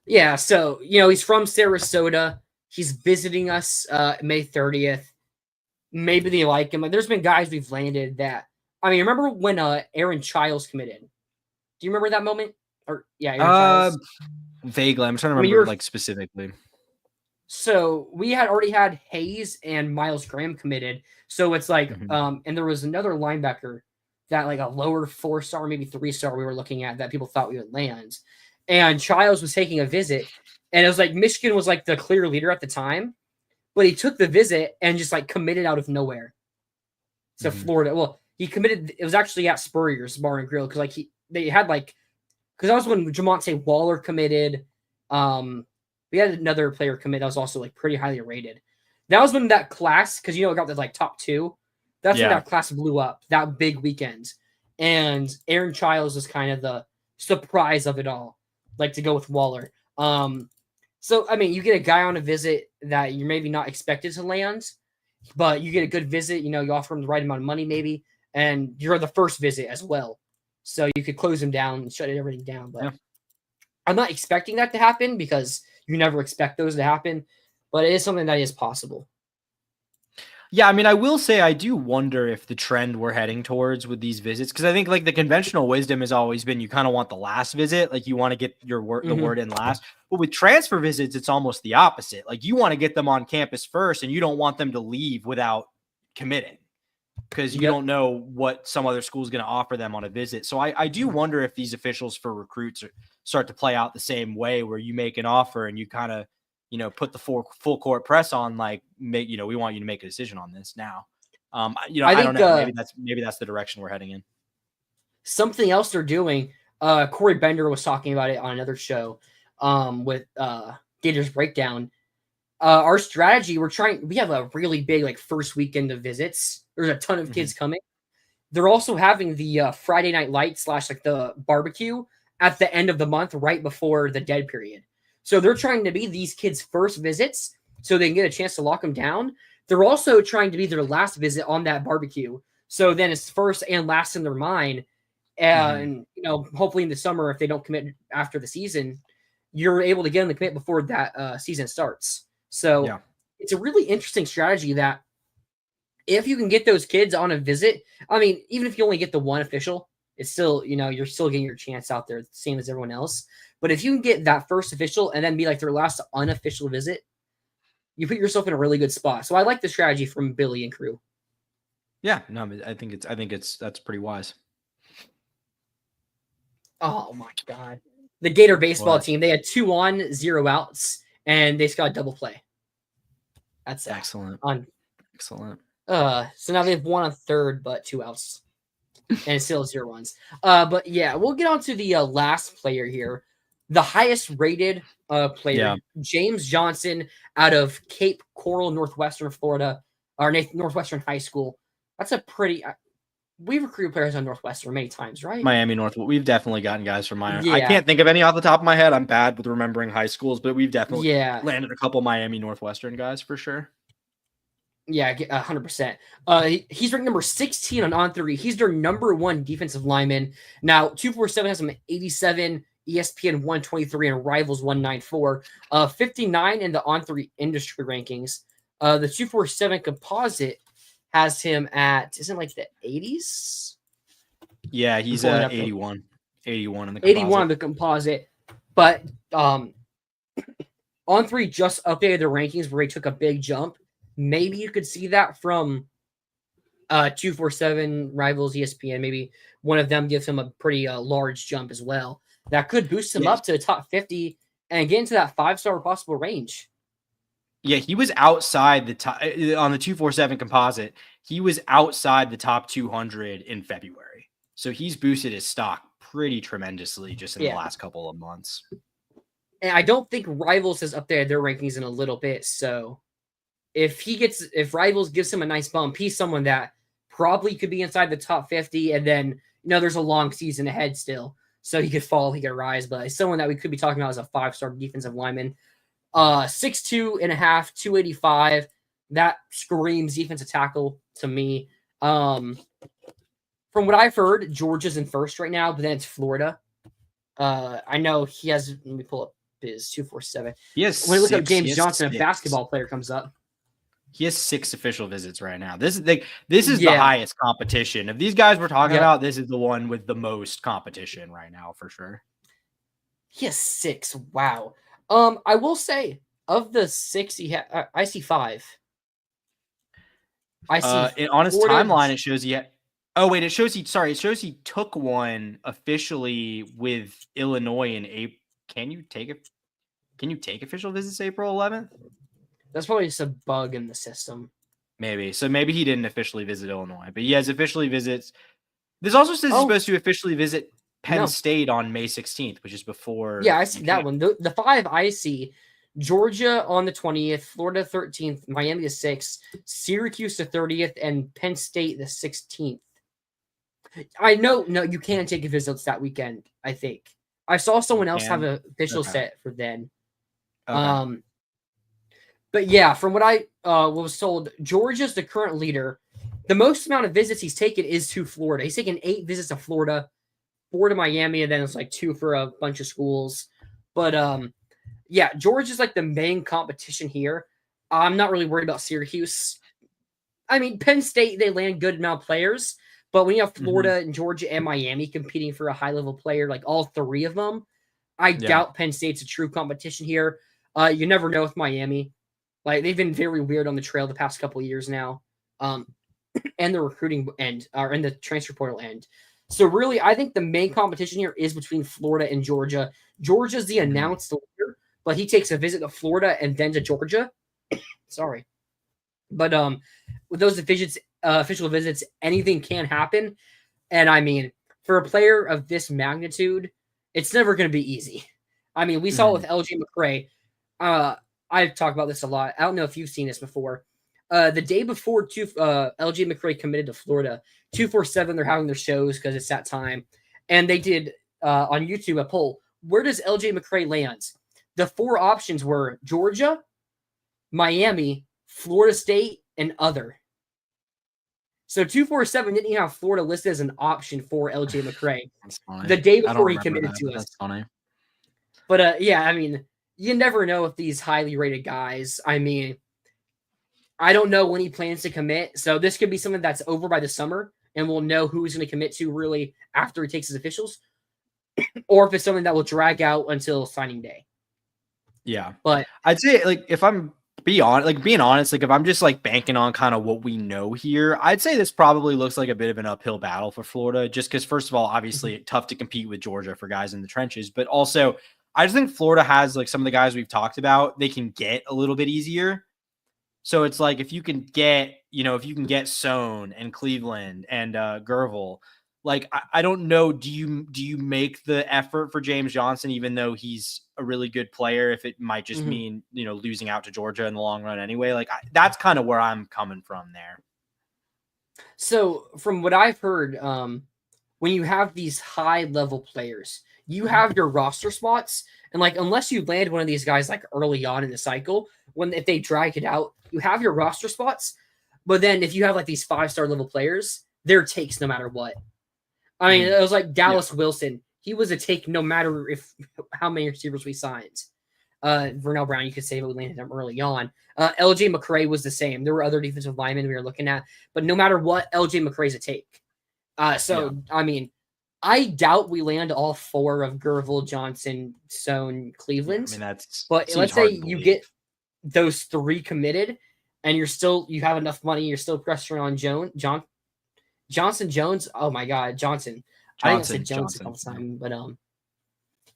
Yeah, so, he's from Sarasota. He's visiting us May 30th. Maybe they like him. Like, there's been guys we've landed that. I mean, remember when Aaron Childs committed? Do you remember that moment? Or yeah, Aaron Childs. Vaguely, I'm trying to remember like specifically. So we had already had Hayes and Miles Graham committed. So it's like, and there was another linebacker that like a lower 4-star, maybe 3-star we were looking at that people thought we would land. And Childs was taking a visit, and it was like Michigan was like the clear leader at the time, but he took the visit and just like committed out of nowhere to Florida. Well, he committed. It was actually at Spurrier's Bar and Grill because like they had like because that was when Jamonte Waller committed. We had another player commit that was also like pretty highly rated. That was when that class, because it got the like top 2. That's when that class blew up, that big weekend. And Aaron Childs was kind of the surprise of it all, like to go with Waller. So I mean, you get a guy on a visit that you're maybe not expected to land, but you get a good visit, you offer him the right amount of money maybe, and you're the first visit as well. So you could close him down and shut everything down. But I'm not expecting that to happen because you never expect those to happen, but it is something that is possible. Yeah, I mean, I will say I do wonder if the trend we're heading towards with these visits, because I think like the conventional wisdom has always been you kind of want the last visit, like you want to get your the word in last. But with transfer visits, it's almost the opposite. Like you want to get them on campus first, and you don't want them to leave without committing because you don't know what some other school is going to offer them on a visit. So I do wonder if these officials for recruits start to play out the same way, where you make an offer and you kind of, put the full court press on, like, we want you to make a decision on this now. I don't know. Maybe that's the direction we're heading in. Something else they're doing. Corey Bender was talking about it on another show with Gators Breakdown. Our strategy, we have a really big like first weekend of visits. There's a ton of kids coming. They're also having the Friday night light / like the barbecue at the end of the month, right before the dead period. So they're trying to be these kids' first visits so they can get a chance to lock them down. They're also trying to be their last visit on that barbecue. So then it's first and last in their mind. And, hopefully in the summer, if they don't commit after the season, you're able to get them to commit before that season starts. So it's a really interesting strategy that if you can get those kids on a visit, I mean, even if you only get the one official, it's still, you're still getting your chance out there, same as everyone else. But if you can get that first official and then be like their last unofficial visit, you put yourself in a really good spot. So I like the strategy from Billy and crew. Yeah, no, I think that's pretty wise. Oh my God. The Gator baseball team, they had 2 on, 0 outs, and they just got a double play. That's excellent. Excellent. So now they have 1 on third, but 2 outs. And still 0 runs. But yeah, we'll get on to the last player here. The highest rated player, James Johnson, out of Cape Coral, Northwestern Florida, or Northwestern High School. That's a pretty. We've recruited players on Northwestern many times, right? Miami North. We've definitely gotten guys from Miami. Yeah. I can't think of any off the top of my head. I'm bad with remembering high schools, but we've definitely landed a couple Miami Northwestern guys for sure. Yeah, 100%. He's ranked number 16 on On3. He's their number 1 defensive lineman. Now, 247 has him at 87, ESPN 123, and Rivals 194. 59 in the On3 industry rankings. The 247 composite has him at, isn't it like the 80s? Yeah, he's at 81. 81 in the composite. 81 in the composite. But On3 just updated their rankings where he took a big jump. Maybe you could see that from 247, Rivals, ESPN. Maybe one of them gives him a pretty large jump as well. That could boost him up to the top 50 and get into that 5-star possible range. Yeah, he was outside the top on the 247 composite. He was outside the top 200 in February. So he's boosted his stock pretty tremendously just in the last couple of months. And I don't think Rivals has updated their rankings in a little bit. So if Rivals gives him a nice bump, he's someone that probably could be inside the top 50. And then, there's a long season ahead still. So he could fall, he could rise, but someone that we could be talking about as a 5-star defensive lineman. 6'2 and a half, 285. That screams defensive tackle to me. From what I've heard, Georgia's in first right now, but then it's Florida. I know he has, let me pull up biz 247. He has when you look up six- James he has Johnson, a six. basketball player comes up. He has 6 official visits right now. This is the Yeah. highest competition. Of these guys we're talking Yep. about, this is the one with the most competition right now for sure. He has 6. Wow. I will say of the 6 he had, I see 5. I see on his Florida. timeline it shows he had, oh wait, it shows he took one officially with Illinois in April. Can you take official visits April 11th? That's probably just a bug in the system. Maybe. So maybe he didn't officially visit Illinois, but he has officially visits. This also says he's supposed to officially visit Penn State on May 16th, which is before. Yeah, I see that one. The 5 I see: Georgia on the 20th, Florida 13th, Miami the 6th, Syracuse the 30th, and Penn State the 16th. I know, no, you can take a visit that weekend, I think. I saw someone else have an official set for then. Okay. But yeah, from what I was told, Georgia's the current leader. The most amount of visits he's taken is to Florida. He's taken 8 visits to Florida, 4 to Miami, and then it's like 2 for a bunch of schools. But yeah, Georgia's like the main competition here. I'm not really worried about Syracuse. I mean, Penn State, they land good amount of players. But when you have Florida and Georgia and Miami competing for a high-level player, like all 3 of them, I doubt Penn State's a true competition here. You never know with Miami. Like, they've been very weird on the trail the past couple of years now. And the recruiting end, or in the transfer portal end. So really, I think the main competition here is between Florida and Georgia. Georgia's the announced leader, but he takes a visit to Florida and then to Georgia. Sorry. But with those official visits, anything can happen. And I mean, for a player of this magnitude, it's never going to be easy. I mean, we saw it with LJ McCray. I've talked about this a lot. I don't know if you've seen this before. The day before LJ McCray committed to Florida, 247, they're having their shows because it's that time. And they did on YouTube a poll. Where does LJ McCray land? The 4 options were Georgia, Miami, Florida State, and other. So 247 didn't even have Florida listed as an option for LJ McCray. That's funny. The day before he committed to us. That's funny. But yeah, I mean, you never know with these highly rated guys. I mean, I don't know when he plans to commit. So this could be something that's over by the summer, and we'll know who he's going to commit to really after he takes his officials. Or if it's something that will drag out until signing day. Yeah. But I'd say, like, if I'm being honest, like if I'm just like banking on kind of what we know here, I'd say this probably looks like a bit of an uphill battle for Florida, just because first of all, obviously tough to compete with Georgia for guys in the trenches, but also I just think Florida has like some of the guys we've talked about, they can get a little bit easier. So it's like if you can get Sohn and Cleveland and Gervil, like I don't know, do you make the effort for James Johnson, even though he's a really good player, if it might just mean, losing out to Georgia in the long run anyway? Like that's kind of where I'm coming from there. So from what I've heard, when you have these high level players, you have your roster spots, and like unless you land one of these guys like early on in the cycle, if they drag it out, you have your roster spots. But then if you have like these 5-star level players, they're takes no matter what. I mean, it was like Dallas Wilson. He was a take no matter how many receivers we signed. Vernell Brown, you could say, but we landed him early on. LJ McCray was the same. There were other defensive linemen we were looking at, but no matter what, LJ McCray's a take. I mean, I doubt we land all 4 of Gervil, Johnson, Sohn, Cleveland. I mean, but let's say you get those 3 committed, and you have enough money. You're still pressuring on Johnson Jones. Oh my God, Johnson. I think I said Jones all the time, but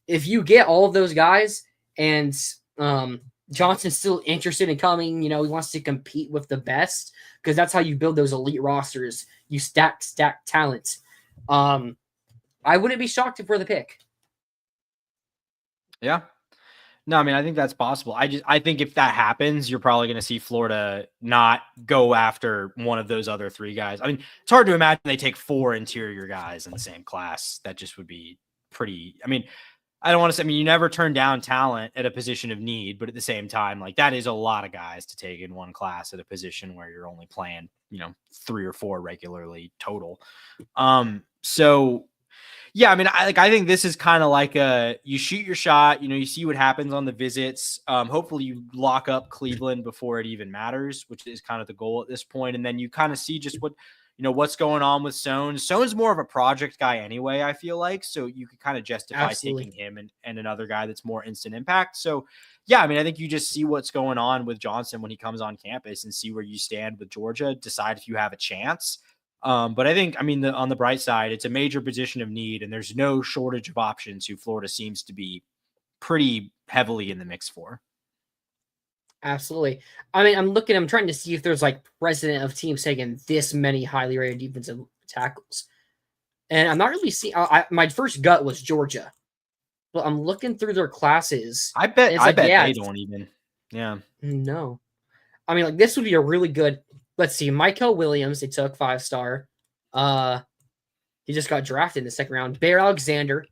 if you get all of those guys and Johnson's still interested in coming, he wants to compete with the best, because that's how you build those elite rosters. You stack talent. I wouldn't be shocked if we're the pick. Yeah. No, I mean, I think that's possible. I think if that happens, you're probably going to see Florida not go after one of those other 3 guys. I mean, it's hard to imagine they take 4 interior guys in the same class. That just would be pretty. I mean, I don't want to say, you never turn down talent at a position of need, but at the same time, like that is a lot of guys to take in one class at a position where you're only playing, 3 or 4 regularly total. So Yeah, I mean, I think this is kind of like you shoot your shot, you see what happens on the visits. Hopefully you lock up Cleveland before it even matters, which is kind of the goal at this point. And then you kind of see just what's going on with Sones. Sones more of a project guy anyway, I feel like. So you could kind of justify Absolutely. taking him and another guy that's more instant impact. So yeah, I mean, I think you just see what's going on with Johnson when he comes on campus and see where you stand with Georgia, decide if you have a chance. But I think, on the bright side, it's a major position of need, and there's no shortage of options who Florida seems to be pretty heavily in the mix for. Absolutely. I mean, I'm trying to see if there's like precedent of teams taking this many highly rated defensive tackles. And I'm not really seeing, my first gut was Georgia. But I'm looking through their classes. I bet they don't even. Yeah. No. I mean, like, this would be a really good, let's see, Michael Williams, they took 5-star. He just got drafted in the second round. Bear Alexander.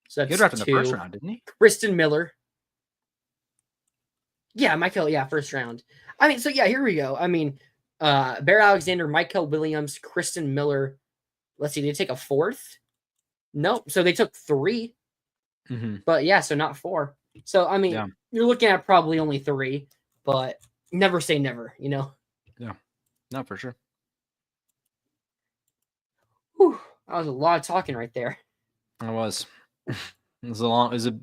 So that's he got drafted in the first round, didn't he? Kristen Miller. Yeah, Michael, first round. I mean, so yeah, here we go. I mean, Bear Alexander, Michael Williams, Kristen Miller. Let's see, did they take a fourth? Nope. So they took 3. Mm-hmm. But yeah, so not 4. So, I mean, you're looking at probably only 3, but never say never, Yeah. No, for sure. Whew, that was a lot of talking right there. It was. It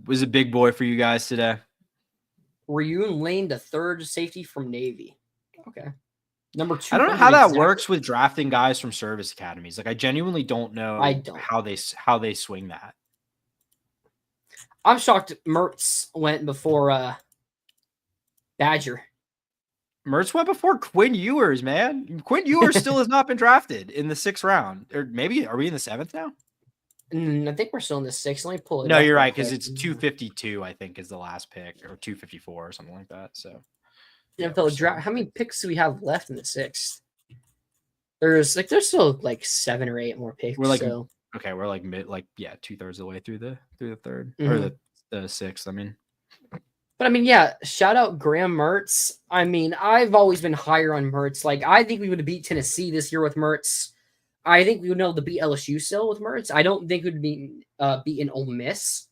was a big boy for you guys today. Ryun Lane, the third safety from Navy. Okay. Number 2. I don't know how that works with drafting guys from service academies. Like, I genuinely don't know how they swing that. I'm shocked Mertz went before Badger. Mertz went before Quinn Ewers, man. Quinn Ewers still has not been drafted in the 6th round. Or maybe, are we in the 7th now? I think we're still in the 6th. Let me pull it. No, you're right, because it's 252, I think, is the last pick, or 254 or something like that. So NFL draft. How many picks do we have left in the 6th? There's still like 7 or 8 more picks. We're like, so. Okay, we're like 2/3 of the way through the 3rd or the 6th. I mean, but I mean, yeah, shout out Graham Mertz. I mean, I've always been higher on Mertz. Like, I think we would have beat Tennessee this year with Mertz. I think we would know to beat LSU still with Mertz. I don't think we would be beaten Ole Miss.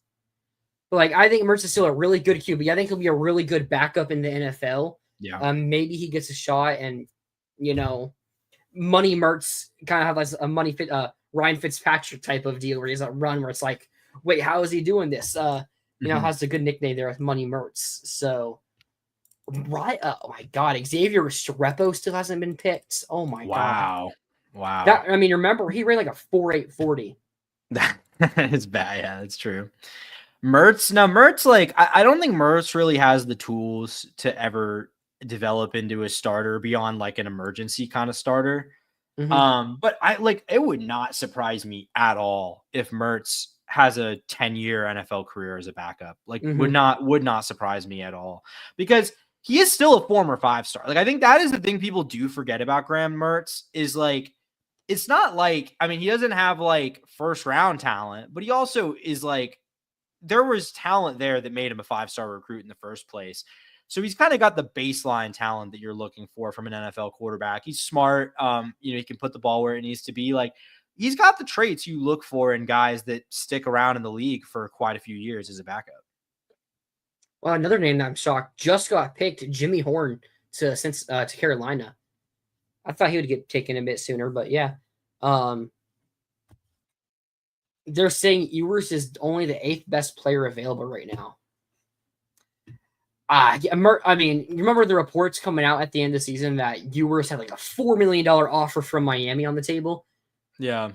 But like, I think Mertz is still a really good QB. I think he'll be a really good backup in the NFL. Yeah. Maybe he gets a shot, and Money Mertz kind of has a Ryan Fitzpatrick type of deal where he's a run where it's like, wait, how is he doing this? Has a good nickname there with Money Mertz. So, right? Oh my God, Xavier Restrepo still hasn't been picked. Oh my God! Wow. Remember he ran like a 4.8 40. That is bad. Yeah, that's true. Mertz, like, I don't think Mertz really has the tools to ever develop into a starter beyond like an emergency kind of starter. Mm-hmm. But it would not surprise me at all if Mertz has a 10-year NFL career as a backup. Like, would not surprise me at all, because he is still a former 5-star. Like, I think that is the thing people do forget about Graham Mertz is like, it's not like, he doesn't have like 1st round talent, but he also is like, there was talent there that made him a 5-star recruit in the first place. So he's kind of got the baseline talent that you're looking for from an NFL quarterback. He's smart. He can put the ball where it needs to be. Like, he's got the traits you look for in guys that stick around in the league for quite a few years as a backup. Well, another name that I'm shocked just got picked, Jimmy Horn to Carolina. I thought he would get taken a bit sooner, but yeah. They're saying Ewers is only the 8th best player available right now. You remember the reports coming out at the end of the season that Ewers had like a $4 million offer from Miami on the table? Yeah.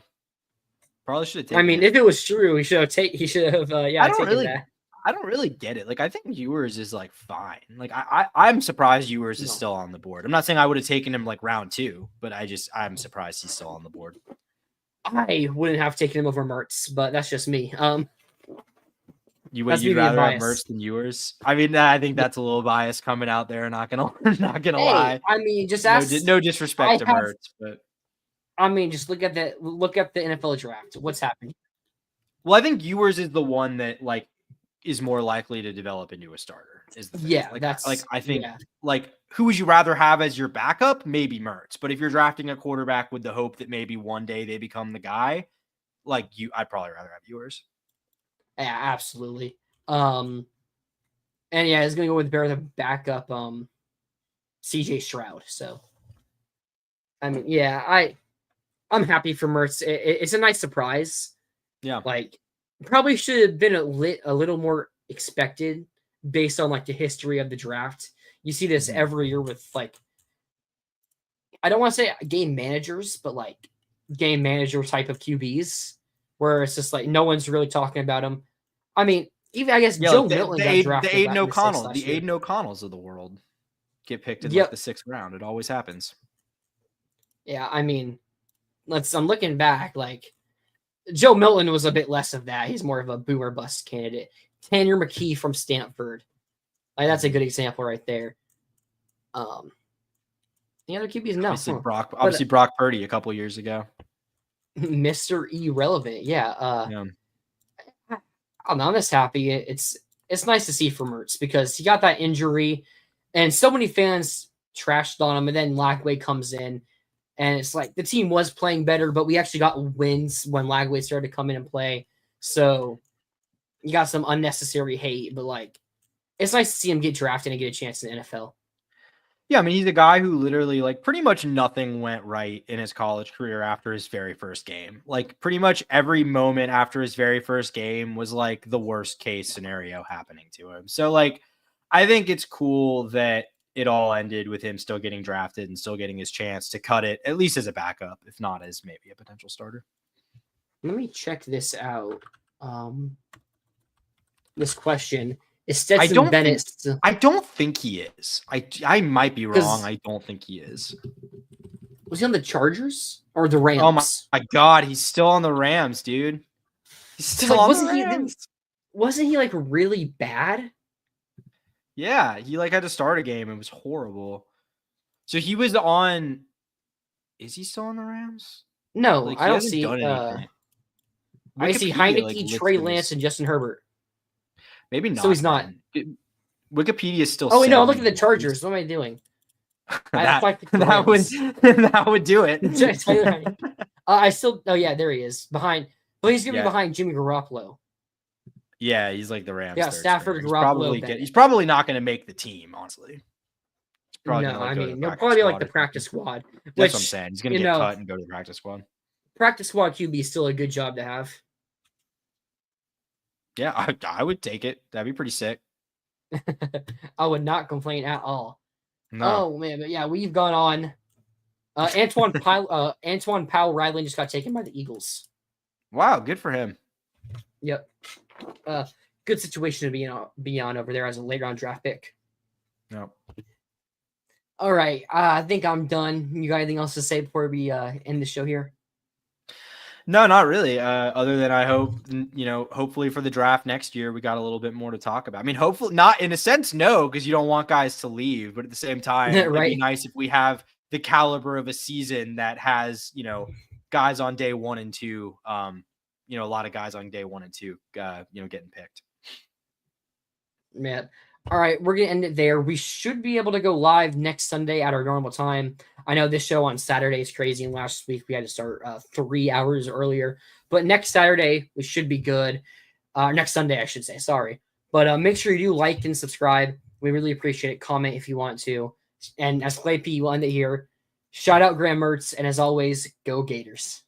Probably should have taken it. If it was true, he should have taken that. I don't really get it. Like, I think Ewers is like fine. Like, I'm surprised Ewers is still on the board. I'm not saying I would have taken him like round 2, but I'm surprised he's still on the board. I wouldn't have taken him over Mertz, but that's just me. You'd rather have Mertz than Ewers? I think that's a little bias coming out there. Not gonna lie. Just ask. No disrespect to Mertz, but just look at the NFL draft. What's happening? Well, I think Ewers is the one that like is more likely to develop into a starter. Is the thing. Yeah, I think who would you rather have as your backup? Maybe Mertz. But if you're drafting a quarterback with the hope that maybe one day they become the guy, like I'd probably rather have yours. Yeah, absolutely. And yeah, it's gonna go with Bear the backup CJ Stroud. So I mean, yeah, I'm happy for Mertz. It's a nice surprise. Yeah. Like, probably should have been a little more expected based on like the history of the draft. You see this every year with like, I don't want to say game managers, but like game manager type of QBs, where it's just like no one's really talking about them. I mean, even I guess Joe Milton got drafted the Aiden in the sixth O'Connell, last year. Aiden O'Connells of the world get picked in like the 6th round. It always happens. Yeah, I mean, I'm looking back, like Joe Milton was a bit less of that. He's more of a boomer bust candidate. Tanner McKee from Stanford. Like, that's a good example right there. The other QBs, no. Obviously Brock Purdy a couple years ago. Mr. Irrelevant. Yeah. I'm just happy. It's nice to see for Mertz because he got that injury and so many fans trashed on him, and then Lagway comes in. And it's like the team was playing better, but we actually got wins when Lagway started to come in and play. So you got some unnecessary hate, but like it's nice to see him get drafted and get a chance in the NFL. Yeah, I mean, he's a guy who literally, like, pretty much nothing went right in his college career after his very first game. Like, pretty much every moment after his very first game was like the worst case scenario happening to him. So, like, I think it's cool that it all ended with him still getting drafted and still getting his chance to cut it, at least as a backup, if not as maybe a potential starter. Let me check this out. This question is Stetson Bennett. I don't think he is. I might be wrong. I don't think he is. Was he on the Chargers or the Rams? Oh my God, he's still on the Rams, dude. He's still on the Rams. Wasn't he like really bad? Yeah, he like had to start a game. It was horrible. So he was on. Is he still on the Rams? No, like, I don't see. I see Heineke, Trey Lance, and Justin Herbert. Maybe not. So he's not. Wikipedia is still. Oh wait, no! Look at the Chargers. What am I doing? that would do it. I still. Oh yeah, there he is behind. But he's gonna be behind Jimmy Garoppolo. Yeah, he's like the Rams. Yeah, Stafford, Garoppolo. He's probably not going to make the team, honestly. No, I mean he'll probably be like the practice squad. That's what I'm saying. He's going to get cut and go to the practice squad. Practice squad QB is still a good job to have. Yeah, I would take it. That'd be pretty sick. I would not complain at all. No. Oh man, but yeah, we've gone on. Antoine Powell Riley just got taken by the Eagles. Wow, good for him. Yep. Good situation to be on over there as a late round draft pick. No. All right, I think I'm done. You got anything else to say before we end the show here? No, not really. Other than I hope, hopefully for the draft next year, we got a little bit more to talk about. I mean, hopefully not in a sense, no, because you don't want guys to leave, but at the same time, it'd be nice if we have the caliber of a season that has, guys on day 1 and 2, a lot of guys on day 1 and 2, getting picked. Man. All right, we're going to end it there. We should be able to go live next Sunday at our normal time. I know this show on Saturday is crazy, and last week we had to start 3 hours earlier. But next Saturday, we should be good. Next Sunday, I should say. Sorry. But make sure you do like and subscribe. We really appreciate it. Comment if you want to. And as Clay P, we'll end it here. Shout out Graham Mertz, and as always, go Gators.